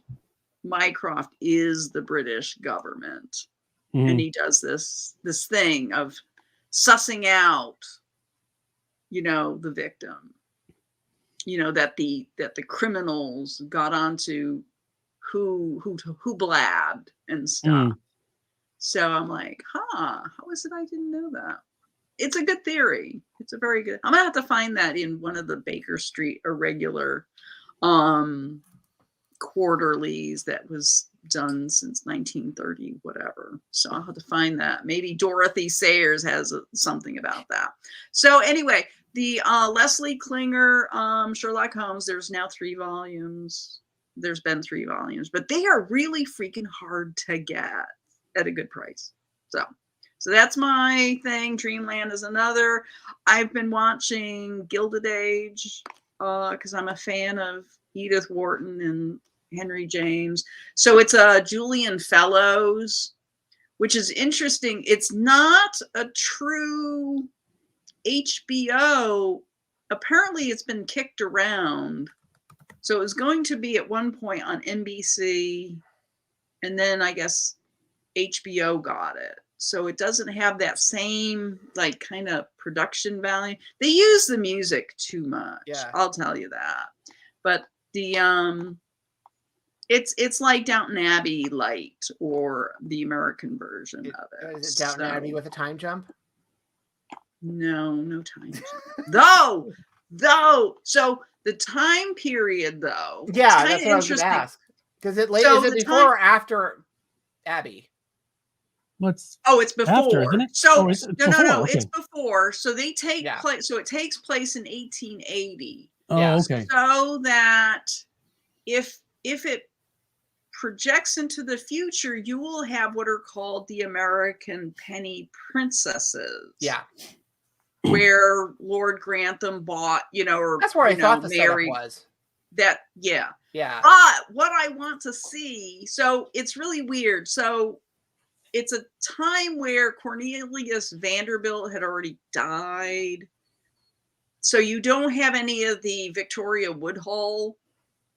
Mycroft is the British government. And he does this thing of sussing out, the victim, that the criminals got onto who blabbed and stuff. So I'm like, how is it I didn't know that? It's a good theory. It's a very good. I'm gonna have to find that in one of the Baker Street irregular quarterlies that was done since 1930, whatever. So I'll have to find that. Maybe Dorothy Sayers has something about that. So anyway, the Leslie Klinger Sherlock Holmes, there's now 3 volumes. There's been 3 volumes, but they are really freaking hard to get at a good price. So that's my thing. Dreamland is another. I've been watching Gilded Age because I'm a fan of Edith Wharton and Henry James. So it's Julian Fellows, which is interesting. It's not a true HBO. Apparently it's been kicked around. So it was going to be at one point on NBC, and then I guess HBO got it. So it doesn't have that same kind of production value. They use the music too much. Yeah. I'll tell you that. But the it's like Downton Abbey light, or the American version of it. Is it Downton Abbey with a time jump? No time jump. Though. So the time period, though. Yeah, that's what I was going to ask. Because is it before or after Abbey? It's before. After, isn't it? So it's no, before. Okay. It's before. So they take place. So it takes place in 1880. Oh, okay. So that if it projects into the future, you will have what are called the American penny princesses. Yeah. Where Lord Grantham bought, or that's where I thought the setup was. That, yeah. But what I want to see, so it's really weird. So it's a time where Cornelius Vanderbilt had already died. So you don't have any of the Victoria Woodhull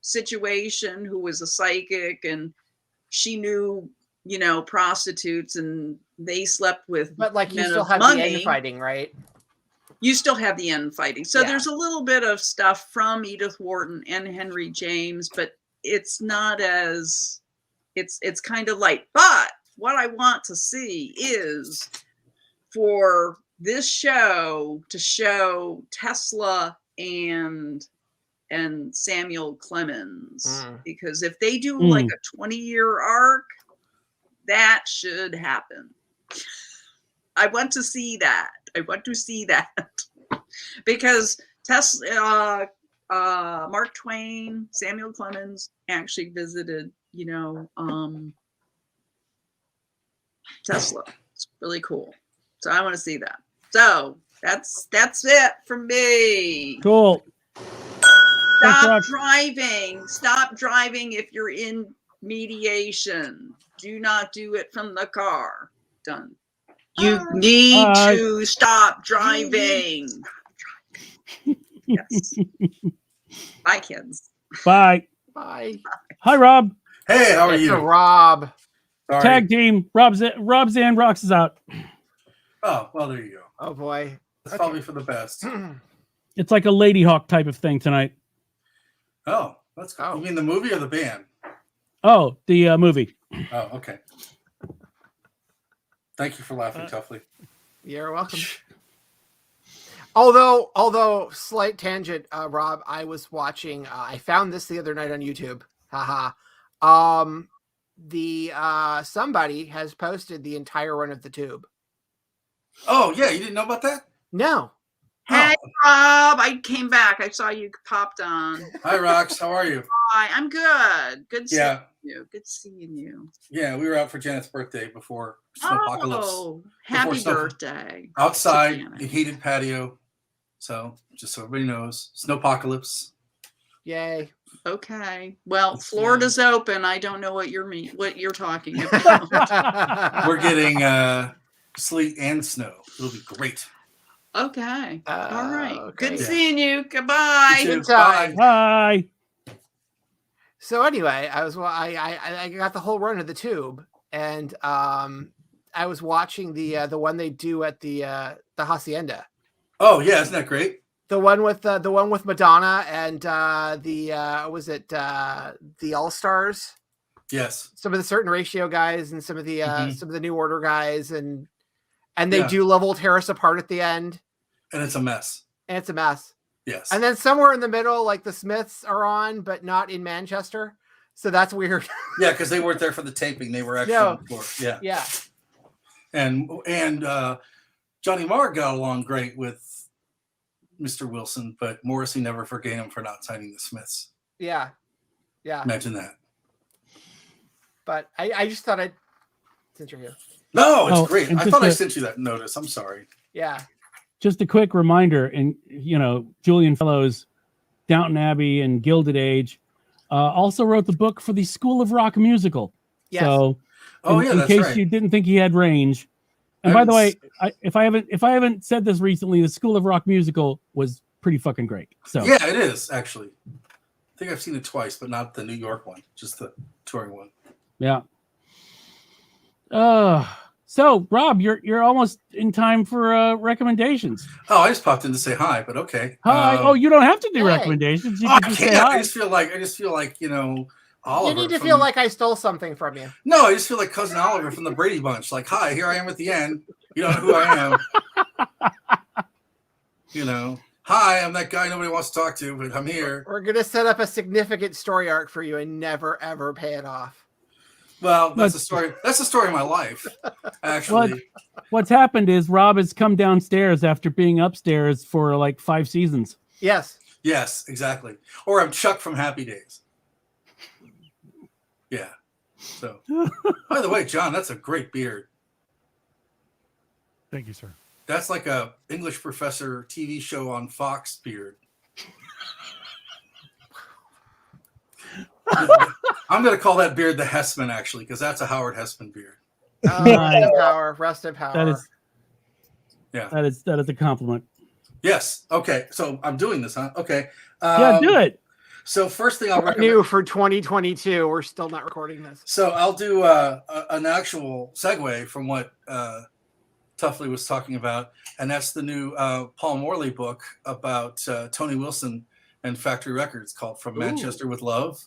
situation, who was a psychic and she knew, prostitutes, and they slept with but you men still of have money. the infighting, right? You still have the infighting. So there's a little bit of stuff from Edith Wharton and Henry James, but it's not as it's kind of light. But what I want to see is for this show to show Tesla and Samuel Clemens, because if they do like a 20-year arc, that should happen. I want to see that. Because Tesla, Mark Twain, Samuel Clemens actually visited, Tesla. It's really cool. So I want to see that. So that's it from me. Cool. Stop driving. Stop driving if you're in mediation. Do not do it from the car. Done. You need to stop driving. Yes. Bye, kids. Bye. Bye. Hi, Rob. Hey, how are It's you? a Rob. Sorry. Tag team. Rob's in. Rocks is out. Oh, well, there you go. Oh boy. That's probably for the best. It's like a Lady Hawk type of thing tonight. Oh, that's cool. Oh. You mean the movie or the band? Oh, the movie. Oh, okay. Thank you for laughing, Toughly. You're welcome. Although slight tangent, Rob, I was watching. I found this the other night on YouTube. Haha. Somebody has posted the entire run of the Tube. Oh, yeah, you didn't know about that? No. Hey, Rob, I came back. I saw you popped on. Hi, Rox. How are you? Hi, I'm good. Good seeing Yeah. you. Good seeing you. Yeah, we were out for Janet's birthday before Snowpocalypse. Oh, happy birthday. Outside, to Janet. the heated patio. So, just so everybody knows, Snowpocalypse. Yay. Okay. Well, Florida's open. I don't know what you're talking about. We're getting sleet and snow. It'll be great. Okay. All right. Okay. Good Yeah. seeing you. Goodbye. You too. Good time. Bye. Bye. So anyway, I got the whole run of the Tube, and I was watching the one they do at the Hacienda. Oh, yeah, isn't that great? The one with Madonna and the All Stars. Yes. Some of the Certain Ratio guys and some of the some of the New Order guys, and they Yeah. do Love Will Tear Us Apart at the end, And it's a mess. and it's a mess. Yes. And then somewhere in the middle, like the Smiths are on, but not in Manchester, so that's weird. Yeah, because they weren't there for the taping. They were actually No. on the floor. Yeah. Yeah, And Johnny Marr got along great with Mr. Wilson, but Morrissey never forgave him for not signing the Smiths. yeah. Imagine that. But I just thought since you're here, No, it's Oh, great. and I just thought I a- sent you that notice. I'm sorry. yeah. Just a quick reminder, and Julian Fellows, Downton Abbey and Gilded Age, also wrote the book for the School of Rock musical. Yes. So, Oh, yeah, in that's case right. you didn't think he had range. And by the way, if I haven't said this recently, the School of Rock musical was pretty fucking great. So Yeah, it is, actually. I think I've seen it twice, but not the New York one, just the touring one. yeah. So Rob, you're almost in time for recommendations. Oh, I just popped in to say hi, but okay. Hi. You don't have to do hey. recommendations. You I can just say can't. hi. I just feel like Oliver. You need to from- feel like I stole something from you. No, I just feel like cousin Oliver from the Brady Bunch. Like, hi, here I am at the end. You don't know who I am. Hi, I'm that guy nobody wants to talk to, but I'm here. We're gonna set up a significant story arc for you and never ever pay it off. Well, that's the story. That's the story of my life, actually. What's happened is Rob has come downstairs after being upstairs for like 5 seasons. Yes. Yes, exactly. Or I'm Chuck from Happy Days. Yeah. So, by the way, John, that's a great beard. Thank you, sir. That's like a English professor TV show on Fox beard. I'm going to call that beard the Hessman, actually, because that's a Howard Hessman beard. Rest in power. Rest in power. That is a compliment. Yes. Okay. So I'm doing this, huh? Okay. Yeah, do it. So first thing I'll recommend. New for 2022. We're still not recording this. So I'll do an actual segue from what Toughly was talking about, and that's the new Paul Morley book about Tony Wilson and Factory Records called From Manchester with Love,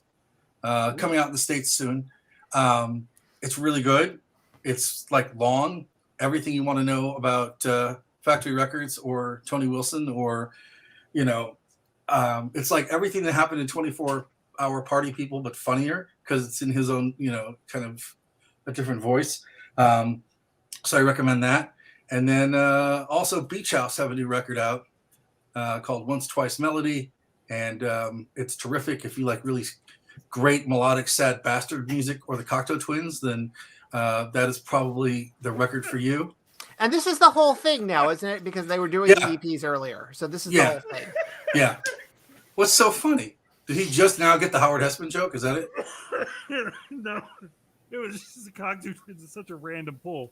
coming out in the States soon. It's really good. It's like long, everything you want to know about Factory Records or Tony Wilson, or, it's like everything that happened in 24-hour Party People, but funnier because it's in his own, kind of a different voice. So I recommend that. And then also Beach House have a new record out called Once Twice Melody. And it's terrific. If you like really great melodic sad bastard music or the Cocteau Twins, then that is probably the record for you. And this is the whole thing now, isn't it? Because they were doing EPs earlier. So this is the whole thing. Yeah. What's so funny? Did he just now get the Howard Hessman joke? Is that it? No. It was just the Cocteau Twins. It's such a random pull.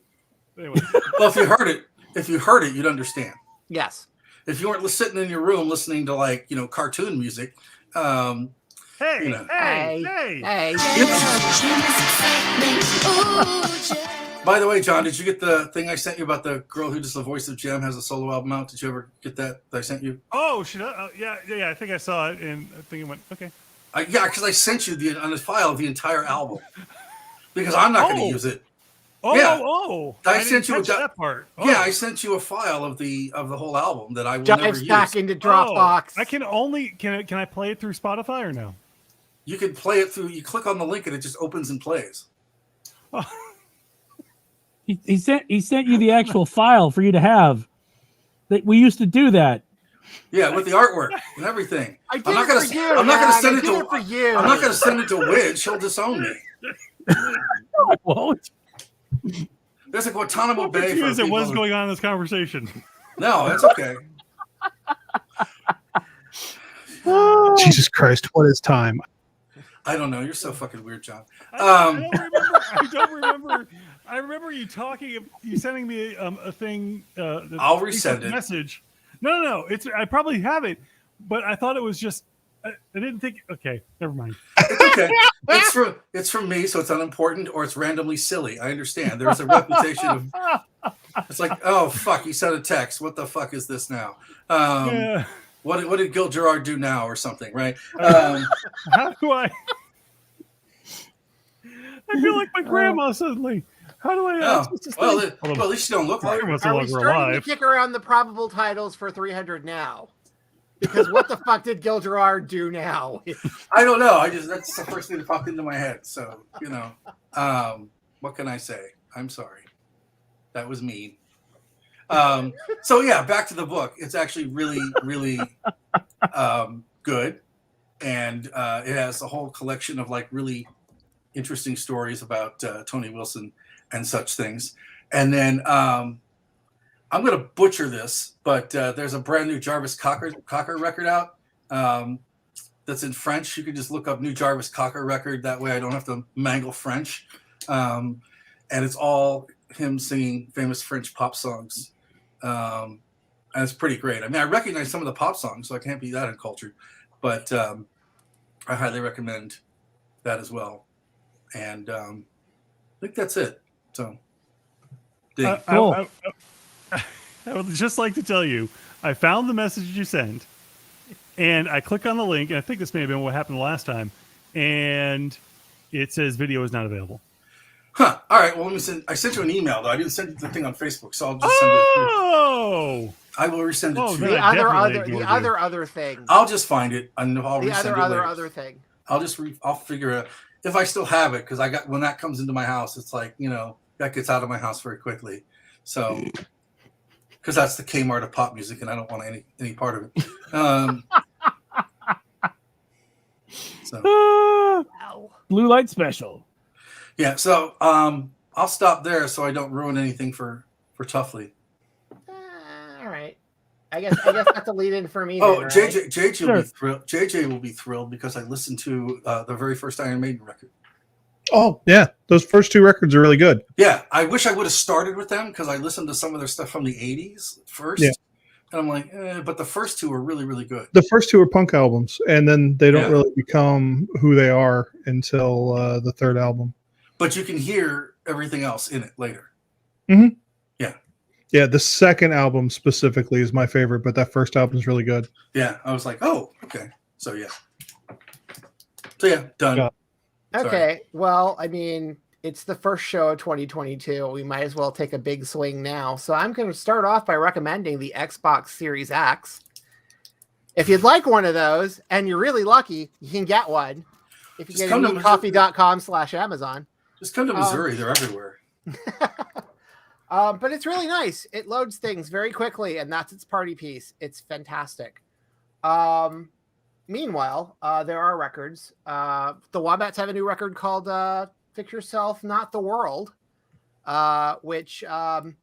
Anyway. Well, if you heard it, you'd understand. Yes. if you weren't sitting in your room listening to like, cartoon music, Hey, you know. hey. By the way, John, did you get the thing I sent you about the girl who does the voice of Jem has a solo album out? Did you ever get that I sent you? Oh, yeah. I think I saw it, and I think it went okay. Yeah, because I sent you on the file the entire album because I'm not going to use it. I sent you that part. Yeah, I sent you a file of the whole album that I will never Dives use. back into Dropbox. I can I play it through Spotify or no? You can play it through. You click on the link and it just opens and plays. He sent you the actual file for you to have. We used to do that. Yeah, with the artwork and everything. I'm not going to send it to you. I'm not going to send it to WEJ. She'll disown me. I won't. There's a Guantanamo Bay. What's going on in this conversation? No, that's okay. Jesus Christ, what is time? I don't know. You're so fucking weird, John. I don't remember. I remember you sending me a thing. I'll resend it. Message. No. I probably have it, but I thought it was just. I didn't think. Okay, never mind. It's okay. It's from me, so it's unimportant, or it's randomly silly. I understand. There's a reputation of. It's like, oh fuck, he sent a text. What the fuck is this now? What did Gil Gerard do now, or something, right? How do I? I feel like my grandma suddenly. How do I? Well, at least you don't look like her. Are we starting to kick around the probable titles for 300 now? Because what the fuck did Gil Gerard do now? I don't know. That's the first thing that popped into my head. So what can I say? I'm sorry. That was mean. So yeah, back to the book. It's actually really, really good, and it has a whole collection of like really interesting stories about Tony Wilson and such things. And then I'm going to butcher this, but there's a brand new Jarvis Cocker record out that's in French. You can just look up new Jarvis Cocker record. That way I don't have to mangle French. And it's all him singing famous French pop songs. And it's pretty great. I mean, I recognize some of the pop songs, so I can't be that uncultured. But I highly recommend that as well. And I think that's it. So, cool. I would just like to tell you, I found the message you sent, and I click on the link, and I think this may have been what happened the last time, and it says video is not available. Huh. All right. Well, I sent you an email, though. I didn't send you the thing on Facebook, so I'll just send it to you. I will resend it to you. The other thing. I'll just find it, and I'll resend it later. other thing. I'll figure it out. If I still have it, because when that comes into my house, it's like, that gets out of my house very quickly. So, because that's the Kmart of pop music, and I don't want any part of it. Blue Light Special. Yeah, so I'll stop there so I don't ruin anything for Tuffley. All right. I guess that's a lead in for me. Oh, then, right? JJ will be thrilled. JJ will be thrilled because I listened to the very first Iron Maiden record. Oh yeah, those first two records are really good. Yeah, I wish I would have started with them because I listened to some of their stuff from the '80s first, and I'm like, but the first two are really, really good. The first two are punk albums, and then they don't really become who they are until the third album. But you can hear everything else in it later. Mm-hmm. Yeah, the second album specifically is my favorite, but that first album is really good. Yeah, I was like, oh, okay. So yeah, done. Okay, well, I mean, it's the first show of 2022. We might as well take a big swing now. So I'm going to start off by recommending the Xbox Series X. If you'd like one of those, and you're really lucky, you can get one. If you get coffee.com/Amazon. Just come to Missouri. They're everywhere. But it's really nice. It loads things very quickly, and that's its party piece. It's fantastic. Meanwhile, there are records. The Wombats have a new record called Fix Yourself, Not the World, which the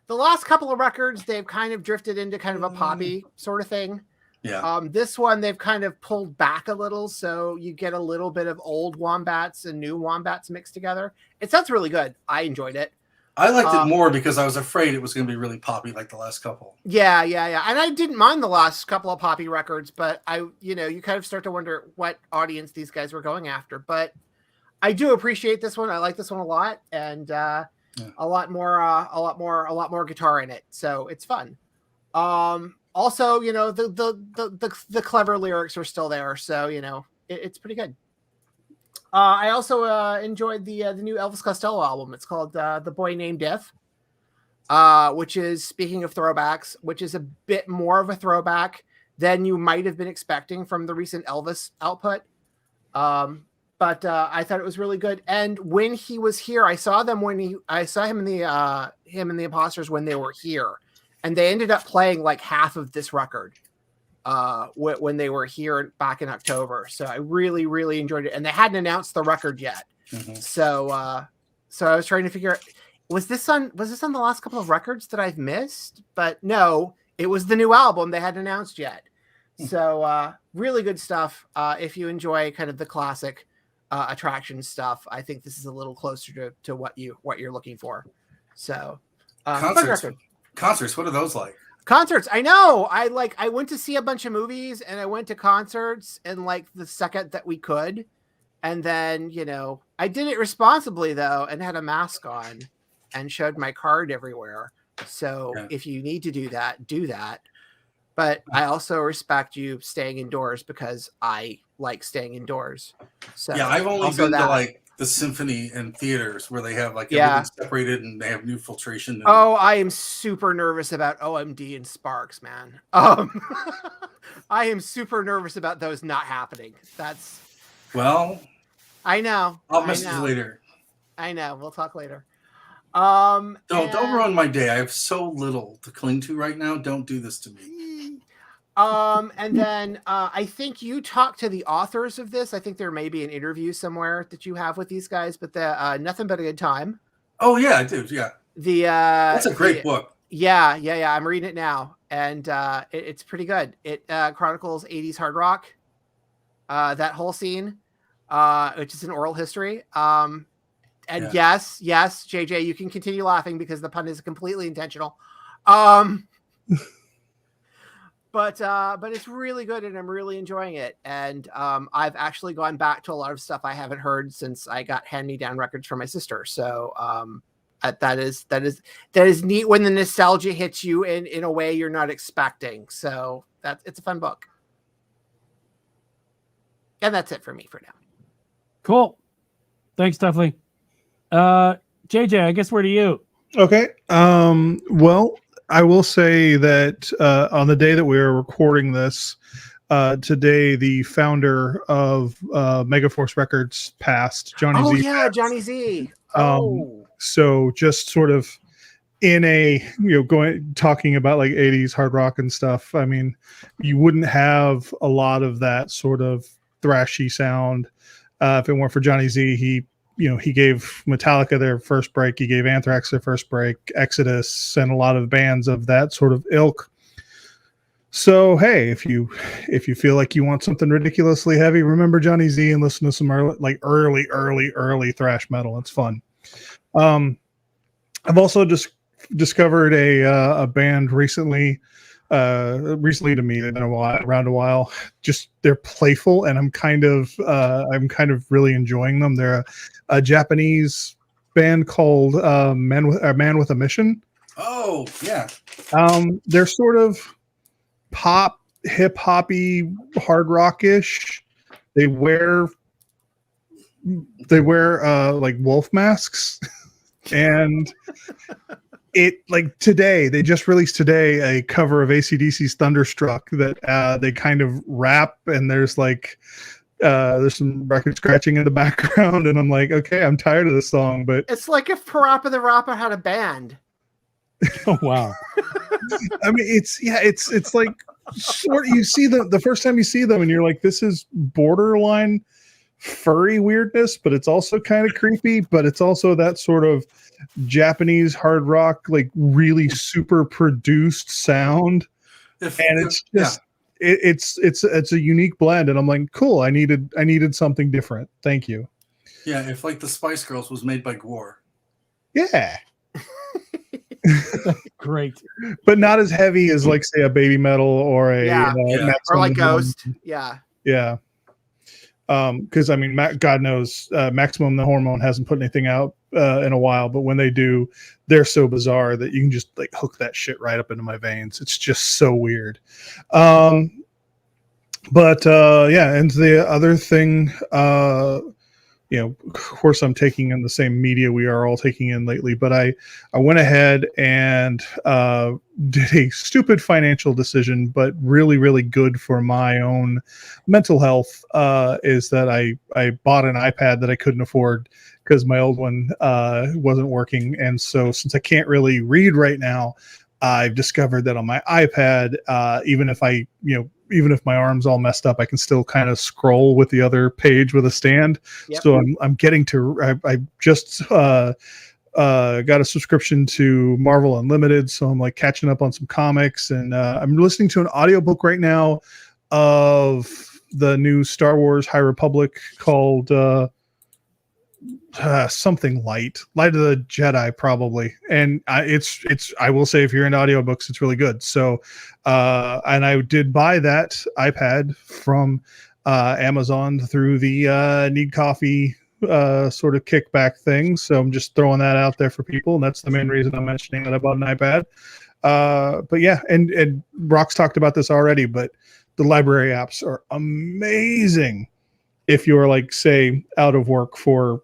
last couple of records, they've kind of drifted into kind of a poppy sort of thing. Yeah. This one, they've kind of pulled back a little, so you get a little bit of old Wombats and new Wombats mixed together. It sounds really good. I enjoyed it. I liked it more because I was afraid it was going to be really poppy like the last couple. Yeah. And I didn't mind the last couple of poppy records, but you kind of start to wonder what audience these guys were going after. But I do appreciate this one. I like this one a lot, and a lot more guitar in it, so it's fun. Also, the clever lyrics are still there, so it's pretty good. I also enjoyed the new Elvis Costello album. It's called The Boy Named Death, which is, speaking of throwbacks, which is a bit more of a throwback than you might have been expecting from the recent Elvis output. But I thought it was really good. And when he was here, I saw him in the Imposters when they were here, and they ended up playing like half of this record when they were here back in October. So I really, really enjoyed it. And they hadn't announced the record yet. Mm-hmm. So I was trying to figure out, was this on the last couple of records that I've missed? But no, it was the new album they hadn't announced yet. So really good stuff. If you enjoy kind of the classic attraction stuff, I think this is a little closer to what you're looking for. So concerts, what are those like? Concerts, I know. I went to see a bunch of movies, and I went to concerts in like the second that we could, and then I did it responsibly though, and had a mask on, and showed my card everywhere. So if you need to do that, do that. But I also respect you staying indoors because I like staying indoors. So yeah, I've only been to like the symphony and theaters where they have like everything separated and they have new filtration. And... Oh, I am super nervous about OMD and Sparks, man. I am super nervous about those not happening. I know. I'll message you later. I know. We'll talk later. Don't ruin my day. I have so little to cling to right now. Don't do this to me. And then I think you talked to the authors of this. I think there may be an interview somewhere that you have with these guys, but the Nothing But a Good Time. Oh yeah, I do. Yeah. That's a great book. Yeah. I'm reading it now, and it's pretty good. It chronicles 80s hard rock, that whole scene, which is an oral history. And yes, JJ, you can continue laughing because the pun is completely intentional. But it's really good, and I'm really enjoying it. And I've actually gone back to a lot of stuff I haven't heard since I got hand-me-down records from my sister. So that is neat when the nostalgia hits you in a way you're not expecting. So it's a fun book. And that's it for me for now. Cool. Thanks, Duffley. JJ, I guess where to you? Okay. Well, I will say that on the day that we are recording this, today the founder of Megaforce Records passed, Johnny Z. Oh yeah, Johnny Z. So just sort of in a talking about like 80s hard rock and stuff. I mean, you wouldn't have a lot of that sort of thrashy sound if it weren't for Johnny Z. He gave Metallica their first break. He gave Anthrax their first break, Exodus, and a lot of bands of that sort of ilk. So, hey, if you feel like you want something ridiculously heavy, remember Johnny Z and listen to some early thrash metal. It's fun. I've also just discovered a band recently to me. They've been around a while. Just they're playful, and I'm kind of really enjoying them. They're a Japanese band called Man with a Mission. Oh yeah. They're sort of pop, hip hoppy, hard rockish. They wear like wolf masks, and they just released today a cover of AC/DC's Thunderstruck that they kind of rap, and there's some record scratching in the background, and I'm like, okay, I'm tired of this song, but it's like if Parappa the Rapper had a band. Oh wow. I mean, it's like sort of, you see the first time you see them and you're like, this is borderline furry weirdness, but it's also kind of creepy, but it's also that sort of Japanese hard rock, like really super produced sound. It's a unique blend, and I'm like, cool, I needed something different. Thank you. Yeah, if like the Spice Girls was made by Gore. Yeah. Great. but not as heavy as like say a Baby Metal or a Yeah. Maximum Or like the Hormone. Ghost. Yeah. Yeah. Because I mean, God knows, Maximum the Hormone hasn't put anything out in a while, but when they do, they're so bizarre that you can just like hook that shit right up into my veins. It's just so weird. But yeah, and the other thing, of course, I'm taking in the same media we are all taking in lately, but I went ahead and did a stupid financial decision, but really, really good for my own mental health, is that I bought an iPad that I couldn't afford because my old one wasn't working. And so since I can't really read right now, I've discovered that on my iPad, even if my arm's all messed up, I can still kind of scroll with the other page with a stand. Yep. So I'm getting to. I just got a subscription to Marvel Unlimited, so I'm like catching up on some comics, and I'm listening to an audiobook right now of the new Star Wars High Republic called something Light of the Jedi, probably. And it's I will say, if you're into audiobooks, it's really good. So and I did buy that iPad from Amazon through the Need Coffee sort of kickback thing. So I'm just throwing that out there for people, and that's the main reason I'm mentioning that I bought an iPad. But yeah, and Rox talked about this already, but the library apps are amazing if you're like, say, out of work for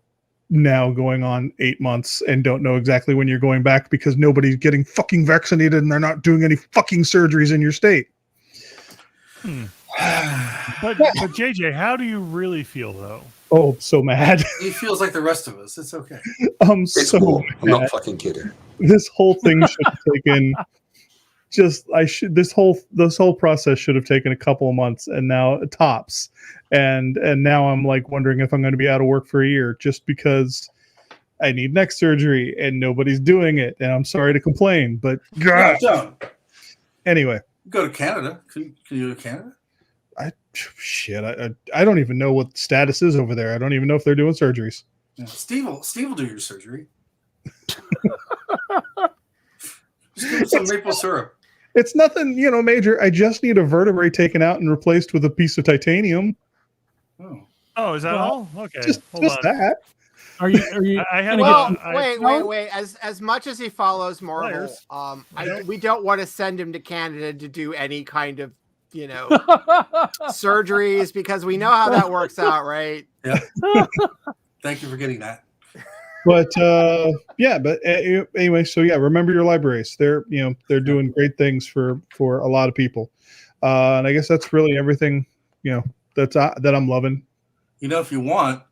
now going on 8 months and don't know exactly when you're going back because nobody's getting fucking vaccinated and they're not doing any fucking surgeries in your state. But JJ, how do you really feel though? Oh, so mad. He feels like the rest of us. It's okay. I'm It's so cool. I'm mad. not fucking kidding. This whole thing should have taken this whole process should have taken a couple of months, and now tops. And now I'm like wondering if I'm going to be out of work for a year just because I need neck surgery and nobody's doing it. And I'm sorry to complain, but No, don't. Anyway, Go to Canada. Can you go to Canada? I don't even know what the status is over there. I don't even know if they're doing surgeries. Yeah. Steve will do your surgery. Just give him some maple syrup. It's nothing, major. I just need a vertebrae taken out and replaced with a piece of titanium. Oh, is that all? Okay, Just hold on. that. Are you? I had to Well, get. wait. As much as he follows Marvel, we don't want to send him to Canada to do any kind of, surgeries because we know how that works out, right? Yeah. Thank you for getting that. But anyway, so yeah, remember your libraries. They're doing great things for a lot of people. And I guess that's really everything, that I'm loving. If you want,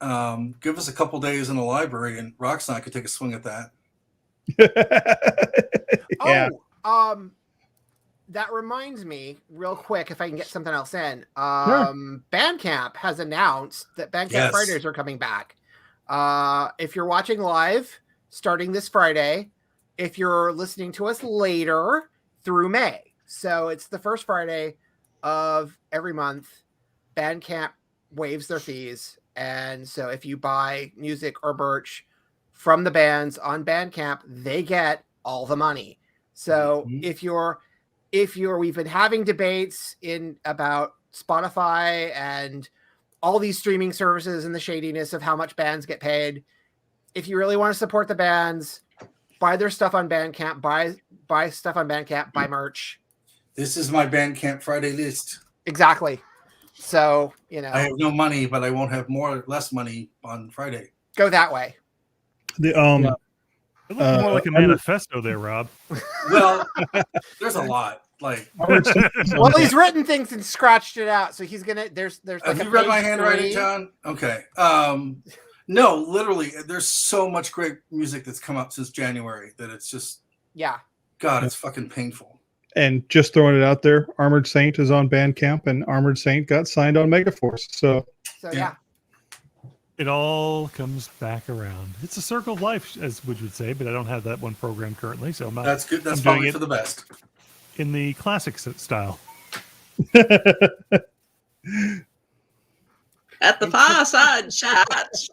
give us a couple days in the library, and Roxanne could take a swing at that. Yeah. Oh, that reminds me, real quick, if I can get something else in. Sure. Bandcamp has announced that Bandcamp Fridays are coming back. If you're watching live, starting this Friday. If you're listening to us later, through May. So it's the first Friday of every month. Bandcamp waives their fees. And so if you buy music or merch from the bands on Bandcamp, they get all the money. So we've been having debates about Spotify and all these streaming services and the shadiness of how much bands get paid. If you really want to support the bands, buy their stuff on Bandcamp, buy stuff on Bandcamp, buy merch. This is my Bandcamp Friday list. Exactly. So, I have no money, but I won't have less money on Friday. Go that way. It looks more like a manifesto there, Rob. Well, there's a lot. Like, well, he's written things and scratched it out, so he's gonna. There's. Have you read my handwriting, John? Okay. No, literally, there's so much great music that's come up since January that it's just. Yeah. God, it's fucking painful. And just throwing it out there, Armored Saint is on Bandcamp, and Armored Saint got signed on Megaforce. So yeah. It all comes back around. It's a circle of life, as Wood would say, but I don't have that one program currently, so I'm not. That's good. That's I'm doing probably it for the best. in the classic style. At the far side, shots.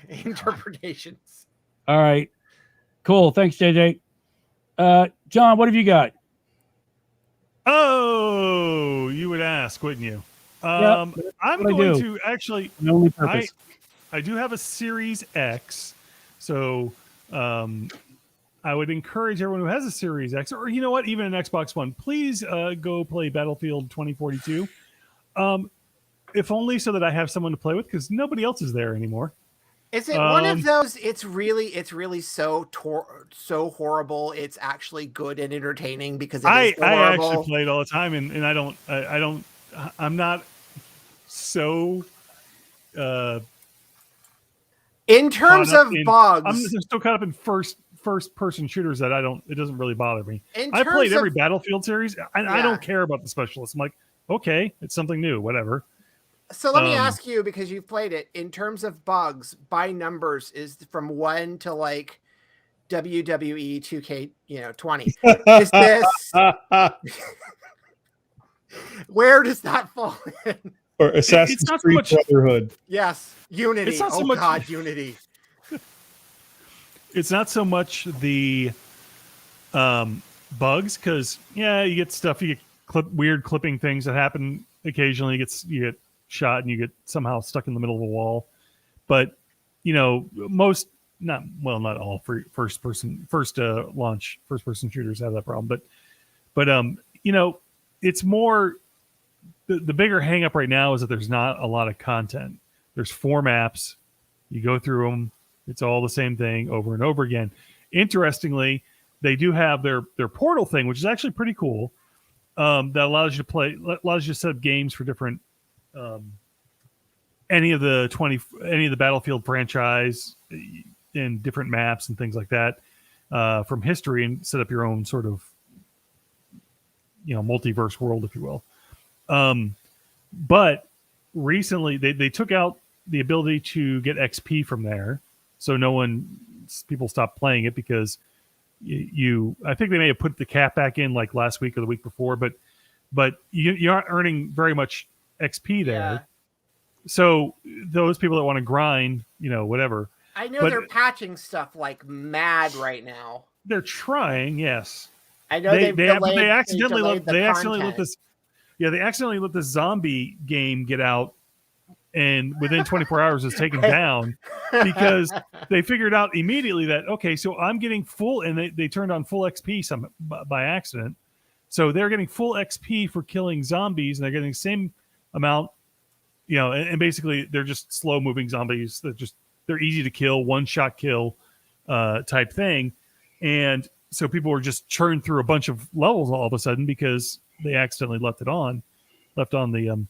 Interpretations. All right. Cool. Thanks, JJ. John, what have you got? Oh, you would ask, wouldn't you? Yep, I'm what I going do. to actually. The only purpose. I do have a Series X, so I would encourage everyone who has a Series X, or you know what, even an Xbox One, please go play Battlefield 2042. If only so that I have someone to play with, because nobody else is there anymore. Is it one of those? It's really so horrible. It's actually good and entertaining because it is horrible. I actually play it all the time, and I'm not so. In terms of bugs, I'm still caught up in first person shooters that it doesn't really bother me. In I played terms every of- Battlefield series. I don't care about the specialists. I'm like, okay, it's something new, whatever. So let me ask you, because you've played it, in terms of bugs, by numbers, is from 1 to like WWE 2K, 20. Is this where does that fall in? Or Assassin's not so Creed much- Brotherhood. Yes, Unity. It's not so oh much- God, Unity. It's not so much the bugs, because you get stuff, you get weird clipping things that happen occasionally. You get shot and you get somehow stuck in the middle of a wall. But most, not all first person shooters have that problem. But it's more the bigger hang up right now is that there's not a lot of content. There's 4 maps, you go through them, it's all the same thing over and over again. Interestingly, they do have their portal thing, which is actually pretty cool. That allows you to set up games for different any of the Battlefield franchise in different maps and things like that from history, and set up your own sort of multiverse world, if you will. But recently they took out the ability to get XP from there, so people stopped playing it because I think they may have put the cap back in like last week or the week before, but you aren't earning very much XP there. Yeah. So those people that want to grind, whatever. I know they're patching stuff like mad right now. They're trying, yes. I know they accidentally let this. they accidentally let this zombie game get out, and within 24 hours is taken down because they figured out immediately that, okay, so I'm getting full, and they turned on full XP by accident. So they're getting full XP for killing zombies, and they're getting the same amount, and basically they're just slow moving zombies. They're easy to kill, one shot kill type thing. And so people were just churned through a bunch of levels all of a sudden because they accidentally left on the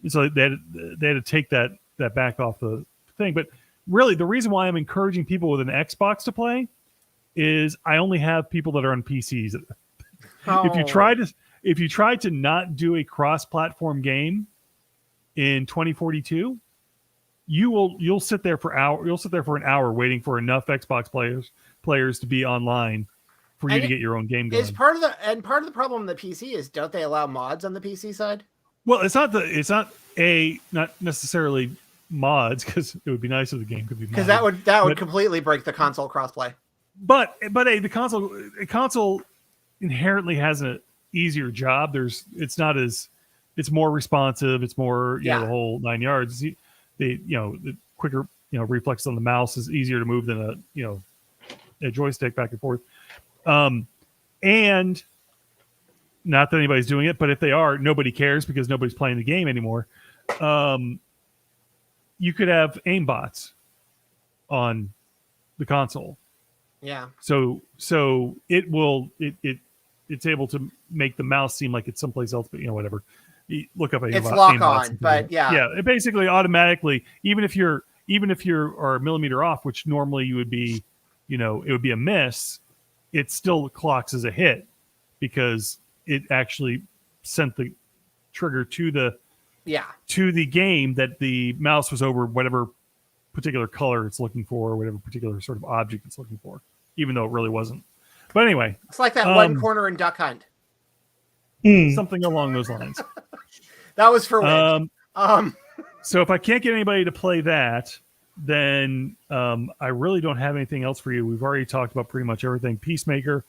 so they had to take that back off the thing. But really, the reason why I'm encouraging people with an Xbox to play is I only have people that are on PCs. If you try to not do a cross-platform game in 2042, you'll sit there for an hour waiting for enough Xbox players to be online for you to get your own game going. Part of the problem with the PC is, don't they allow mods on the PC side? Well, it's not necessarily mods, because it would be nice if the game could be modded. Because that would completely break the console crossplay. But the console inherently has an easier job. It's more responsive. It's more the whole 9 yards. The quicker reflex on the mouse is easier to move than a joystick back and forth. And not that anybody's doing it, but if they are, nobody cares because nobody's playing the game anymore. You could have aimbots on the console. Yeah. So it's able to make the mouse seem like it's someplace else, but whatever. You look up it's lock on, but it basically automatically, even if you're a millimeter off, which normally you would be, it would be a miss, it still clocks as a hit because it actually sent the trigger to the game that the mouse was over whatever particular color it's looking for, or whatever particular sort of object it's looking for, even though it really wasn't. But anyway, it's like that one corner in Duck Hunt. Something along those lines. That was for WEJ. So if I can't get anybody to play that, then I really don't have anything else for you. We've already talked about pretty much everything. Peacemaker,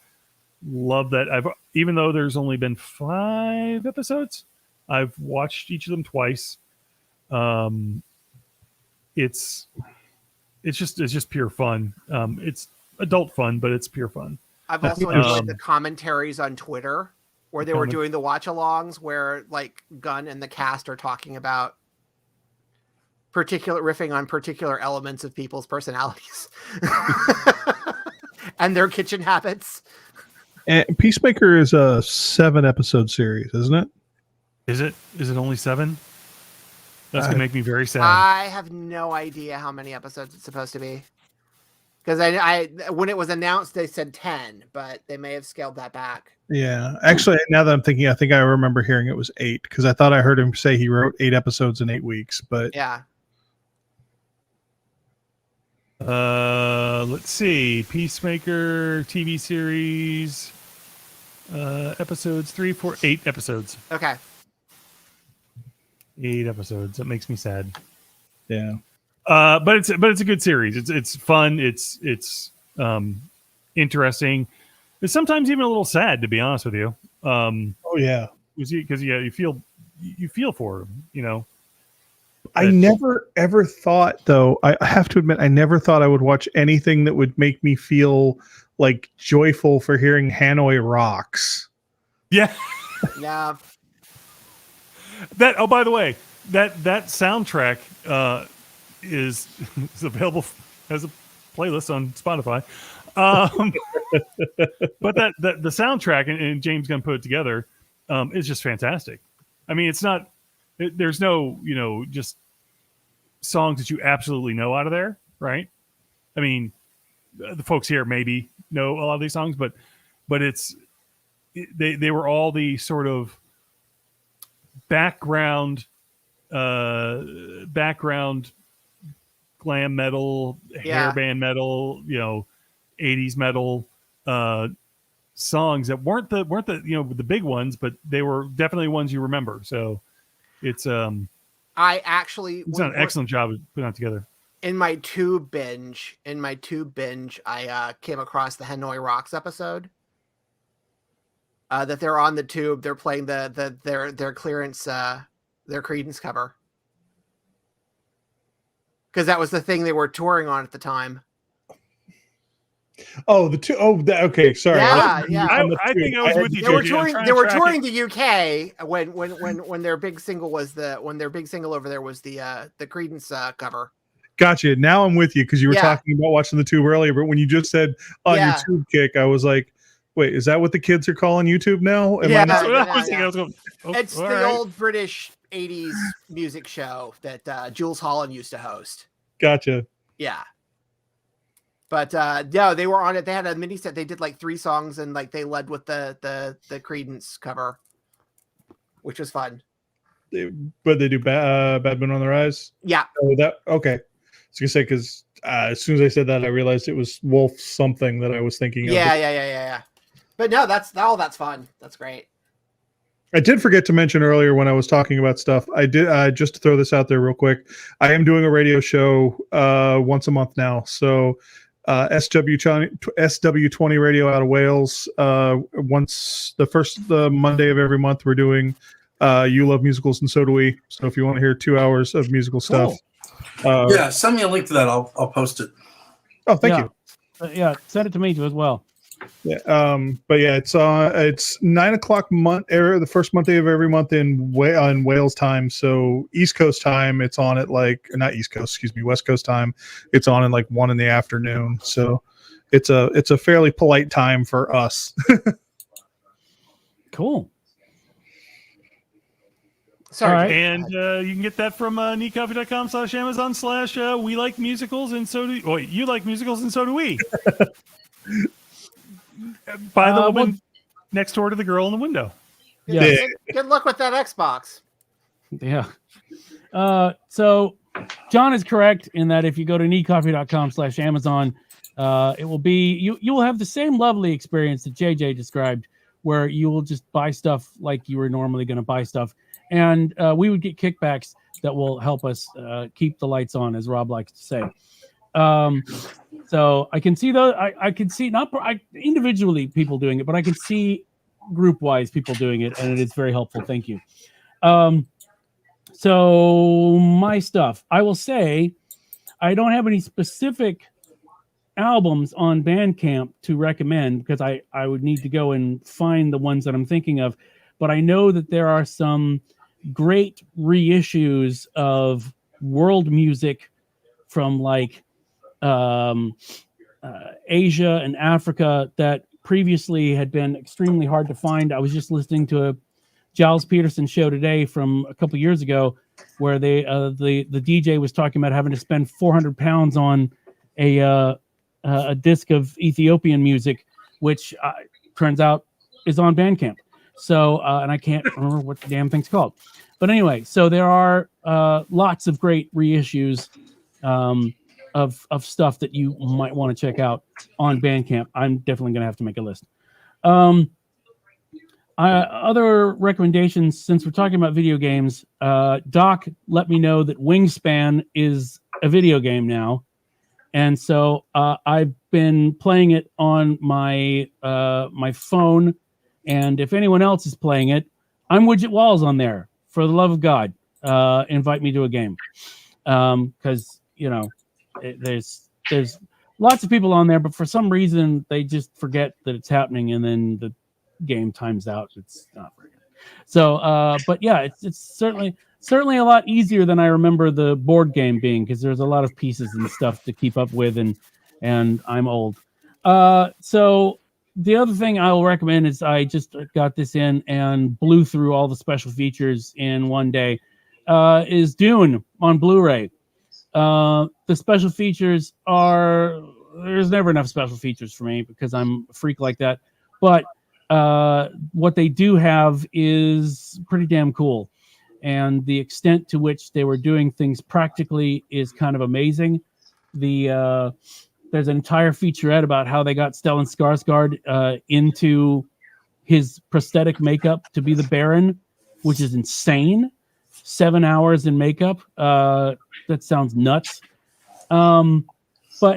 love that. Even though there's only been 5 episodes, I've watched each of them twice. It's just pure fun. It's adult fun, but it's pure fun. I've also enjoyed the commentaries on Twitter where they were doing the watch-alongs where like Gunn and the cast are talking about riffing on particular elements of people's personalities and their kitchen habits. And Peacemaker is a 7-episode series, isn't it? Is it only 7? That's gonna make me very sad. I have no idea how many episodes it's supposed to be. Because I when it was announced, they said 10, but they may have scaled that back. Yeah. Actually, now that I'm thinking, I think I remember hearing it was 8 because I thought I heard him say he wrote 8 episodes in 8 weeks. But yeah. Let's see. Peacemaker TV series. Episodes 3, 4, 8 episodes. Okay. 8 episodes. That makes me sad. Yeah. But it's a good series. It's fun. It's interesting. It's sometimes even a little sad, to be honest with you. Oh yeah. Because you feel for him. You know. I never ever thought, though. I have to admit, I never thought I would watch anything that would make me feel like joyful for hearing Hanoi Rocks. Yeah. Yeah. That. Oh, by the way, that soundtrack is available as a playlist on Spotify. But that the soundtrack and James Gunn put it together is just fantastic. I mean, it's not. There's no just songs that you absolutely know out of there, right? I mean, the folks here maybe know a lot of these songs, but they were all the sort of background glam metal, hair band metal, 80s metal songs that weren't the the big ones, but they were definitely ones you remember. So it's I actually it's done an excellent job of putting that together. In my tube binge, I came across the Hanoi Rocks episode. That they're on the tube, they're playing their clearance, their Creedence cover. Because that was the thing they were touring on at the time. Oh, okay. Sorry. Yeah. I think I was with you. They were touring the UK when their big single was over there was the Creedence cover. Gotcha. Now I'm with you because you were talking about watching the tube earlier, but when you just said on your tube kick, I was like, wait, is that what the kids are calling YouTube now? It's the old British 80s music show that Jules Holland used to host. Gotcha. Yeah. But no, they were on it. They had a mini set. They did like 3 songs and like they led with the Creedence cover, which was fun. But they do Bad Men on the Rise? Yeah. Oh, okay. I was gonna say because as soon as I said that, I realized it was Wolf something that I was thinking of. Yeah. But no, that's fun. That's great. I did forget to mention earlier when I was talking about stuff. I did just to throw this out there real quick. I am doing a radio show once a month now. So SW20 Radio out of Wales. Once the Monday of every month, we're doing You Love Musicals and So Do We. So if you want to hear 2 hours of musical stuff, send me a link to that. I'll post it. Oh, thank you. Yeah, send it to me too as well. Yeah, but yeah, it's 9:00 the first Monday of every month on Wales time. So East Coast time, it's on at not East Coast, excuse me, West Coast time. It's on at 1 in the afternoon. So it's a fairly polite time for us. Cool. Sorry. Right. And you can get that from neatcoffee.com/Amazon/ we like musicals and so do you like musicals and so do we. By the woman next door to the girl in the window. Yeah. Good luck with that Xbox. Yeah. So John is correct in that if you go to neatcoffee.com/Amazon, it will be you will have the same lovely experience that JJ described, where you will just buy stuff like you were normally going to buy stuff, and we would get kickbacks that will help us keep the lights on, as Rob likes to say. So I can see those. I can see not individually people doing it, but I can see group wise people doing it, and it is very helpful. Thank you. So my stuff, I will say, I don't have any specific albums on Bandcamp to recommend because I would need to go and find the ones that I'm thinking of. But I know that there are some great reissues of world music from like Asia and Africa that previously had been extremely hard to find. I was just listening to a Giles Peterson show today from a couple years ago where the DJ was talking about having to spend 400 pounds on a disc of Ethiopian music, which turns out is on Bandcamp. So, and I can't remember what the damn thing's called. But anyway, so there are lots of great reissues of stuff that you might want to check out on Bandcamp. I'm definitely going to have to make a list. Other recommendations, since we're talking about video games, Doc let me know that Wingspan is a video game now. And so I've been playing it on my my phone. And if anyone else is playing it, I'm Widget Walls on there. For the love of God, invite me to a game. Because, you know, there's lots of people on there, but for some reason they just forget that it's happening, and then the game times out. It's not very good. So, but yeah, it's certainly a lot easier than I remember the board game being, because there's a lot of pieces and stuff to keep up with, and I'm old. So the other thing I will recommend is I just got this in and blew through all the special features in one day. Is Dune on Blu-ray. The special features there's never enough special features for me because I'm a freak like that. But what they do have is pretty damn cool. And the extent to which they were doing things practically is kind of amazing. There's an entire featurette about how they got Stellan Skarsgård into his prosthetic makeup to be the Baron, which is insane. 7 hours in makeup. That sounds nuts. But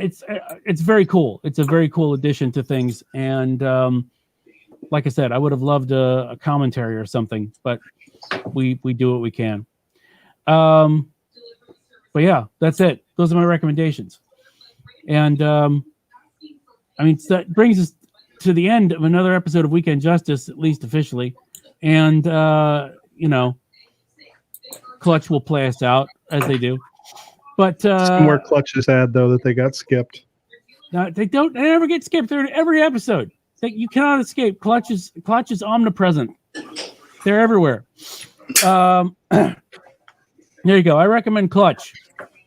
it's very cool. It's a very cool addition to things. And like I said, I would have loved a commentary or something, but we do what we can. But yeah, that's it. Those are my recommendations. And I mean, so that brings us to the end of another episode of Weekend Justice, at least officially. And you know, Clutch will play us out as they do. But some more Clutches had though that they got skipped. No, they never get skipped. They're in every episode. You cannot escape. Clutch is omnipresent. They're everywhere. There you go. I recommend Clutch.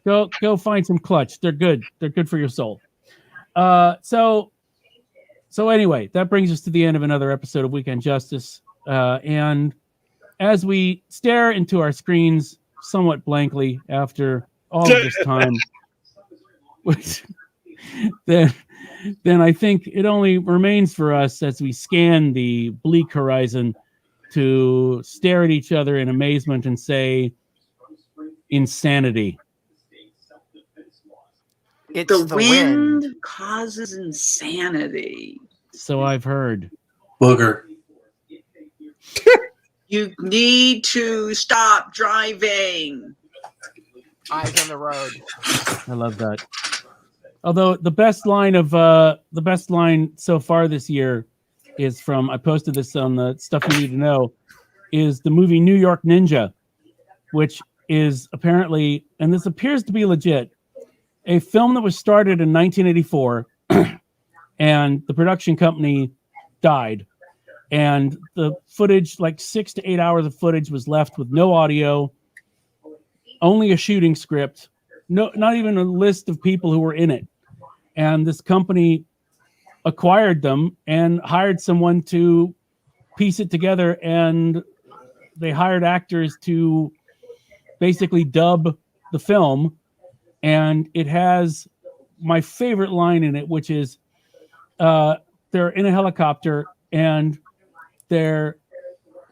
Go find some Clutch. They're good. They're good for your soul. So anyway, that brings us to the end of another episode of Weekend Justice. And as we stare into our screens somewhat blankly after all of this time, then I think it only remains for us as we scan the bleak horizon to stare at each other in amazement and say, insanity. It's The wind causes insanity. So I've heard. Booger. You need to stop driving. Eyes on the road. I love that. Although the best line so far this year is from, I posted this on the Stuff You Need to Know, is the movie New York Ninja, which is apparently, and this appears to be legit, a film that was started in 1984 and the production company died. And the footage, like 6 to 8 hours of footage, was left with no audio, only a shooting script, not even a list of people who were in it. And this company acquired them and hired someone to piece it together. And they hired actors to basically dub the film. And it has my favorite line in it, which is they're in a helicopter and they're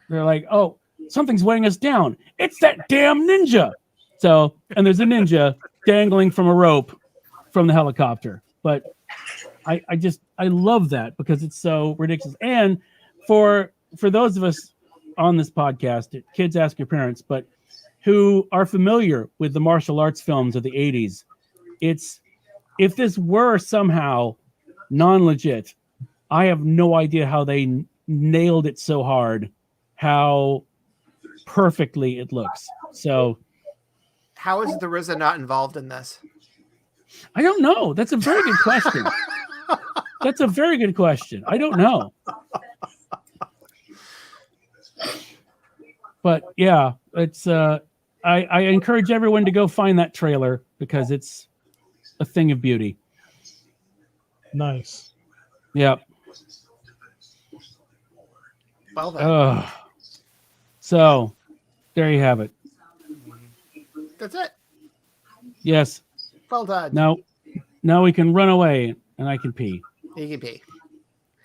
like, oh, something's weighing us down. It's that damn ninja. So, and there's a ninja dangling from a rope from the helicopter. But I love that because it's so ridiculous. And for those of us on this podcast, Kids Ask Your Parents, but who are familiar with the martial arts films of the 80s, if this were somehow non-legit, I have no idea how they nailed it so hard, how perfectly it looks. So How is the RZA not involved in this? I don't know. That's a very good question. That's a very good question. I don't know. But yeah, it's I encourage everyone to go find that trailer because it's a thing of beauty. Nice. Yep. Well then. So there you have it. That's it. Yes. Well done. Now we can run away and I can pee. You can pee.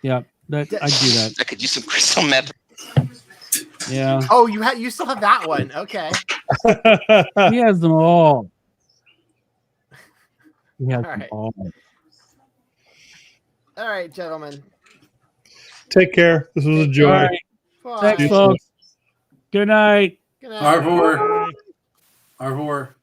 Yeah, I do that. I could use some crystal meth. Yeah. Oh, you still have that one. Okay. He has them all. He has All them right. all. All right, gentlemen. Take care. This was a joy. All right. Bye. Thanks, folks. Good night. Good night. Arvor.